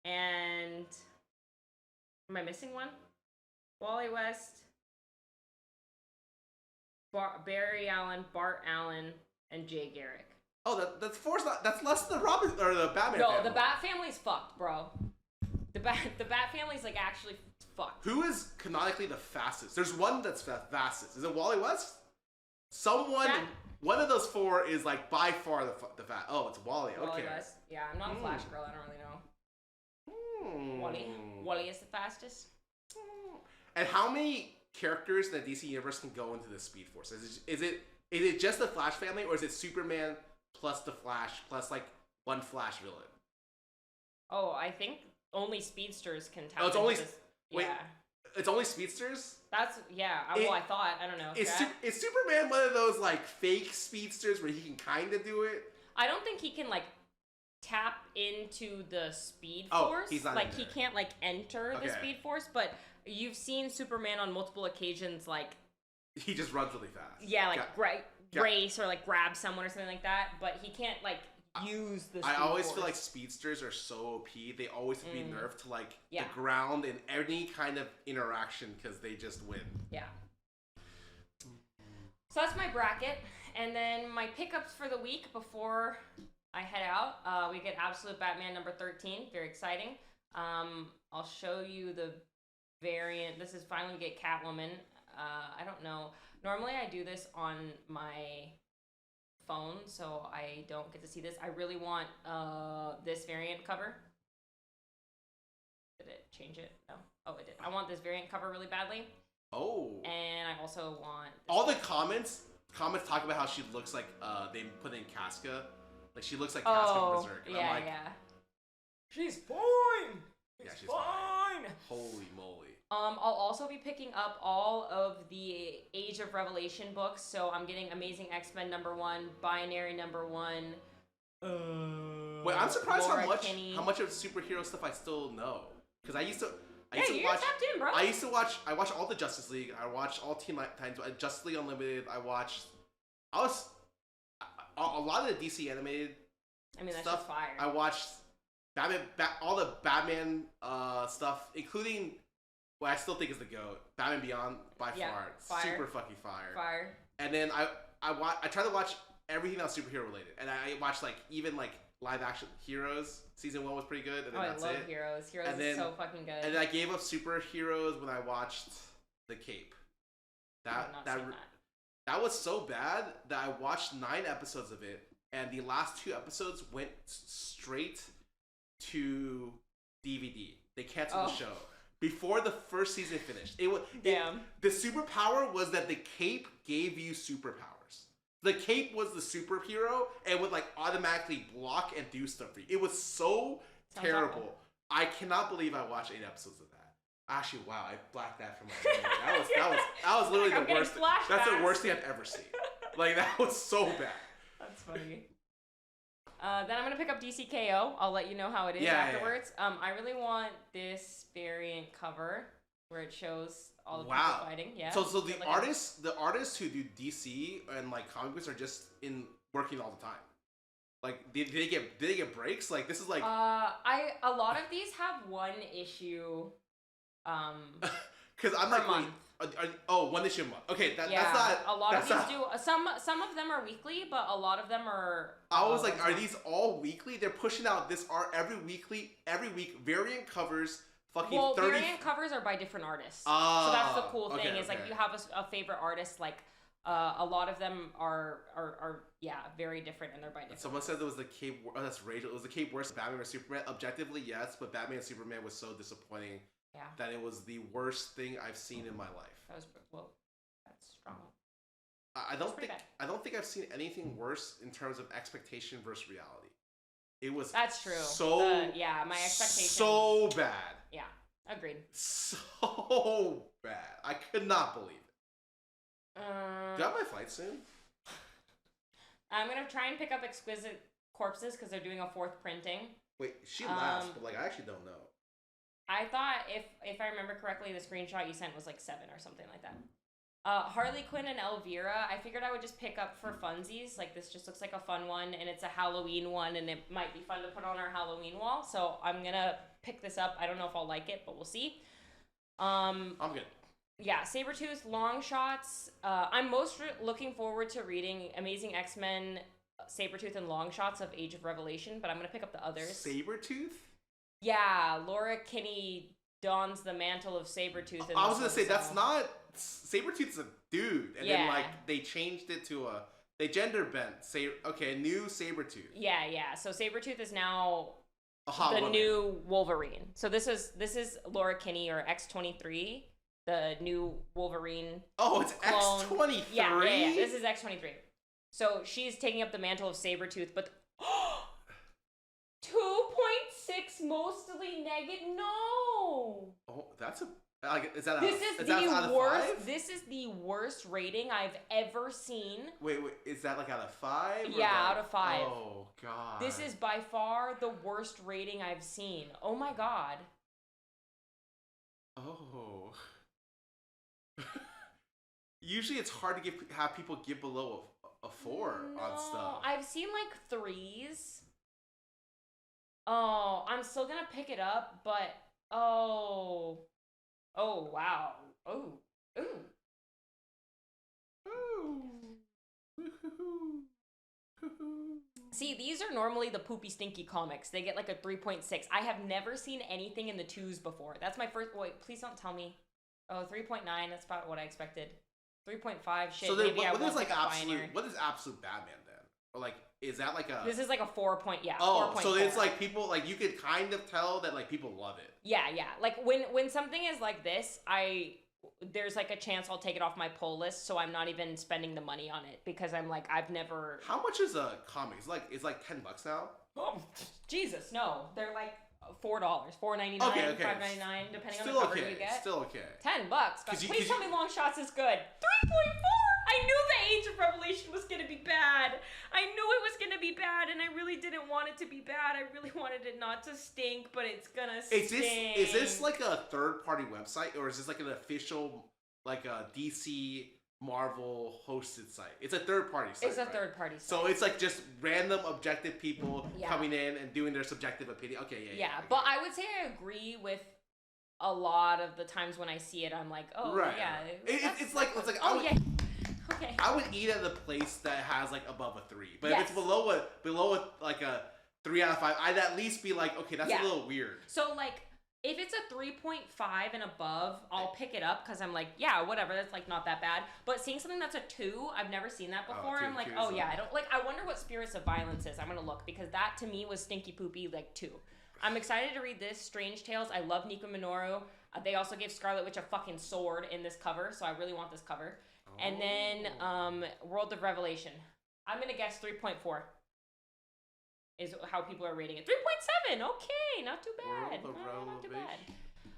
and... Am I missing one? Wally West, Barry Allen, Bart Allen, and Jay Garrick. Oh, that's four. That's less than the Robin or the Batman. No, family. the Bat family's fucked, bro. The Bat family's like actually fucked. Who is canonically the fastest? There's one that's fastest. Is it Wally West? One of those four is like by far the fast. Oh, it's Wally. Okay. Wally West. Yeah, I'm not a Flash girl. I don't really know. Wally is the fastest. And how many characters in the DC universe can go into the Speed Force? Is it just the Flash family, or is it Superman plus the Flash plus like one Flash villain? Oh, I think only speedsters can tap. Oh, it's only yeah. It's only speedsters? That's I thought. I don't know. Is Superman one of those like fake speedsters where he can kind of do it? I don't think he can like tap into the Speed Force. He's not like in he there. can't like enter the Speed Force, but you've seen Superman on multiple occasions like he just runs really fast. Yeah, like race or like grab someone or something like that, but he can't like use the Speed I always Force. feel like speedsters are so OP. They always have to be nerfed to like Yeah. the ground in any kind of interaction because they just win. Yeah. So that's my bracket, and then my pickups for the week before I head out. We get Absolute Batman number 13. Very exciting. I'll show you the variant. This is finally we get Catwoman. I don't know. Normally I do this on my phone, so I don't get to see this. I really want this variant cover. Did it change it? No. Oh, it did. I want this variant cover really badly. Oh. And I also want... All the comments talk about how she looks like they put in Casca. Like she looks like Casca from Berserk. And I'm like, She's fine! She's fine. Holy moly. I'll also be picking up all of the Age of Revelation books. So I'm getting Amazing X-Men #1, Binary #1. Wait, I'm surprised how much of superhero stuff I still know. Because I used to watch. Tapped in, bro. I watched all the Justice League. I watched all Teen Titans. Justice League Unlimited. A lot of the DC animated. I mean, that's stuff. just fire. I watched Batman, all the Batman stuff, including what I still think is the GOAT, Batman Beyond by far, super fucking fire. Fire. And then I try to watch everything that's superhero related, and I watched like even like live action Heroes. Season 1 was pretty good, and then that's it. I love Heroes. Heroes is so fucking good. And then I gave up superheroes when I watched The Cape. That was so bad that I watched 9 episodes of it, and the last 2 episodes went straight to DVD. They canceled the show before the first season finished. The superpower was that the Cape gave you superpowers. The Cape was the superhero and would like automatically block and do stuff for you. It was so terrible. Awful. I cannot believe I watched 8 episodes of that. Actually, wow, I blacked that from my memory. That was literally the worst. That's the worst thing I've ever seen. Like that was so bad. That's funny. Then I'm gonna pick up DCKO. I'll let you know how it is afterwards. Yeah. I really want this variant cover where it shows all the people fighting. Yeah. So the artists who do DC and like comic books are just working all the time. Like did they get breaks? Like this is like a lot of these have one issue. Because I'm like month. One issue a month. Okay, that's not a lot of these do. Some of them are weekly, but a lot of them are. I was like, are these all weekly? They're pushing out this art every week variant covers. Fucking 30. Variant covers are by different artists. So that's the cool thing is like you have a favorite artist like A lot of them are very different, and they're by different. Someone said it was the Cape. Oh, that's Rachel. It was the Cape worst Batman or Superman. Objectively, yes, but Batman and Superman was so disappointing. Yeah. That it was the worst thing I've seen in my life. That was that's strong. I don't think I've seen anything worse in terms of expectation versus reality. It was. That's true. So my expectations. So bad. Yeah, agreed. So bad. I could not believe it. Do I have my flight soon? I'm gonna try and pick up Exquisite Corpses because they're doing a 4th printing. Wait, she laughs, but like I actually don't know. I thought if I remember correctly, the screenshot you sent was like 7 or something like that. Harley Quinn and Elvira, I figured I would just pick up for funsies. Like, this just looks like a fun one, and it's a Halloween one, and it might be fun to put on our Halloween wall. So I'm gonna pick this up. I don't know if I'll like it, but we'll see. I'm good. Yeah, Sabretooth, long shots. I'm most looking forward to reading Amazing X-Men, Sabretooth, and long shots of Age of Revelation, but I'm going to pick up the others. Sabretooth? Yeah, Laura Kinney dons the mantle of Sabretooth. I was going to say, that's not... Sabretooth's a dude, and then, like, they changed it to a... They gender bent. Okay, new Sabretooth. Yeah. So Sabretooth is now the new Wolverine. So this is Laura Kinney, or X-23. The new Wolverine. Oh, it's clone. X-23? Yeah. This is X-23. So she's taking up the mantle of Sabretooth, but 2.6 mostly negative. No. Oh, that's a... is that this is the worst. Out of 5? This is the worst rating I've ever seen. Wait, is that like out of 5? Yeah, out of 5. Oh god. This is by far the worst rating I've seen. Oh my god. Oh. Usually it's hard to have people give below a 4 on stuff. I've seen like 3s. Oh, I'm still gonna pick it up, but oh wow. Ooh. See, these are normally the poopy stinky comics. They get like a 3.6. I have never seen anything in the 2s before. That's my first. Wait, please don't tell me. Oh, 3.9. That's about what I expected. 3.5. Shit. So then, maybe what is like absolute? What is absolute Batman then? Or like, is that like a? This is like a 4 point. Yeah. Oh, 4. So it's like people like you could kind of tell that like people love it. Yeah. Like when something is like this, there's like a chance I'll take it off my pull list, so I'm not even spending the money on it because I'm like I've never. How much is a comic? It's like $10 now. Oh, Jesus, no! They're like $4, $4.99, okay. $5.99, depending on the cover you get. Still okay. $10. Please tell me long shots is good. 3.4. I knew the Age of Revelation was gonna be bad. I knew it was gonna be bad, and I really didn't want it to be bad. I really wanted it not to stink, but it's gonna stink. Is this like a third-party website, or is this like an official, like a DC Marvel hosted site? It's a third-party site. It's a third-party site. So it's like just random objective people coming in and doing their subjective opinion. Okay, yeah. But I would say I agree with a lot of the times when I see it. I'm like, oh right. Yeah. It's like oh yeah. Okay. I would eat at the place that has like above a 3, but if it's below a like a 3 out of 5, I'd at least be like, okay, that's a little weird. So like, if it's a 3.5 and above, I'll pick it up because I'm like, yeah, whatever, that's like not that bad. But seeing something that's a 2, I've never seen that before. I'm like, oh yeah, I don't like. I wonder what Spirits of Violence is. I'm gonna look because that to me was stinky poopy like 2. I'm excited to read this Strange Tales. I love Nico Minoru. They also gave Scarlet Witch a fucking sword in this cover, so I really want this cover. And then World of Revelation. I'm going to guess 3.4 is how people are rating it. 3.7. Okay, not too bad. Not too bad.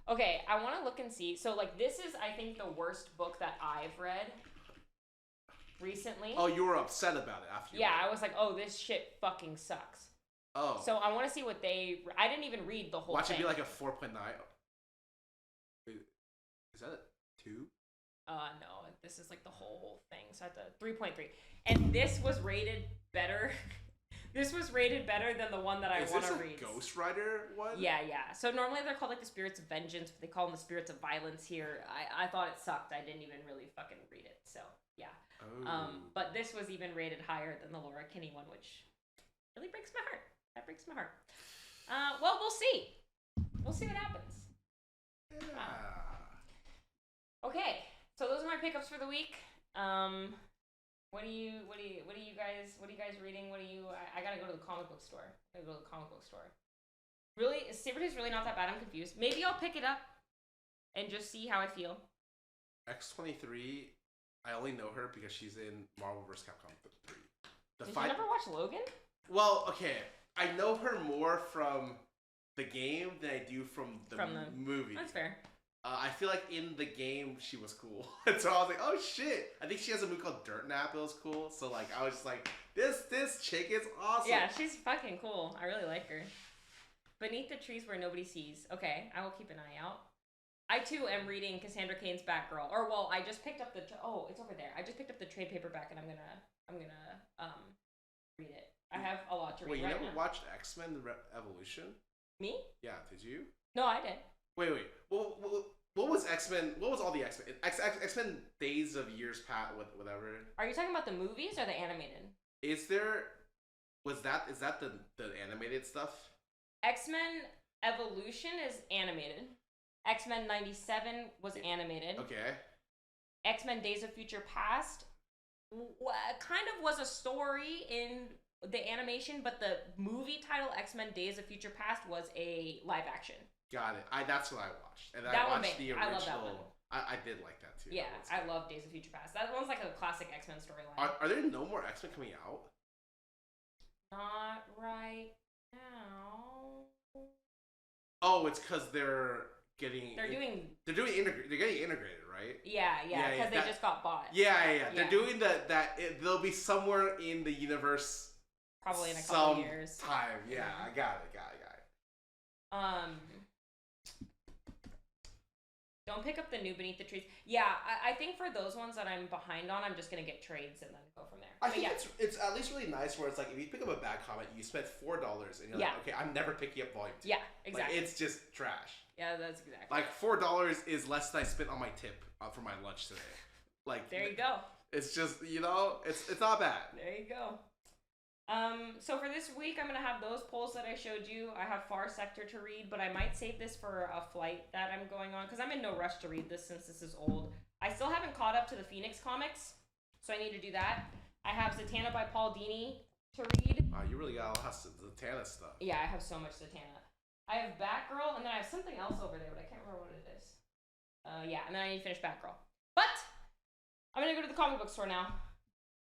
Okay, I want to look and see. So, like, this is, I think, the worst book that I've read recently. Oh, you were upset about it after you read it. I was like, oh, this shit fucking sucks. Oh. So, I want to see what I didn't even read the whole thing. Watch it be like a 4.9. Is that a 2? No, this is like the whole thing. So at the 3.3. And this was rated better. This was rated better than the one that I want to read. Is this a Ghost Rider one? Yeah. So normally they're called like the Spirits of Vengeance, but they call them the Spirits of Violence here. I thought it sucked. I didn't even really fucking read it. So, yeah. Oh. But this was even rated higher than the Laura Kinney one, which really breaks my heart. That breaks my heart. Well, we'll see. We'll see what happens. Yeah. Okay. So those are my pickups for the week. What are you guys reading? I gotta go to the comic book store. Really, Saber Tooth's really not that bad. I'm confused. Maybe I'll pick it up and just see how I feel. X-23, I only know her because she's in Marvel vs. Capcom 3. Did you never watch Logan? Well, okay. I know her more from the game than I do from the movie. That's fair. I feel like in the game she was cool, and so I was like, "Oh shit!" I think she has a movie called Dirt Nap. It was cool, so like I was just like, "This chick is awesome." Yeah, she's fucking cool. I really like her. Beneath the Trees Where Nobody Sees. Okay, I will keep an eye out. I too am reading Cassandra Cain's Batgirl. Or well, I just picked up the it's over there. I just picked up the trade paperback, and I'm gonna read it. I have a lot to read. Wait, you right never now. watched X-Men: Evolution? Me? Yeah, did you? No, I did. Wait. What was X-Men? What was all the X-Men? X-Men Days of Years Past, whatever. Are you talking about the movies or the animated? Is that the animated stuff? X-Men Evolution is animated. X-Men 97 was animated. Okay. X-Men Days of Future Past kind of was a story in the animation, but the movie title X-Men Days of Future Past was a live action. Got it. That's what I watched. And that I watched the original. I love that one. I did like that too. Yeah, I love Days of Future Past. That one's like a classic X-Men storyline. Are there no more X-Men coming out? Not right now. Oh, it's because they're getting integrated, right? Yeah, because they just got bought. Yeah. They're doing they'll be somewhere in the universe. Probably in a couple years. Time. Yeah, I got it. Don't pick up the new Beneath the Trees. Yeah, I think for those ones that I'm behind on, I'm just gonna get trades and then go from there. I think it's at least really nice where it's like if you pick up a bad comic, you spend $4 and you're like, okay, I'm never picking up volume 2. Yeah, exactly. Like, it's just trash. Yeah, that's exactly. Like $4 is less than I spent on my tip for my lunch today. Like there you go. It's just it's not bad. There you go. So for this week, I'm gonna have those polls that I showed you. I have Far Sector to read, but I might save this for a flight that I'm going on because I'm in no rush to read this since this is old. I still haven't caught up to the Phoenix comics, so I need to do that. I have Zatanna by Paul Dini to read. Wow, you really got a lot of Zatanna stuff. Yeah, I have so much Zatanna. I have Batgirl, and then I have something else over there, but I can't remember what it is. Yeah, and then I need to finish Batgirl. But I'm gonna go to the comic book store now.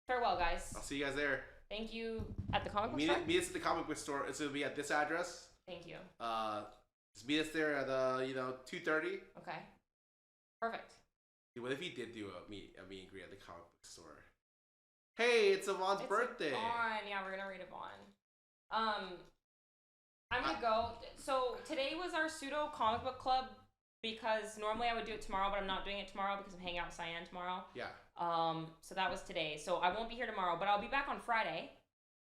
Farewell, guys. I'll see you guys there. Thank you at the comic book store? Meet us at the comic book store. It's going to be at this address. Thank you. Just meet us there at 2:30. Okay. Perfect. Dude, what if you did do a meet and greet at the comic book store? Hey, it's Yvonne's birthday. Yvonne. Yeah, we're gonna read Yvonne. I'm gonna go. So today was our pseudo comic book club because normally I would do it tomorrow, but I'm not doing it tomorrow because I'm hanging out with Cyan tomorrow. Yeah. So that was today. So I won't be here tomorrow, but I'll be back on Friday.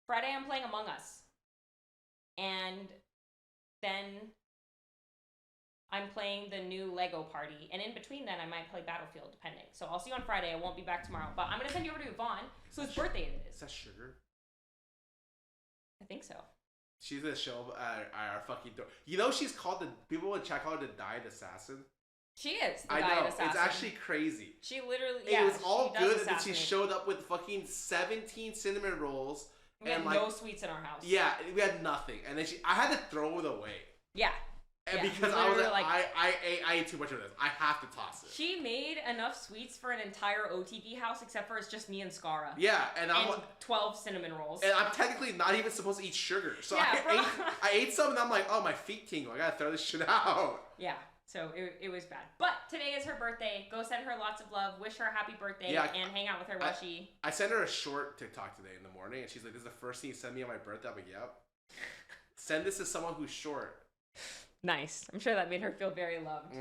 Friday I'm playing Among Us. And then I'm playing the new Lego party. And in between then I might play Battlefield, depending. So I'll see you on Friday. I won't be back tomorrow. But I'm going to send you over to Yvonne, whose birthday it is. Is that Sugar? I think so. She's going to show up at our fucking door. She's called people in chat call her the Diet Assassin. She is the I Diet know. Assassin. It's actually crazy. She literally, it was all good, and then she showed up with fucking 17 cinnamon rolls. We had no sweets in our house. Yeah, we had nothing. And then I had to throw it away. Yeah. And because I was like, I ate too much of this. I have to toss it. She made enough sweets for an entire OTV house, except for it's just me and Scara. Yeah, and 12 cinnamon rolls. And I'm technically not even supposed to eat sugar. So yeah, I ate some, and I'm like, oh, my feet tingle. I gotta throw this shit out. Yeah, so it was bad. But today is her birthday. Go send her lots of love. Wish her a happy birthday, and hang out with her while I sent her a short TikTok today in the morning, and she's like, this is the first thing you send me on my birthday. I'm like, yep. Send this to someone who's short. Nice. I'm sure that made her feel very loved.